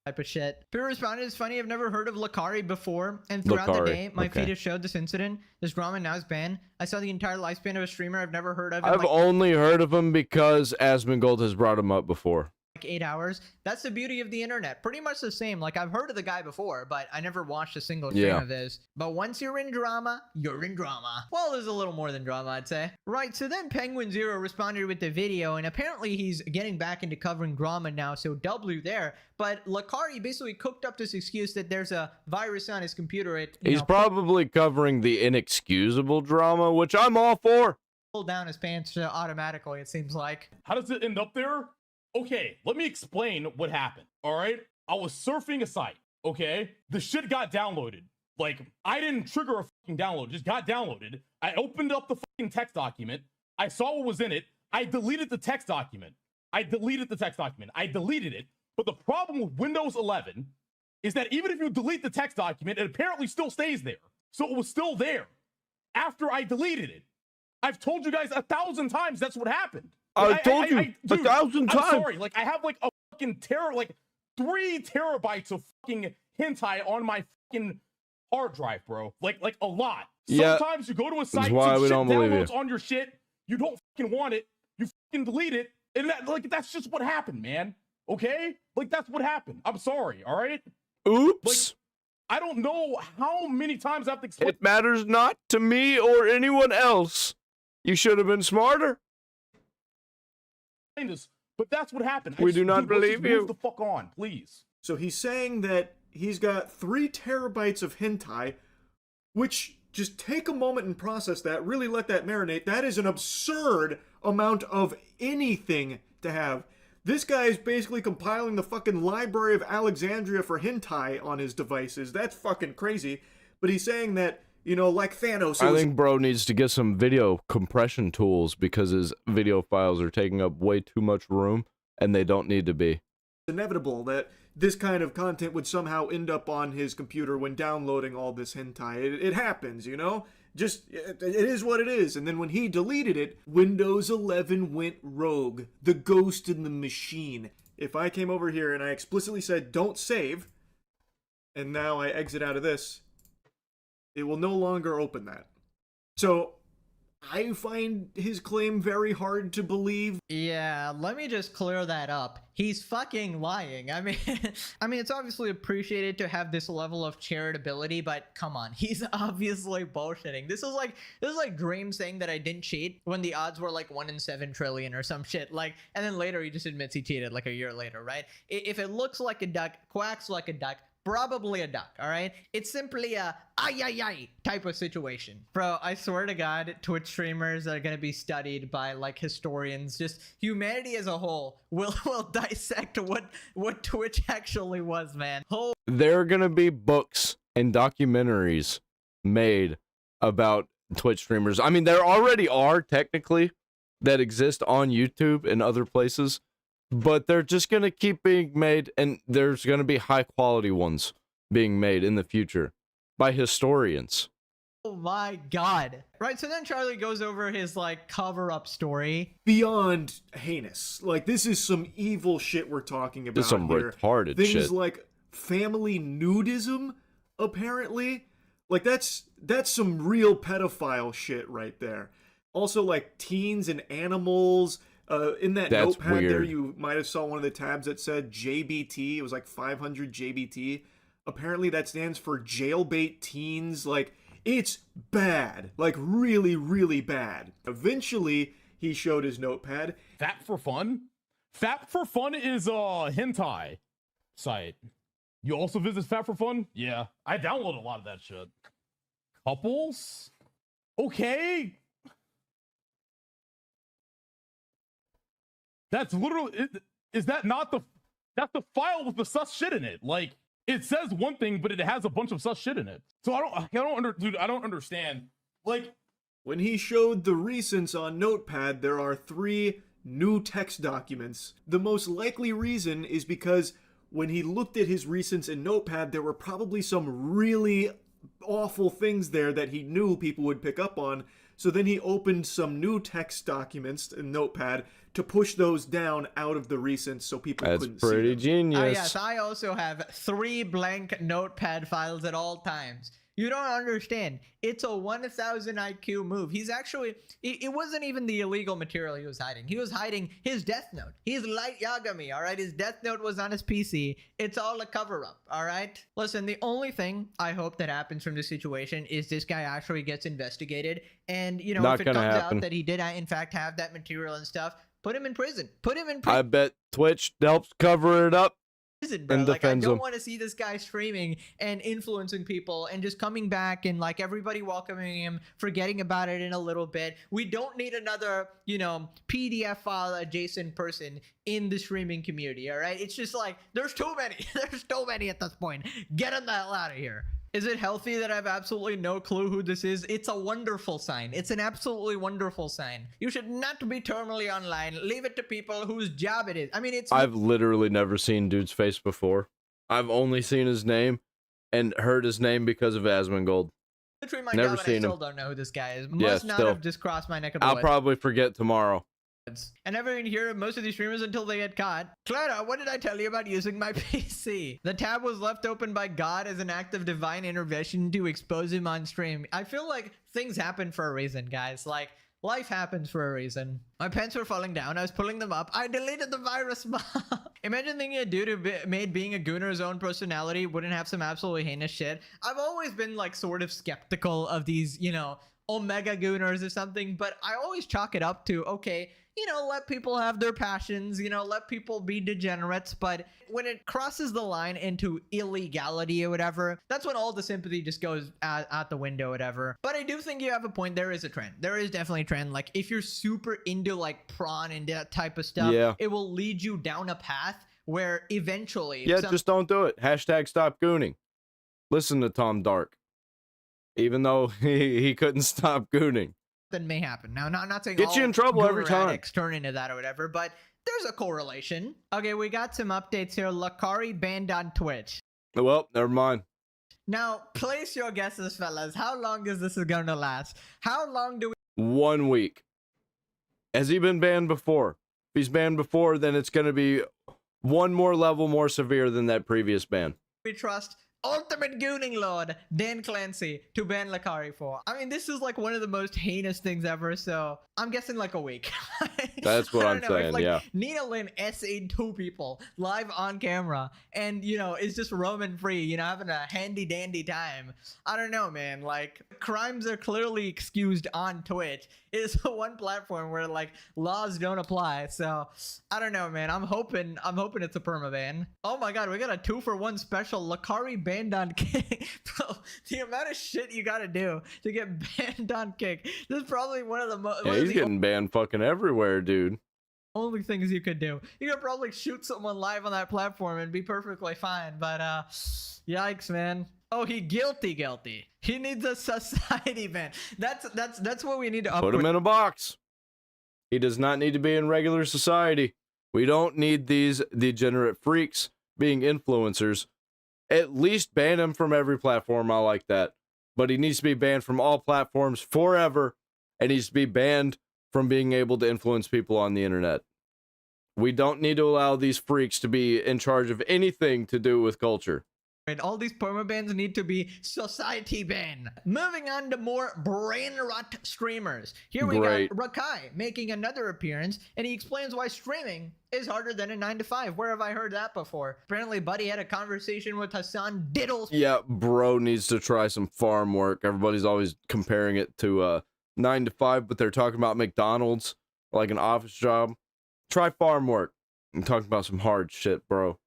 Type of shit. People responded, it's funny, I've never heard of Lucari before, and throughout the day, my feed has showed this incident. This drama now is banned. I saw the entire lifespan of a streamer I've never heard of. I've only heard of him because Asmongold has brought him up before. Like 8 hours. That's the beauty of the internet. Pretty much the same. Like, I've heard of the guy before, but I never watched a single stream of his. But once you're in drama, you're in drama. Well, there's a little more than drama, I'd say. Right, so then Penguin Zero responded with the video, and apparently he's getting back into covering drama now, so W there. But Lucari basically cooked up this excuse that there's a virus on his computer. He's probably covering the inexcusable drama, which I'm all for. Pull down his pants automatically, it seems like. How does it end up there? Okay, let me explain what happened, all right? I was surfing a site, okay? The shit got downloaded. Like, I didn't trigger a fucking download, it just got downloaded. I opened up the fucking text document. I saw what was in it. I deleted the text document. I deleted it. But the problem with Windows 11 is that even if you delete the text document, it apparently still stays there. So it was still there after I deleted it. I've told you guys 1,000 times that's what happened. I've told you 1,000 times. I'm sorry, like I have like a fucking 3 terabytes of fucking hentai on my fucking hard drive, bro. Like a lot. Sometimes you go to a site, some shit downloads on your shit, you don't fucking want it, you fucking delete it, and that's just what happened, man. Okay? Like that's what happened. I'm sorry, all right? Oops. Like, I don't know how many times I have to explain. It matters not to me or anyone else. You should have been smarter. But that's what happened. We do not believe you. Move the fuck on, please. So he's saying that he's got 3 terabytes of hentai, which Just take a moment and process that, really let that marinate. That is an absurd amount of anything to have. This guy is basically compiling the fucking Library of Alexandria for hentai on his devices. That's fucking crazy. But he's saying that, you know, like Thanos... I think bro needs to get some video compression tools because his video files are taking up way too much room, and they don't need to be. Inevitable that this kind of content would somehow end up on his computer when downloading all this hentai. It happens, you know? Just, it is what it is. And then when he deleted it, Windows 11 went rogue. The ghost in the machine. If I came over here and I explicitly said, don't save, and now I exit out of this, it will no longer open that. So, I find his claim very hard to believe. Yeah, let me just clear that up. He's fucking lying. I mean, it's obviously appreciated to have this level of charitability, but come on, he's obviously bullshitting. This is like Dream saying that I didn't cheat when the odds were like 1 in 7 trillion or some shit. Like, and then later he just admits he cheated like a year later, right? If it looks like a duck, quacks like a duck, probably a duck, all right? It's simply a ay type of situation. Bro, I swear to God, Twitch streamers are gonna be studied by like historians. Just humanity as a whole will dissect what Twitch actually was, man. There are gonna be books and documentaries made about Twitch streamers. I mean, there already are technically that exist on YouTube and other places. But they're just going to keep being made, and there's going to be high-quality ones being made in the future by historians. Oh my God. Right, so then Charlie goes over his, like, cover-up story. Beyond heinous. Like, this is some evil shit we're talking about. This is some here. retarded Things shit. like family nudism, apparently. Like, that's some real pedophile shit right there. Also, like, teens and animals... in that That's notepad weird. there, you might have saw one of the tabs that said JBT. It was like 500 JBT. Apparently that stands for jailbait teens. Like, it's bad. Like, really, really bad. Eventually, he showed his notepad. Fap for Fun? Fap for Fun is a hentai site. You also visit Fap for Fun? Yeah. I download a lot of that shit. Couples? Okay. That's literally, is that not that's the file with the sus shit in it. Like, it says one thing, but it has a bunch of sus shit in it. So I don't understand. Like, when he showed the recents on Notepad, there are 3 new text documents. The most likely reason is because when he looked at his recents in Notepad, there were probably some really awful things there that he knew people would pick up on. So then he opened some new text documents in Notepad to push those down out of the recents so people couldn't see them. That's pretty genius. Yes, I also have 3 blank Notepad files at all times. You don't understand. It's a 1000 IQ move. He's actually, it wasn't even the illegal material he was hiding. He was hiding his Death Note. He's Light Yagami, all right? His Death Note was on his PC. It's all a cover-up, all right? Listen, the only thing I hope that happens from this situation is this guy actually gets investigated. And, you know, Not if it gonna comes happen. out that he did, in fact, have that material and stuff, put him in prison. Put him in prison. I bet Twitch helps cover it up Bro. and Like, I defends don't him. want to see this guy streaming and influencing people and just coming back and like everybody welcoming him, forgetting about it in a little bit. We don't need another, you know, PDF file adjacent person in the streaming community, all right? It's just like, there's too many. There's too many at this point. Get him the hell out of here. Is it healthy that I have absolutely no clue who this is? It's a wonderful sign. It's an absolutely wonderful sign. You should not be terminally online. Leave it to people whose job it is. I mean, it's... I've literally never seen dude's face before. I've only seen his name and heard his name because of Asmongold. Literally my Never God, seen I still him. don't know who this guy is. Yeah, Must not still. have just crossed my neck of the I'll woods. probably forget tomorrow. I never even hear of most of these streamers until they get caught. Clara, what did I tell you about using my PC? The tab was left open by God as an act of divine intervention to expose him on stream. I feel like things happen for a reason, guys. Like, life happens for a reason. My pants were falling down. I was pulling them up. I deleted the virus bomb. Imagine thinking a dude who made being a gooner his own personality wouldn't have some absolutely heinous shit. I've always been like sort of skeptical of these, you know, Omega Gooners or something, but I always chalk it up to, okay, you know, let people have their passions, you know, let people be degenerates, but when it crosses the line into illegality or whatever, that's when all the sympathy just goes out the window, whatever. But I do think you have a point. There is a trend. There is definitely a trend. Like, if you're super into like prawn and that type of stuff, it will lead you down a path where eventually... just don't do it. Hashtag stop gooning. Listen to Tom Dark. Even though he couldn't stop gooning. That may happen. Now, not saying get you in trouble every time. Turn into that or whatever, but there's a correlation. Okay, we got some updates here. Lakari banned on Twitch. Well, never mind. Now, place your guesses, fellas. How long is this going to last? How long do we... 1 week. Has he been banned before? If he's banned before, then it's going to be one more level more severe than that previous ban. We trust Ultimate Gooning Lord Dan Clancy to ban Lakari for. I mean, this is like one of the most heinous things ever, so I'm guessing like a week. That's what I'm saying, like, yeah. Nina Lynn SA'd 2 people live on camera and, you know, is just roaming free, you know, having a handy dandy time. I don't know, man. Like, crimes are clearly excused on Twitch. It is one platform where like laws don't apply. So I don't know, man. I'm hoping it's a permaban. Oh my god, we got a 2-for-1 special. Lakari banned on Kick. Bro, the amount of shit you gotta do to get banned on Kick. This is probably one of the most. Yeah, he's getting banned fucking everywhere, dude. Only things you could do. You could probably shoot someone live on that platform and be perfectly fine. But yikes, man. Oh, he guilty. He needs a society ban. That's what we need to upgrade. Put him in a box. He does not need to be in regular society. We don't need these degenerate freaks being influencers. At least ban him from every platform. I like that. But he needs to be banned from all platforms forever. And he needs to be banned from being able to influence people on the internet. We don't need to allow these freaks to be in charge of anything to do with culture. All these permabans need to be society ban. Moving on to more brain rot streamers. Here we got Rakai making another appearance, and he explains why streaming is harder than a 9-to-5. Where have I heard that before? Apparently, Buddy had a conversation with Hassan Diddles. Yeah, bro needs to try some farm work. Everybody's always comparing it to 9-to-5, but they're talking about McDonald's, like an office job. Try farm work. I'm talking about some hard shit, bro.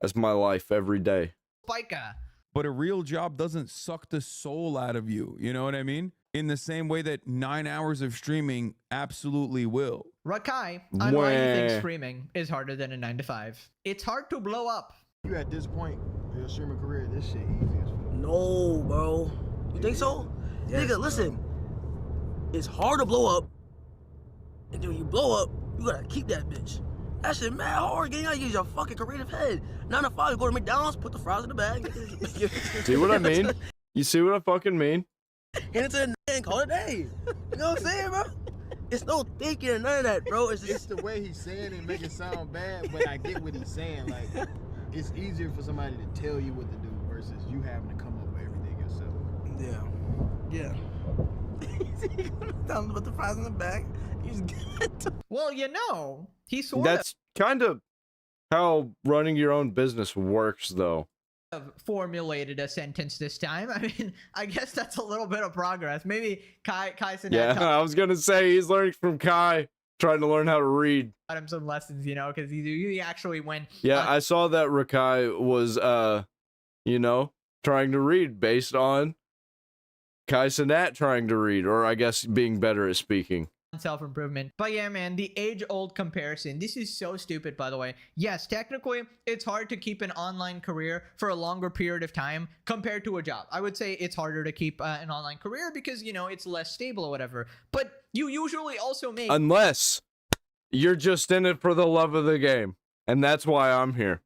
That's my life every day. Spica. But a real job doesn't suck the soul out of you. You know what I mean? In the same way that 9 hours of streaming absolutely will. Rakai, on why you think streaming is harder than a 9-to-5. It's hard to blow up. You at this point in your streaming career, this shit easy as fuck. No, bro. You think so? Yes, nigga, listen. It's hard to blow up. And then when you blow up, you gotta keep that bitch. That shit mad hard. You gotta use your fucking creative head. 9-to-5, go to McDonald's, put the fries in the bag. See what I mean? You see what I fucking mean? Hand it to the nigga and call it a day. You know what I'm saying, bro? It's no thinking or none of that, bro. It's just the way he's saying it make it sound bad, but I get what he's saying. Like, it's easier for somebody to tell you what to do versus you having to come up with everything yourself. Yeah. Tell him to put the fries in the bag. Well, you know, he sort That's kind of how running your own business works, though. Formulated a sentence this time. I mean, I guess that's a little bit of progress. Maybe Kai Cenat I was gonna say he's learning from Kai, trying to learn how to read. Taught him some lessons, you know, because he actually went. Yeah, I saw that Rakai was, you know, trying to read based on Kai Cenat trying to read, or I guess being better at speaking. Self-improvement. But yeah, man, the age-old comparison. This is so stupid, by the way. Yes, technically, it's hard to keep an online career for a longer period of time compared to a job. I would say it's harder to keep an online career because, you know, it's less stable or whatever. But you usually also make... Unless you're just in it for the love of the game. And that's why I'm here.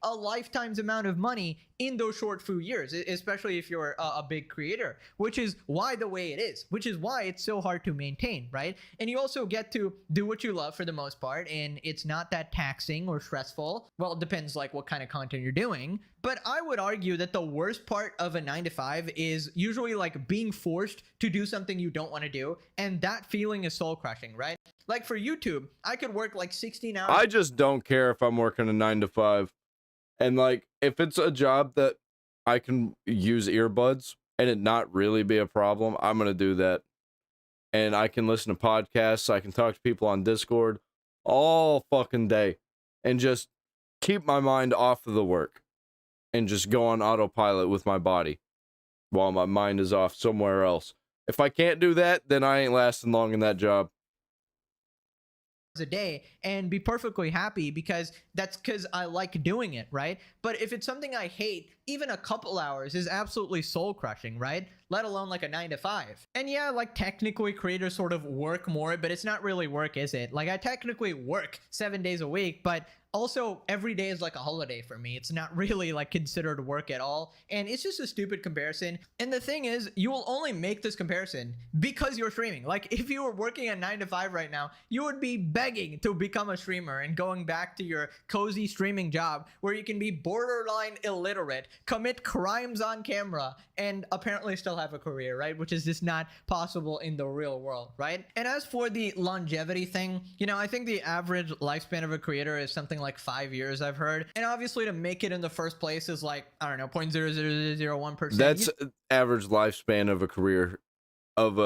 A lifetime's amount of money in those short few years, especially if you're a big creator, which is why the way it is, which is why it's so hard to maintain, right? And you also get to do what you love for the most part, and it's not that taxing or stressful. Well, it depends like what kind of content you're doing, but I would argue that the worst part of a 9-to-5 is usually like being forced to do something you don't want to do, and that feeling is soul crushing, right? Like for YouTube, I could work like 16 hours. I just don't care if I'm working a 9-to-5. And like, if it's a job that I can use earbuds and it not really be a problem, I'm going to do that. And I can listen to podcasts, I can talk to people on Discord all fucking day and just keep my mind off of the work and just go on autopilot with my body while my mind is off somewhere else. If I can't do that, then I ain't lasting long in that job. A day and be perfectly happy because I like doing it, right? But if it's something I hate, even a couple hours is absolutely soul crushing, right? Let alone like a 9 to 5. And yeah, like technically creators sort of work more, but it's not really work, is it? Like I technically work 7 days a week, but also every day is like a holiday for me. It's not really like considered work at all. And it's just a stupid comparison. And the thing is, you will only make this comparison because you're streaming. Like if you were working a 9 to 5 right now, you would be begging to become a streamer and going back to your cozy streaming job where you can be borderline illiterate, commit crimes on camera, and apparently still have a career, right? Which is just not possible in the real world, right? And as for the longevity thing, you know, I think the average lifespan of a creator is something like 5 years, I've heard. And obviously to make it in the first place is like, I don't know, 0.0001%. That's average lifespan of a career of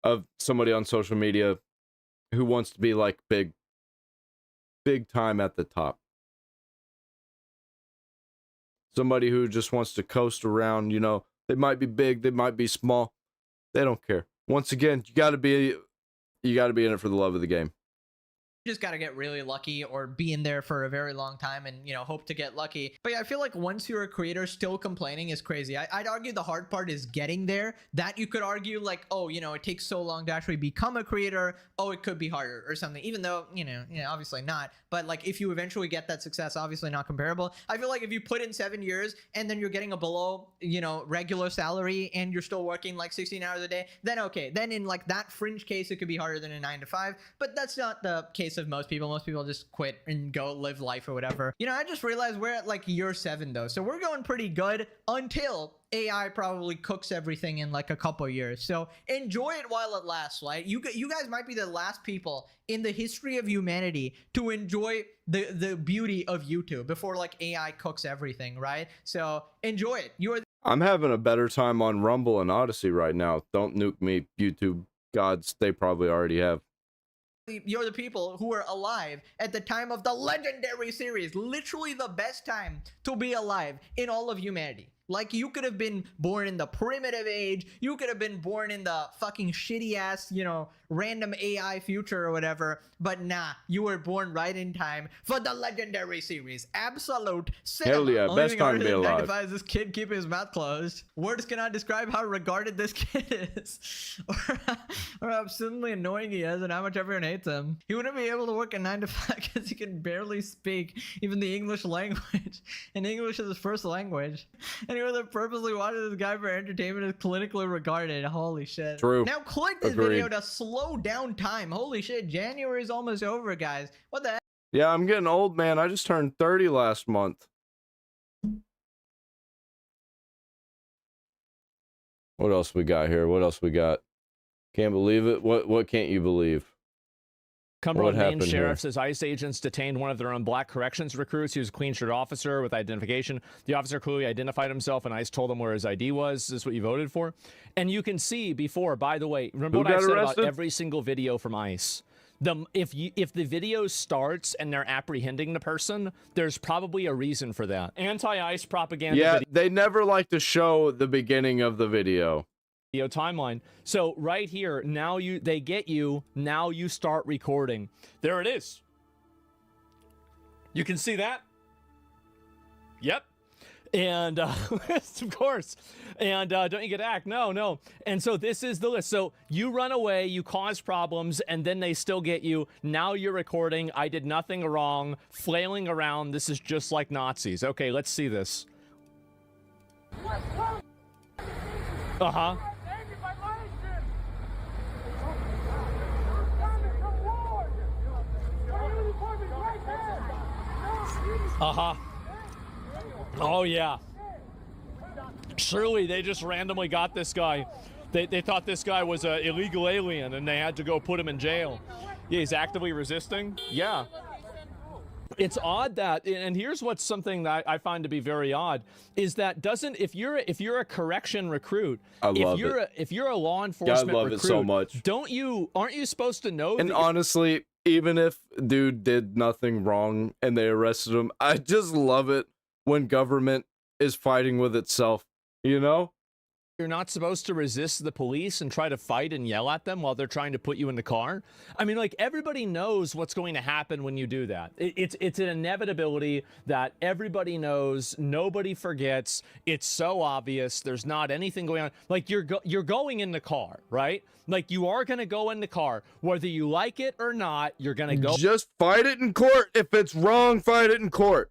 of somebody on social media who wants to be like big time at the top. Somebody who just wants to coast around, you know, they might be big, they might be small. They don't care. Once again, you got to be in it for the love of the game. You just got to get really lucky or be in there for a very long time and, you know, hope to get lucky. But yeah, I feel like once you're a creator, still complaining is crazy. I'd argue the hard part is getting there. That you could argue like, oh, you know, it takes so long to actually become a creator. Oh, it could be harder or something, even though, you know, obviously not. But like if you eventually get that success, obviously not comparable. I feel like if you put in 7 years and then you're getting a below, you know, regular salary and you're still working like 16 hours a day, then okay. Then in like that fringe case, it could be harder than a 9 to 5. But that's not the case of most people. Most people just quit and go live life or whatever. You know, I just realized we're at like year 7 though. So we're going pretty good until AI probably cooks everything in like a couple years. So enjoy it while it lasts, right? You guys might be the last people in the history of humanity to enjoy the beauty of YouTube before like AI cooks everything, right? So enjoy it. I'm having a better time on Rumble and Odyssey right now. Don't nuke me, YouTube gods. They probably already have. You're the people who were alive at the time of the legendary series. Literally the best time to be alive in all of humanity. Like, you could have been born in the primitive age. You could have been born in the fucking shitty ass, you know, random AI future or whatever. But nah, you were born right in time for the legendary series. Absolute cinema. Hell yeah, best time to be alive. Magnifies this kid keeping his mouth closed. Words cannot describe how regarded this kid is. or how absolutely annoying he is and how much everyone hates him. He wouldn't be able to work a 9 to 5 because he can barely speak even the English language. And English is his first language. Anyone that purposely watches this guy for entertainment is clinically regarded. Holy shit. True. Now click this Agreed. video to slow down time. Holy shit, January is almost over, guys. What the heck? Yeah, I'm getting old, man. I just turned 30 last month. What else we got here? What else we got? Can't believe it. What can't you believe? Cumberland, Maine sheriff says ICE agents detained one of their own black corrections recruits. He was a clean-shirt officer with identification. The officer clearly identified himself, and ICE told him where his ID was. Is this what you voted for? And you can see before, by the way, remember what I said about every single video from ICE? If the video starts and they're apprehending the person, there's probably a reason for that. Anti-ICE propaganda. Yeah, they never like to show the beginning of the video. Timeline. So right here, now they get you, now you start recording. There it is. You can see that? Yep. And of course. And don't you get act? No. And so this is the list. So you run away, you cause problems, and then they still get you. Now you're recording. I did nothing wrong. Flailing around. This is just like Nazis. Okay, let's see this. Uh-huh. Uh-huh. Oh, yeah. Surely they just randomly got this guy. They thought this guy was an illegal alien, and they had to go put him in jail. Yeah, he's actively resisting? Yeah. It's odd that, and here's what's something that I find to be very odd, is that if you're a correction recruit, if you're a law enforcement love recruit, it so much. aren't you supposed to know? And that honestly, even if dude did nothing wrong and they arrested him, I just love it when government is fighting with itself, you know? you're not supposed to resist the police and try to fight and yell at them while they're trying to put you in the car? I mean, like, everybody knows what's going to happen when you do that. It's an inevitability that everybody knows. Nobody forgets. It's so obvious. There's not anything going on. Like, you're going in the car, right? Like, you are going to go in the car. Whether you like it or not, you're going to go. Just fight it in court. If it's wrong, fight it in court.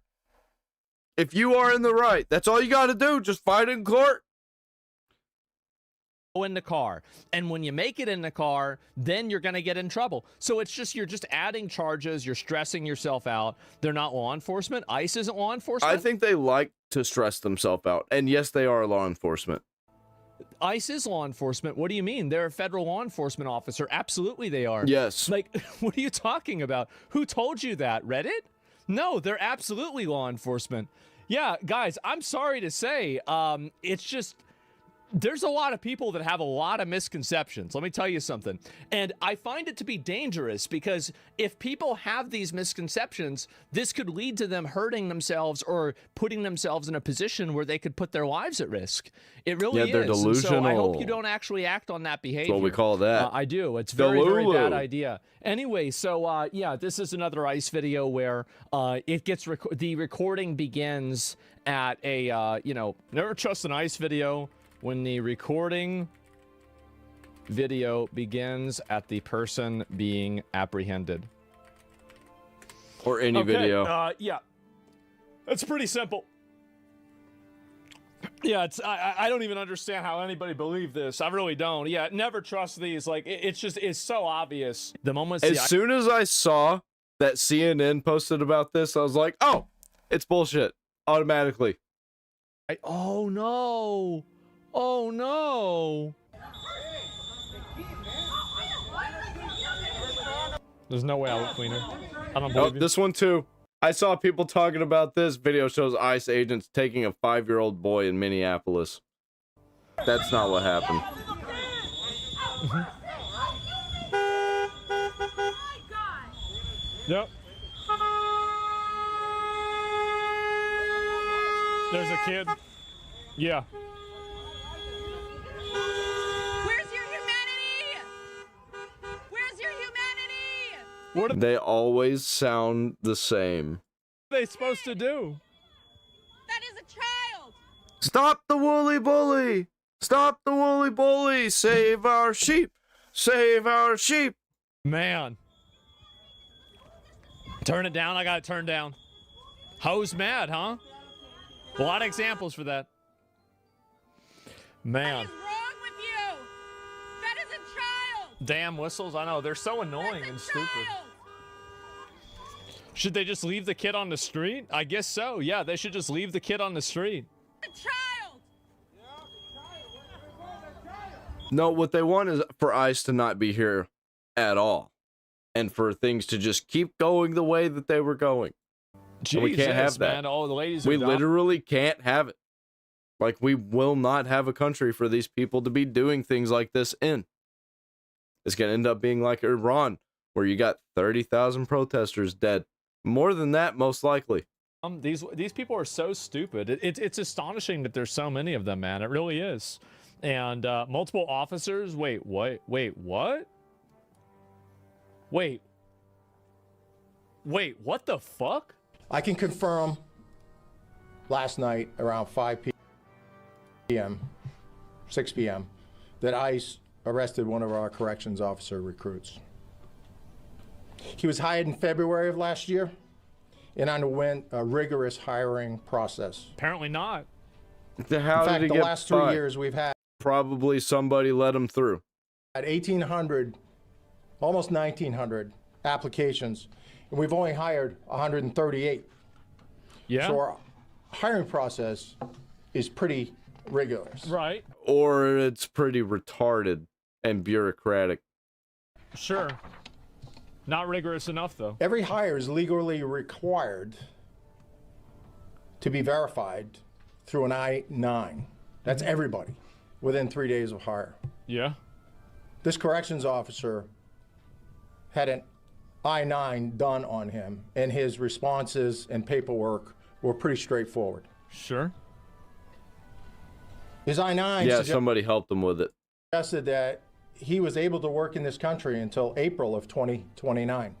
If you are in the right, that's all you got to do. Just fight it in court. In the car, and when you make it in the car, then you're going to get in trouble. So it's just, you're just adding charges, you're stressing yourself out. They're not law enforcement. ICE isn't law enforcement. I think they like to stress themselves out, and yes, they are law enforcement. ICE is law enforcement. What do you mean? They're a federal law enforcement officer. Absolutely they are. Yes. Like, what are you talking about? Who told you that? Reddit? No, they're absolutely law enforcement. Yeah, guys, I'm sorry to say, it's just, there's a lot of people that have a lot of misconceptions. Let me tell you something. And I find it to be dangerous because if people have these misconceptions, this could lead to them hurting themselves or putting themselves in a position where they could put their lives at risk. It really is. They're delusional. So I hope you don't actually act on that behavior. That's what we call that. I do. It's very, very bad idea. Anyway, so yeah, this is another ICE video where it gets the recording begins at a, never trust an ICE video when the recording video begins at the person being apprehended. Or any video. Yeah. That's pretty simple. Yeah, it's I don't even understand how anybody believed this. I really don't. Yeah, never trust these. Like, it's so obvious. The moment as soon as I saw that CNN posted about this, I was like, oh, it's bullshit. Automatically. Oh no. Oh no! There's no way I would clean her. I don't believe you. This one too. I saw people talking about this. Video shows ICE agents taking a 5-year-old boy in Minneapolis. That's not what happened. Yep. There's a kid. Yeah. They always sound the same. What are they supposed to do? That is a child! Stop the woolly bully! Stop the woolly bully! Save our sheep! Save our sheep! Man. Turn it down. I got it turned down. Ho's mad, huh? A lot of examples for that. Man. What is wrong with you? That is a child! Damn whistles. I know. They're so annoying and stupid. Should they just leave the kid on the street? I guess so. Yeah, they should just leave the kid on the street. A child! No, what they want is for ICE to not be here at all. And for things to just keep going the way that they were going. Jesus, we can't have that. Man. Oh, the ladies are we literally can't have it. Like, we will not have a country for these people to be doing things like this in. It's going to end up being like Iran, where you got 30,000 protesters dead. More than that, most likely. These people are so stupid. It's astonishing that there's so many of them, man. It really is. And multiple officers. Wait, what? Wait, what? Wait, what the fuck? I can confirm last night around 5 p.m., 6 p.m., that ICE arrested one of our corrections officer recruits. He was hired in February of last year and underwent a rigorous hiring process. Apparently not. How in fact, did he the get last 3 years we've had... Probably somebody let him through. At 1,800, almost 1,900 applications, and we've only hired 138. Yeah. So our hiring process is pretty rigorous. Right. Or it's pretty retarded and bureaucratic. Sure. Not rigorous enough, though. Every hire is legally required to be verified through an I-9. That's everybody within 3 days of hire. Yeah. This corrections officer had an I-9 done on him, and his responses and paperwork were pretty straightforward. Sure. His I-9 Yeah, somebody helped him with it. suggested that he was able to work in this country until April of 2029.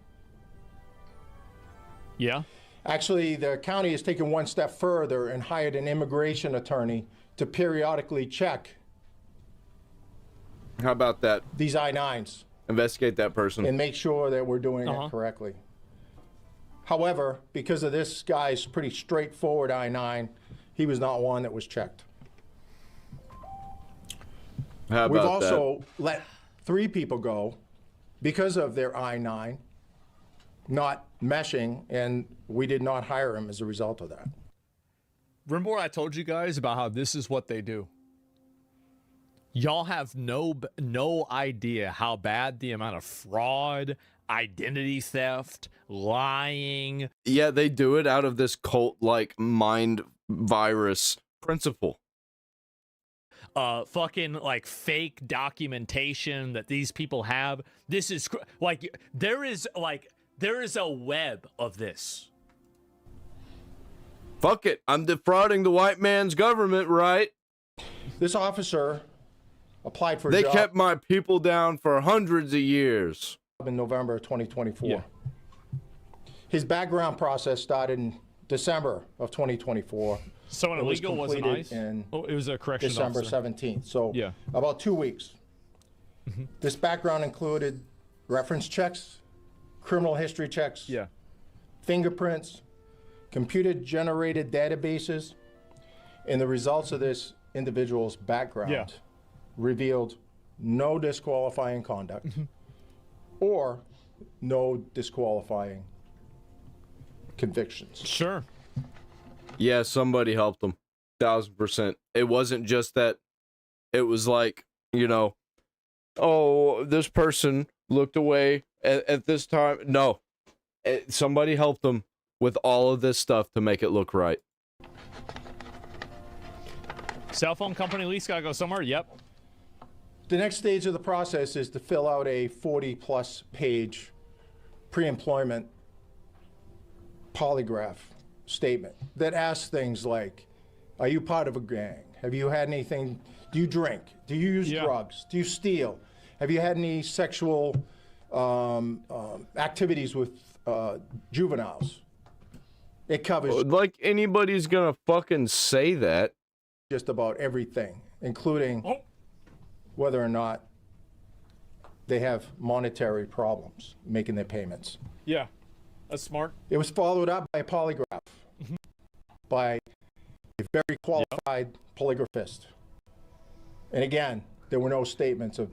Yeah. Actually, the county has taken one step further and hired an immigration attorney to periodically check How about that? these I-9s Investigate that person. and make sure that we're doing it correctly. However, because of this guy's pretty straightforward I-9, he was not one that was checked. How We've about also let 3 people go because of their I-9 not meshing, and we did not hire him as a result of that. Remember what I told you guys about how this is what they do? Y'all have no idea how bad the amount of fraud, identity theft, lying. Yeah, they do it out of this cult-like mind virus principle. Fucking like fake documentation that these people have. This is like there is a web of this. Fuck it, I'm defrauding the white man's government, right? This officer applied for a They job kept my people down for hundreds of years. in November of 2024. Yeah. His background process started in December of 2024. Someone It was illegal wasn't completed ICE? in Oh, it was a corrections December officer. 17th. So Yeah. about 2 weeks. This background included reference checks, criminal history checks, fingerprints, computer-generated databases, and the results of this individual's background revealed no disqualifying conduct or no disqualifying convictions. Sure. Yeah, somebody helped them. 1000%. It wasn't just that. It was like, you know, oh, this person looked away at this time. No. Somebody helped them with all of this stuff to make it look right. Cell phone company lease gotta go somewhere. Yep. The next stage of the process is to fill out a 40-plus page pre-employment polygraph statement that asks things like, are you part of a gang? Have you had anything? Do you drink? Do you use drugs? Do you steal? Have you had any sexual activities with juveniles? It covers like anybody's gonna fucking say that. Just about everything, including whether or not they have monetary problems making their payments. Yeah. That's smart. It was followed up by a polygraph by a very qualified polygraphist. And again, there were no statements of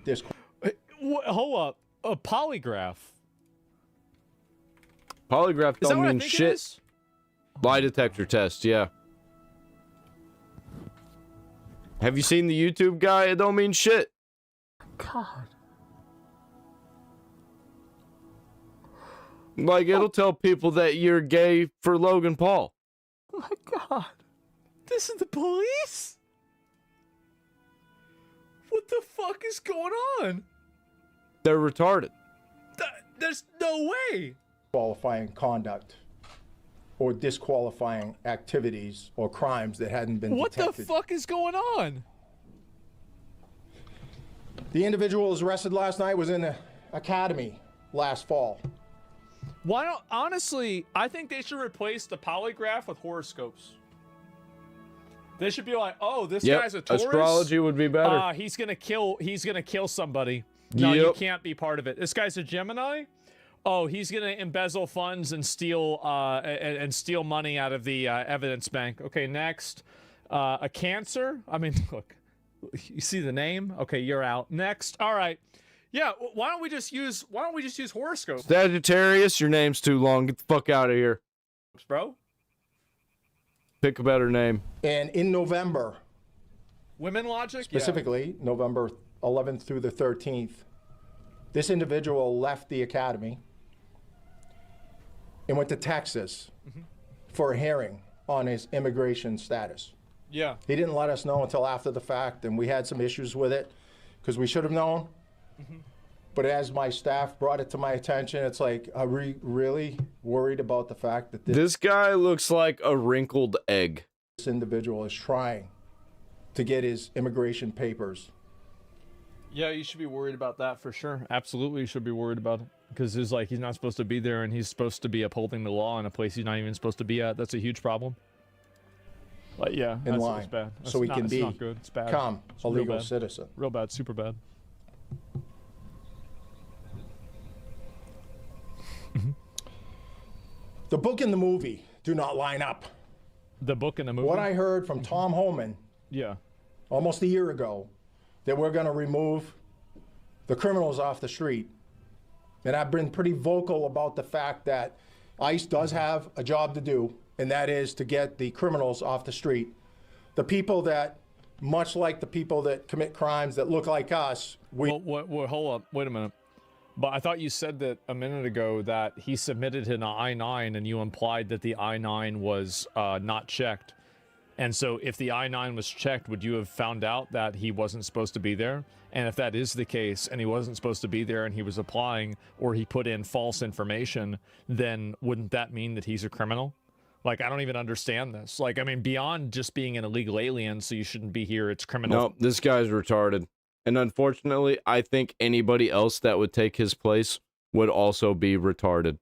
Hold up. A polygraph. Polygraph Is that don't what I mean think it shit. is? Lie detector test, yeah. Have you seen the YouTube guy? It don't mean shit. God. Like, it'll tell people that you're gay for Logan Paul. Oh my God. This is the police? What the fuck is going on? They're retarded. There's no way. qualifying conduct or disqualifying activities or crimes that hadn't been What detected. the fuck is going on? The individual who was arrested last night was in the academy last fall. Why don't, honestly, I think they should replace the polygraph with horoscopes. They should be like, oh, this guy's a Taurus. Astrology would be better. He's gonna kill somebody. No, you Yep. can't be part of it. This guy's a Gemini. Oh, he's gonna embezzle funds and steal steal money out of the evidence bank. Okay, next, a Cancer. I mean, look, you see the name. Okay, you're out. Next, all right. Yeah, why don't we just use horoscopes, Sagittarius, your name's too long. Get the fuck out of here. bro? Pick a better name. And in November, Women logic. specifically November 11th through the 13th, this individual left the academy and went to Texas for a hearing on his immigration status. Yeah. He didn't let us know until after the fact, and we had some issues with it because we should have known. But as my staff brought it to my attention, it's like, are we really worried about the fact that This guy looks like a wrinkled egg. this individual is trying to get his immigration papers? Yeah, you should be worried about that for sure. Absolutely, you should be worried about it because it's like he's not supposed to be there, and he's supposed to be upholding the law in a place he's not even supposed to be at. That's a huge problem. But yeah, In that's line, it's bad. so he can it's be not good. It's bad. become It's a real legal bad. citizen. Real bad, super bad. The book and the movie do not line up. The book and the movie? What I heard from Tom Homan Yeah. almost a year ago, that we're going to remove the criminals off the street. And I've been pretty vocal about the fact that ICE does have a job to do, and that is to get the criminals off the street. The people that, much like the people that commit crimes that look like us, Well, hold up. Wait a minute. But I thought you said that a minute ago that he submitted an I-9 and you implied that the I-9 was not checked. And so if the I-9 was checked, would you have found out that he wasn't supposed to be there? And if that is the case and he wasn't supposed to be there and he was applying or he put in false information, then wouldn't that mean that he's a criminal? Like, I don't even understand this. Like, I mean, beyond just being an illegal alien, so you shouldn't be here, it's criminal. No, this guy's retarded. And unfortunately, I think anybody else that would take his place would also be retarded.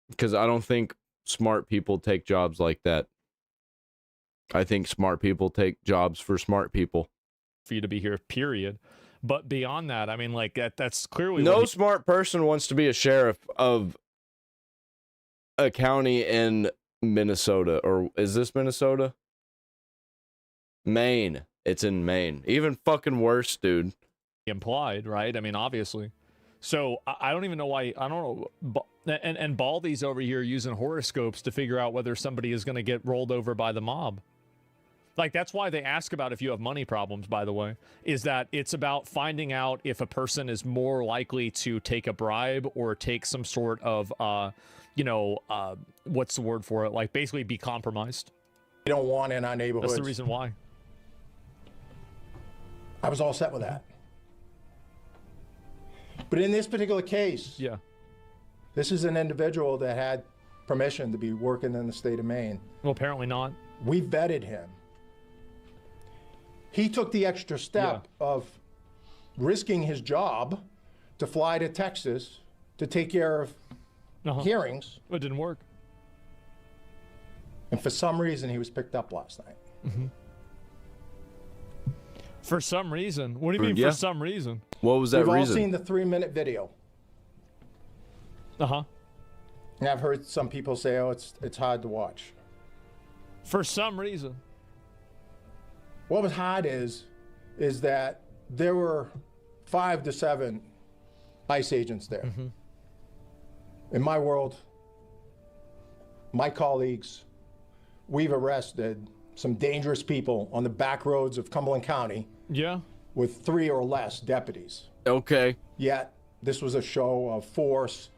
Because I don't think smart people take jobs like that. I think smart people take jobs for smart people. For you to be here, period. But beyond that, I mean, like, that's clearly... No what he- smart person wants to be a sheriff of a county in Minnesota. Or is this Minnesota? Maine. It's in Maine. Even fucking worse, dude. Implied, right? I mean, obviously. So I don't even know why. I don't know. And Baldy's over here using horoscopes to figure out whether somebody is going to get rolled over by the mob. Like, that's why they ask about if you have money problems, by the way, is that it's about finding out if a person is more likely to take a bribe or take some sort of, what's the word for it? Like, basically be compromised. We don't want in our neighborhoods. That's the reason why. I was all set with that. But in this particular case, yeah, this is an individual that had permission to be working in the state of Maine. Well, apparently not. We vetted him. He took the extra step of risking his job to fly to Texas to take care of hearings. It didn't work. And for some reason, he was picked up last night. Mm-hmm. For some reason? What do you mean Yeah. for some reason? What was that We've reason? all seen the 3-minute video. Uh-huh. And I've heard some people say, oh, it's hard to watch. For some reason. What was hard is that there were 5 to 7 ICE agents there. Mm-hmm. In my world, my colleagues, we've arrested some dangerous people on the back roads of Cumberland County. Yeah. With 3 or less deputies. Okay. Yet, this was a show of force,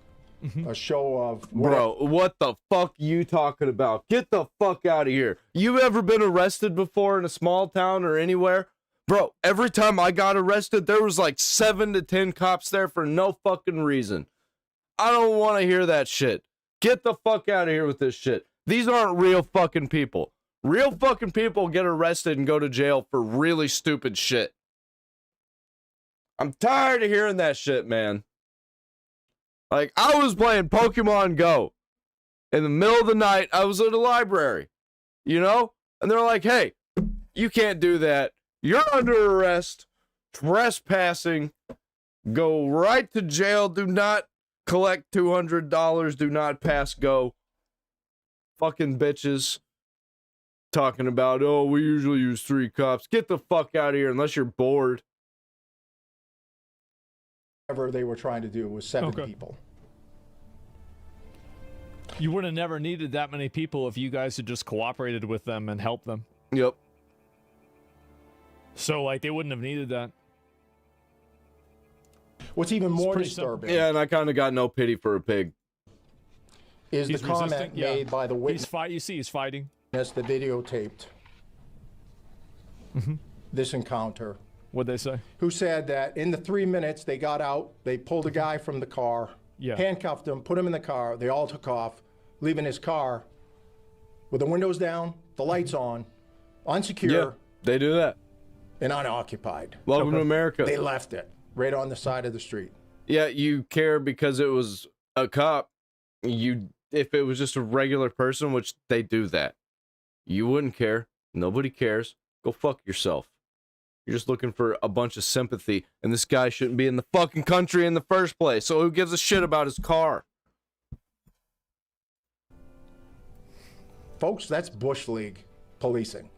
a show of... Bro, what the fuck you talking about? Get the fuck out of here. You ever been arrested before in a small town or anywhere? Bro, every time I got arrested, there was like 7 to 10 cops there for no fucking reason. I don't want to hear that shit. Get the fuck out of here with this shit. These aren't real fucking people. Real fucking people get arrested and go to jail for really stupid shit. I'm tired of hearing that shit, man. Like, I was playing Pokemon Go. In the middle of the night, I was at a library. You know? And they're like, hey, you can't do that. You're under arrest. Trespassing. Go right to jail. Do not collect $200. Do not pass go. Fucking bitches. Talking about, oh, we usually use 3 cops. Get the fuck out of here unless you're bored. Whatever they were trying to do was 7 people. You would have never needed that many people if you guys had just cooperated with them and helped them. Yep. So, like, they wouldn't have needed that. What's even more pretty disturbing... Yeah, and I kind of got no pity for a pig. is He's the comment resisting, yeah. made by the witness. You see, he's fighting. Yes, the videotaped this encounter. What'd they say? Who said that in the 3 minutes they got out, they pulled a guy from the car, handcuffed him, put him in the car, they all took off, leaving his car with the windows down, the lights on, unsecure. Yeah, they do that. And unoccupied. Welcome to America. They left it right on the side of the street. Yeah, you care because it was a cop. If it was just a regular person, which they do that, you wouldn't care. Nobody cares. Go fuck yourself. You're just looking for a bunch of sympathy, and this guy shouldn't be in the fucking country in the first place. So who gives a shit about his car? Folks, that's Bush League policing.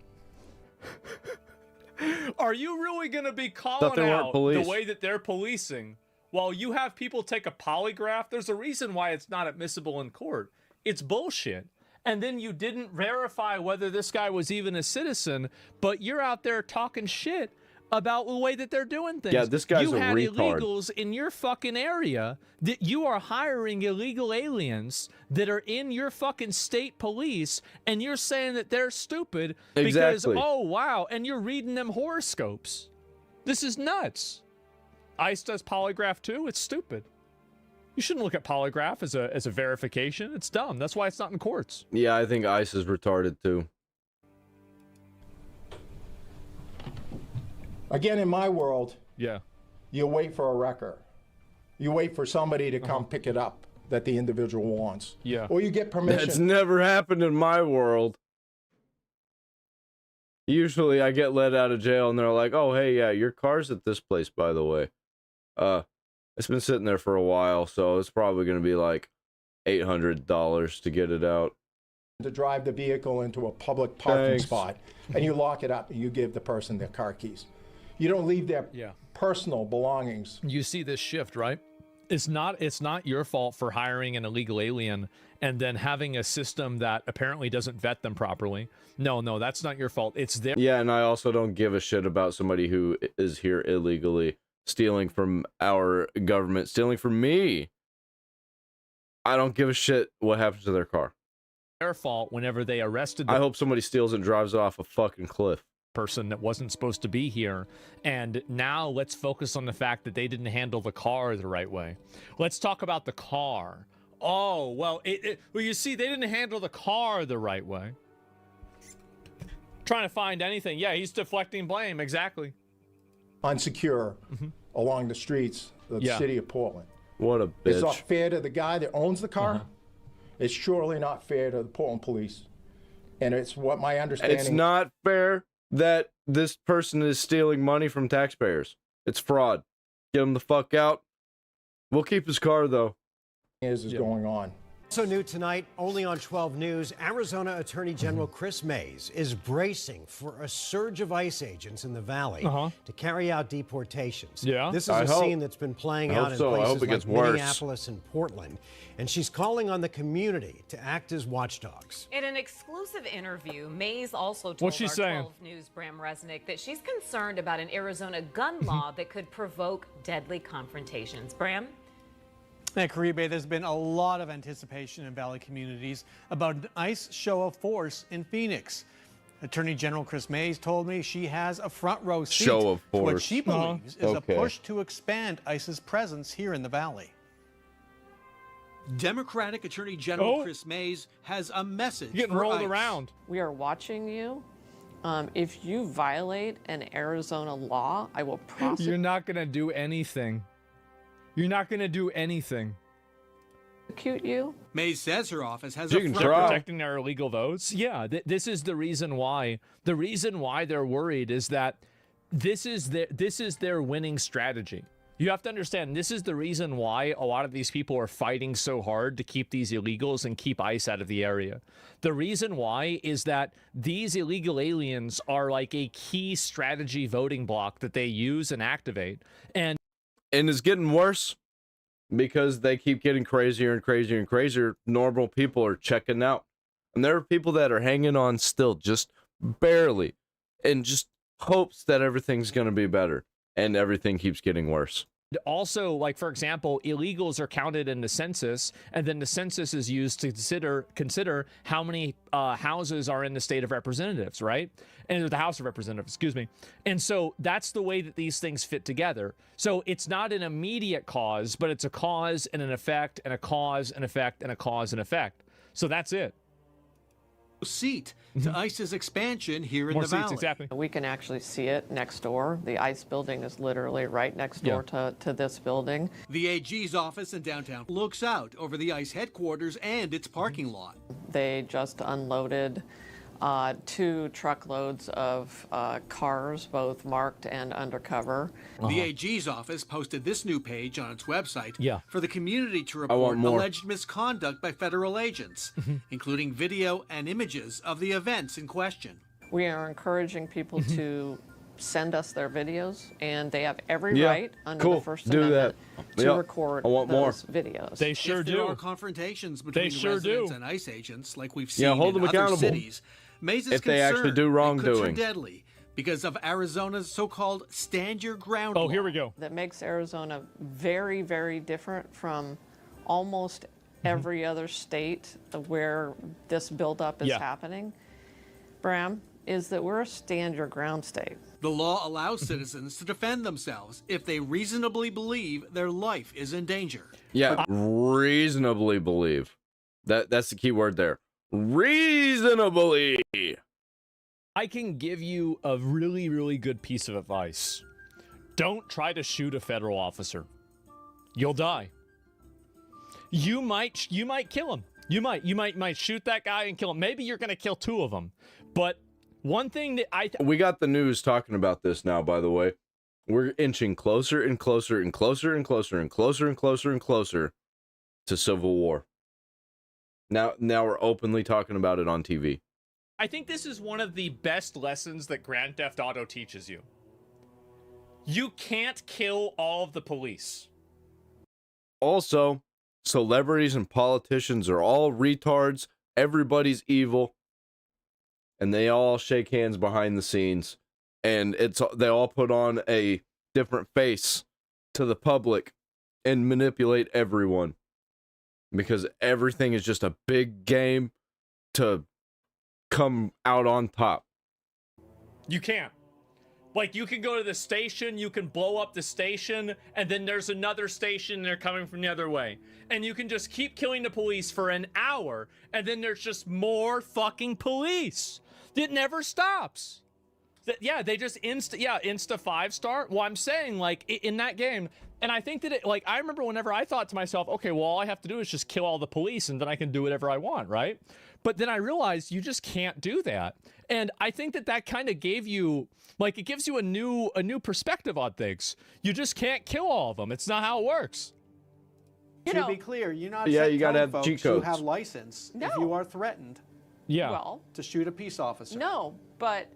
Are you really going to be Thought calling they weren't out police. the way that they're policing while you have people take a polygraph? There's a reason why it's not admissible in court. It's bullshit. And then you didn't verify whether this guy was even a citizen, but you're out there talking shit about the way that they're doing things. Yeah, this guy's you a had retard. illegals in your fucking area that you are hiring illegal aliens that are in your fucking state police, and you're saying that they're stupid because, Exactly. oh, wow, and you're reading them horoscopes. This is nuts. ICE does polygraph too. It's stupid. You shouldn't look at polygraph as a verification. It's dumb. That's why it's not in courts. Yeah, I think ICE is retarded too. Again, in my world, yeah, you wait for a wrecker. You wait for somebody to come pick it up that the individual wants. Yeah. Or you get permission. That's never happened in my world. Usually I get let out of jail and they're like, oh, hey, yeah, your car's at this place, by the way. It's been sitting there for a while, so it's probably going to be like $800 to get it out. To drive the vehicle into a public parking spot, and you lock it up and you give the person their car keys. You don't leave their personal belongings. You see this shift, right? It's not your fault for hiring an illegal alien and then having a system that apparently doesn't vet them properly. No, that's not your fault. It's their Yeah, and I also don't give a shit about somebody who is here illegally, stealing from our government, stealing from me. I don't give a shit what happens to their car. their fault whenever they arrested the I hope somebody steals and drives off a fucking cliff. person that wasn't supposed to be here. And now let's focus on the fact that they didn't handle the car the right way. Let's talk about the car. Oh, well, well, you see, they didn't handle the car the right way. Trying to find anything. Yeah, he's deflecting blame. Exactly. Unsecure along the streets of the city of Portland. What a bitch. It's not fair to the guy that owns the car. It's surely not fair to the Portland police. And it's what my understanding... It's not fair that this person is stealing money from taxpayers. It's fraud. Get him the fuck out. We'll keep his car, though. Is going on. Also new tonight, only on 12 News, Arizona Attorney General Chris Mays is bracing for a surge of ICE agents in the valley to carry out deportations. Yeah. This is a scene that's been playing out in places like Minneapolis and Portland, and she's calling on the community to act as watchdogs. In an exclusive interview, Mays also told our 12 News Bram Resnick that she's concerned about an Arizona gun law that could provoke deadly confrontations. Bram? At Caribe, there's been a lot of anticipation in Valley communities about an ICE show of force in Phoenix. Attorney General Chris Mays told me she has a front row seat Show of to what force. she believes is a push to expand ICE's presence here in the Valley. Democratic Attorney General Chris Mays has a message Getting for rolled ICE. around. We are watching you. If you violate an Arizona law, I will prosecute. You're not going to do anything. You're not going to do anything. You. Mays says her office has They're a front protecting their illegal votes. Yeah, this is the reason why. The reason why they're worried is that this is their winning strategy. You have to understand, this is the reason why a lot of these people are fighting so hard to keep these illegals and keep ICE out of the area. The reason why is that these illegal aliens are like a key strategy voting block that they use and activate. And it's getting worse because they keep getting crazier and crazier and crazier. Normal people are checking out. And there are people that are hanging on still, just barely, and just hopes that everything's going to be better. And everything keeps getting worse. Also, like, for example, illegals are counted in the census, and then the census is used to consider how many houses are in the state of representatives, right? And the House of Representatives, excuse me. And so that's the way that these things fit together. So it's not an immediate cause, but it's a cause and an effect, and a cause, an effect, and a cause and effect. So that's it. Seat to ICE's expansion here in More the seats, valley. exactly. We can actually see it next door. The ICE building is literally right next door to this building. The AG's office in downtown looks out over the ICE headquarters and its parking lot. They just unloaded 2 truckloads of cars, both marked and undercover. The AG's office posted this new page on its website for the community to I want report more. alleged misconduct by federal agents, including video and images of the events in question. We are encouraging people to send us their videos, and they have every right under the First Amendment to record those videos. They sure If do. there are confrontations between sure residents do. and ICE agents, like we've seen hold in them other accountable. cities, Mays is If they actually concerned do it could wrongdoing. turn deadly because of Arizona's so-called stand your ground law. Here we go. That makes Arizona very, very different from almost every other state where this buildup is happening, Bram, is that we're a stand your ground state. The law allows citizens to defend themselves if they reasonably believe their life is in danger. Yeah, reasonably believe. That's the key word there. Reasonably. I can give you a really, really good piece of advice. Don't try to shoot a federal officer. You'll die. You might kill him. You might shoot that guy and kill him. Maybe you're gonna kill 2 of them. But one thing that We got the news talking about this now, by the way. We're inching closer and closer and closer and closer and closer and closer and closer to civil war. Now we're openly talking about it on TV. I think this is one of the best lessons that Grand Theft Auto teaches you. You can't kill all of the police. Also, celebrities and politicians are all retards. Everybody's evil. And they all shake hands behind the scenes. And they all put on a different face to the public and manipulate everyone. Because everything is just a big game to come out on top. You can't. Like, you can go to the station, you can blow up the station, and then there's another station and they're coming from the other way. And you can just keep killing the police for an hour, and then there's just more fucking police. It never stops. They just insta 5-star. Well, I'm saying, like, in that game, and I think that I remember whenever I thought to myself, okay, well, all I have to do is just kill all the police and then I can do whatever I want, right? But then I realized you just can't do that. And I think that kind of gave you, like, it gives you a new perspective on things. You just can't kill all of them. It's not how it works. To be clear, you're not Yeah, you gotta telling have G folks you codes. have license if you are threatened. Yeah. Well, to shoot a peace officer. no, but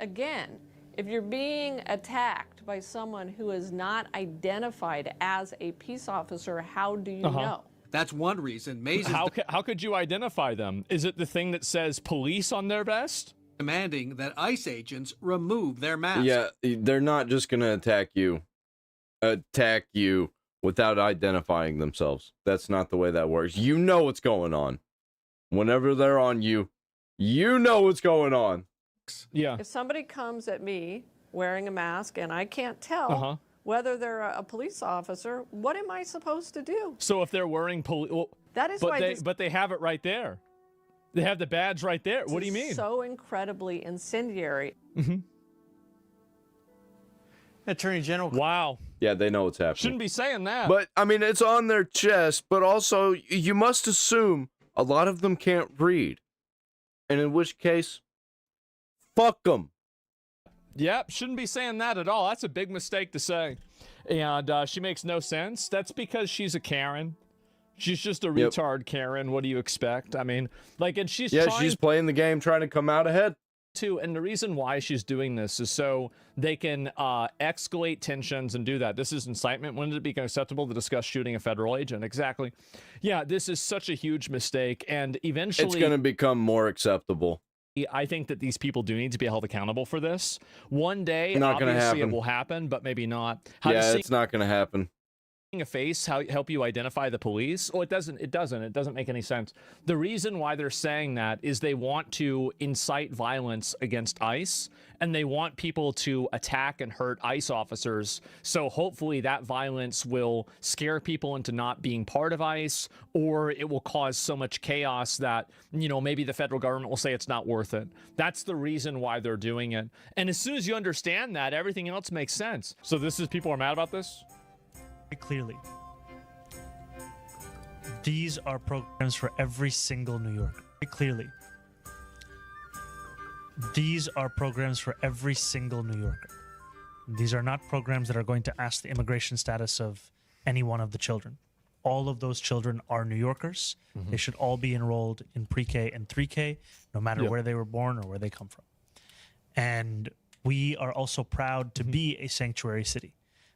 again, if you're being attacked by someone who is not identified as a peace officer, how do you know? That's one reason Mays is How could you identify them? Is it the thing that says police on their vest? demanding that ICE agents remove their masks. Yeah, they're not just going to attack you without identifying themselves. That's not the way that works. You know what's going on. Whenever they're on you, you know what's going on. Yeah. If somebody comes at me wearing a mask and I can't tell whether they're a police officer, what am I supposed to do? So if they're wearing police, That is but why but they have it right there. They have the badge right there. What do you mean? So incredibly incendiary. Attorney General. Wow. Yeah, they know what's happening. Shouldn't be saying that. But, I mean, it's on their chest, but also you must assume a lot of them can't read. And in which case, fuck them. Yep, shouldn't be saying that at all. That's a big mistake to say. And she makes no sense. That's because she's a Karen. She's just a retard Karen. What do you expect? I mean, like, and she's she's playing the game, trying to come out ahead. Too, and the reason why she's doing this is so they can escalate tensions and do that. This is incitement. When did it become acceptable to discuss shooting a federal agent? Exactly. Yeah, this is such a huge mistake, and eventually it's going to become more acceptable. I think that these people do need to be held accountable for this. One day, Not gonna obviously, it happen. will happen, but maybe not. Yeah, it's not going to happen. A face help you identify the police? Oh, it doesn't make any sense. The reason why they're saying that is they want to incite violence against ICE, and they want people to attack and hurt ICE officers. So hopefully that violence will scare people into not being part of ICE, or it will cause so much chaos that, you know, maybe the federal government will say it's not worth it. That's the reason why they're doing it. And as soon as you understand that, everything else makes sense. So this is, people are mad about this? Clearly, these are programs for every single New Yorker. Clearly, these are programs for every single New Yorker. These are not programs that are going to ask the immigration status of any one of the children. All of those children are New Yorkers. They should all be enrolled in pre-K and 3K, no matter where they were born or where they come from. And we are also proud to be a sanctuary city.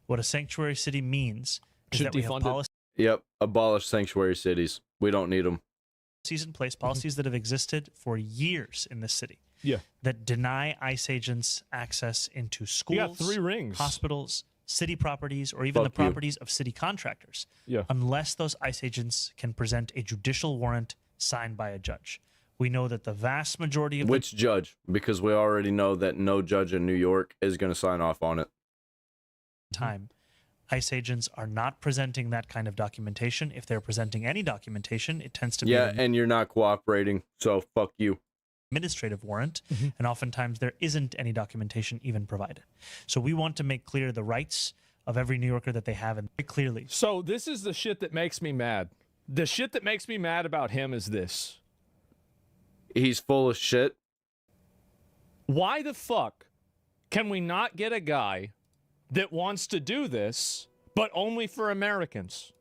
What a sanctuary city means is that we have policies Yep, abolish sanctuary cities. We don't need them. in place, policies that have existed for years in this city. Yeah. That deny ICE agents access into schools, You got 3 rings. hospitals, city properties, or even Fuck the you. properties of city contractors. Yeah. Unless those ICE agents can present a judicial warrant signed by a judge. We know that the vast majority of Which judge? Because we already know that no judge in New York is going to sign off on it. time, ICE agents are not presenting that kind of documentation. If they're presenting any documentation, it tends to be Yeah, an and you're not cooperating, so fuck you. administrative warrant, and oftentimes there isn't any documentation even provided. So we want to make clear the rights of every New Yorker that they have, and very clearly. So this is the shit that makes me mad. The shit that makes me mad about him is this. He's full of shit. Why the fuck can we not get a guy that wants to do this, but only for Americans?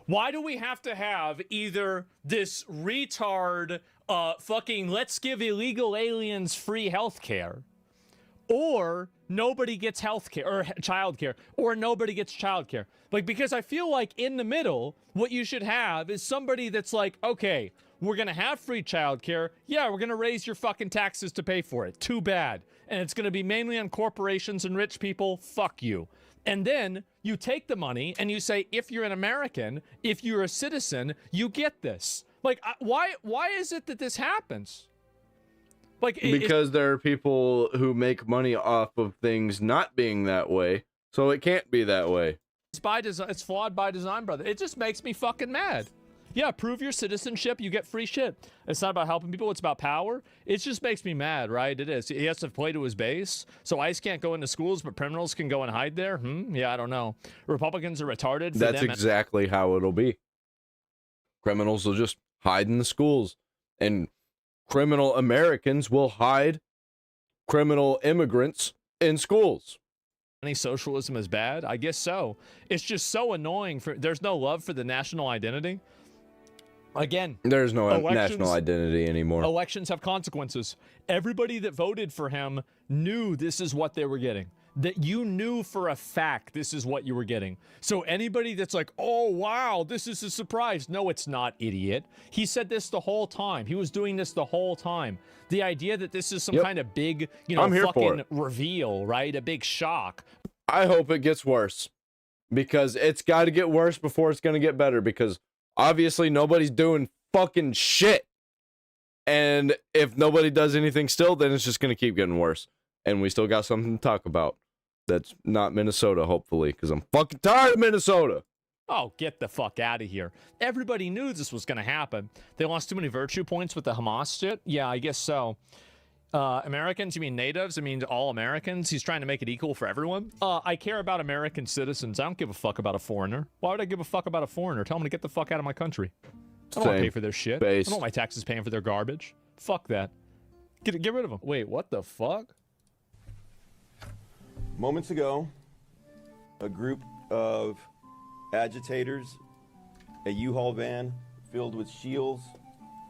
Why do we have to have either this retard fucking let's give illegal aliens free health care, or nobody gets health care or child care, or nobody gets child care? Like, because I feel like in the middle, what you should have is somebody that's like, okay, we're going to have free child care. Yeah, we're going to raise your fucking taxes to pay for it. Too bad. And it's going to be mainly on corporations and rich people. Fuck you. And then you take the money and you say, if you're an American, if you're a citizen, you get this. Like, why is it that this happens? Like, Because there are people who make money off of things not being that way, so it can't be that way. It's by design. It's flawed by design, brother. It just makes me fucking mad. Yeah, prove your citizenship, you get free shit. It's not about helping people, it's about power. It just makes me mad, right? It is. He has to play to his base. So ICE can't go into schools, but criminals can go and hide there? Yeah, I don't know. Republicans are retarded. For That's them. exactly how it'll be. Criminals will just hide in the schools, and criminal Americans will hide criminal immigrants in schools. Any socialism is bad? I guess so. It's just so annoying. There's no love for the national identity. Again, There's no elections- national identity anymore. Elections have consequences. Everybody that voted for him knew this is what they were getting. That you knew for a fact this is what you were getting. So anybody that's like, oh, wow, this is a surprise. No, it's not, idiot. He said this the whole time. He was doing this the whole time. The idea that this is some kind of big, I'm here for fucking it. reveal, right? A big shock. I hope it gets worse, because it's got to get worse before it's going to get better, because obviously nobody's doing fucking shit. And if nobody does anything still, then it's just going to keep getting worse. And we still got something to talk about. That's not Minnesota, hopefully, because I'm fucking tired of Minnesota. Oh, get the fuck out of here. Everybody knew this was going to happen. They lost too many virtue points with the Hamas shit? Yeah, I guess so. Americans, you mean natives? I mean all Americans? He's trying to make it equal for everyone? I care about American citizens. I don't give a fuck about a foreigner. Why would I give a fuck about a foreigner? Tell them to get the fuck out of my country. I don't want to pay for their shit. I don't want my taxes paying for their garbage. Fuck that. Get rid of them. Wait, what the fuck? Moments ago, a group of agitators, a U-Haul van filled with shields.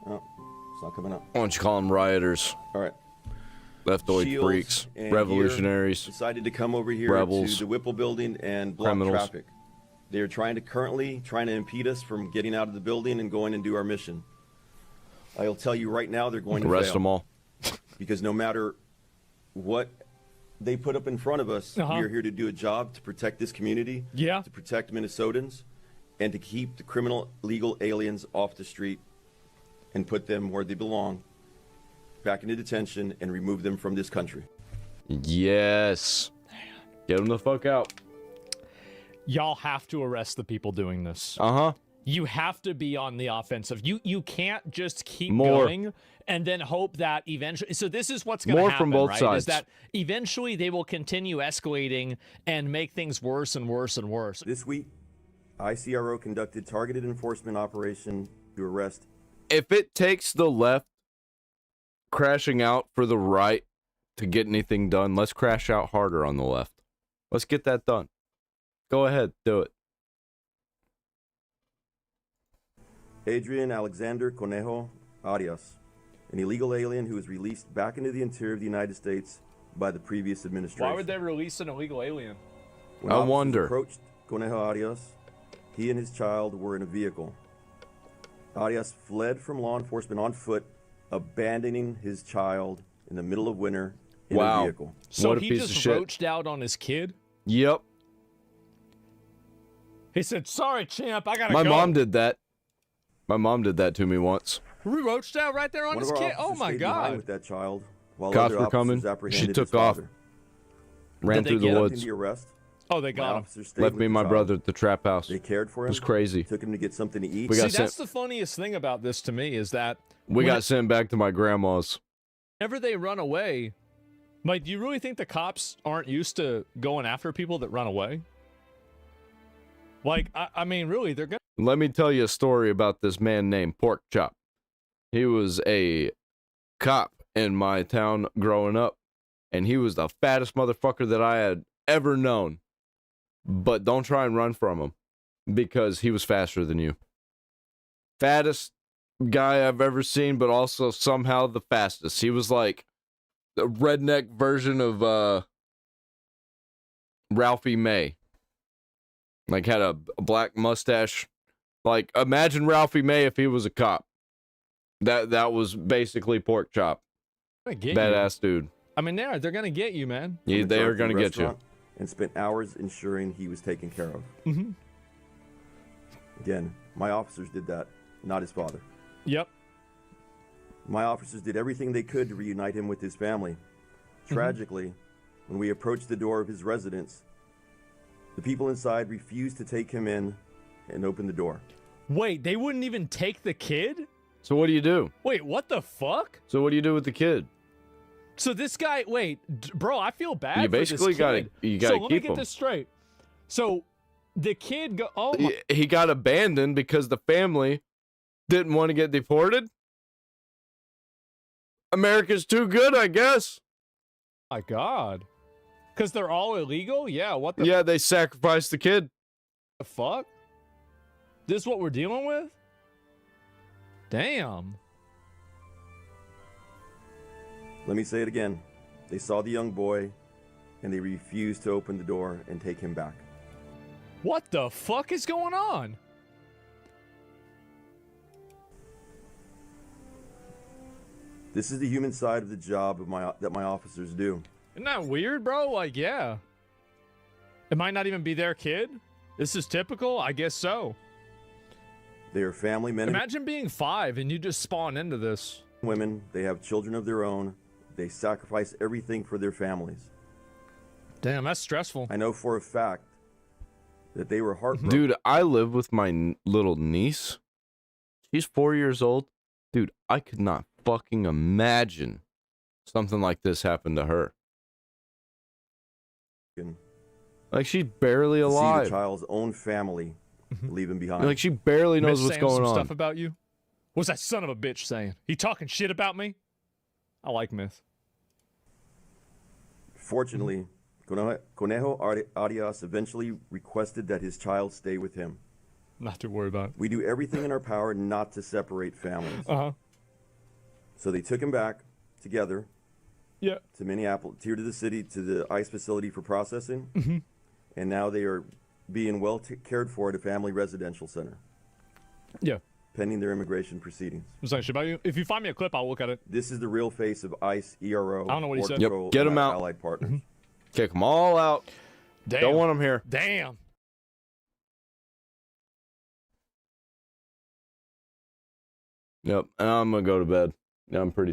Oh, it's not coming up. Why don't you call them rioters? All right. Leftoid Shields freaks, and revolutionaries, gear decided to come over here rebels, to the Whipple building and block criminals. traffic. They are currently trying to impede us from getting out of the building and going and do our mission. I'll tell you right now, they're going to Arrest fail. them all. Because no matter what they put up in front of us, we are here to do a job to protect this community, to protect Minnesotans, and to keep the criminal illegal aliens off the street and put them where they belong, back into detention, and remove them from this country. Yes. Get them the fuck out. Y'all have to arrest the people doing this. You have to be on the offensive. You can't just keep going and then hope that eventually. So this is what's going to happen, from both right? sides. Is that eventually they will continue escalating and make things worse and worse and worse. This week, ICRO conducted targeted enforcement operation to arrest. If it takes the left crashing out for the right to get anything done, let's crash out harder on the left. Let's get that done. Go ahead, do it. Adrian Alexander Conejo Arias, an illegal alien who was released back into the interior of the United States by the previous administration. Why would they release an illegal alien? When I officers wonder. approached Conejo Arias, he and his child were in a vehicle. Arias fled from law enforcement on foot, abandoning his child in the middle of winter in a vehicle. So What a he piece of just shit. roached out on his kid? Yep. He said, sorry, champ, I gotta My go. mom did that. My mom did that to me once. We roached out right there on One his of our kid? Oh officers my stayed behind God. with that child while Cops other were coming. officers She apprehended took his off. father. Ran Did they through the get him? woods. The arrest. Oh, they My got him. officers stayed Left with me and the my child. brother at the trap house. They cared for him. It was crazy. Took him to get something to eat. We got See, that's sent. the funniest thing about this to me is that We got sent back to my grandma's. whenever they run away, like, do you really think the cops aren't used to going after people that run away? Like, I mean, really, they're gonna. Let me tell you a story about this man named Pork Chop. He was a cop in my town growing up, and he was the fattest motherfucker that I had ever known. But don't try and run from him, because he was faster than you. Fattest guy I've ever seen, but also somehow the fastest. He was like the redneck version of Ralphie May. Like, had a black mustache. Like, imagine Ralphie May if he was a cop. That was basically Pork Chop. Gonna get Badass dude. I mean, they're gonna get you, man. Yeah, from they a are drive-thru gonna get you. restaurant And spent hours ensuring he was taken care of. Mm-hmm. Again, my officers did that, not his father. Yep. My officers did everything they could to reunite him with his family. Tragically, when we approached the door of his residence, the people inside refused to take him in and open the door. Wait, they wouldn't even take the kid? So what do you do? Wait, what the fuck? So what do you do with the kid? So this guy, wait, bro, I feel bad. You for basically this kid. you gotta So let me keep get him. this straight. So the kid go. Oh my. He got abandoned because the family didn't want to get deported. America's too good, I guess. My God. Because they're all illegal? Yeah. What the? Yeah, they sacrificed the kid. The fuck? This is what we're dealing with? Damn. Let me say it again. They saw the young boy and they refused to open the door and take him back. What the fuck is going on? This is the human side of the job of that my officers do. Isn't that weird, bro? Like, yeah. It might not even be their kid. This is typical? I guess so. They are family men and Imagine being 5 and you just spawn into this. women. They have children of their own. They sacrifice everything for their families. Damn, that's stressful. I know for a fact that they were heartbroken. Dude, I live with my little niece. She's 4 years old. Dude, I could not fucking imagine something like this happened to her. Like, she's barely to see alive. the child's own family leave him behind. Like, she barely knows Miss what's saying going some on. stuff about you? What's that son of a bitch saying? He talking shit about me? I like Myth. Fortunately, Conejo Arias eventually requested that his child stay with him. Not to worry about it. We do everything in our power not to separate families. Uh-huh. So they took him back together. Yeah. To Minneapolis, here to the city, to the ICE facility for processing. Mm-hmm. And now they are being well cared for at a family residential center. Yeah. pending their immigration proceedings. I'm saying, Shibayu, if you find me a clip, I'll look at it. This is the real face of ICE, ERO, I don't know what he Border said. Yep, Patrol, get and them our out. allied partners. Kick them all out. Damn. Don't want them here. Damn. Yep, and I'm gonna go to bed. Yeah, I'm pretty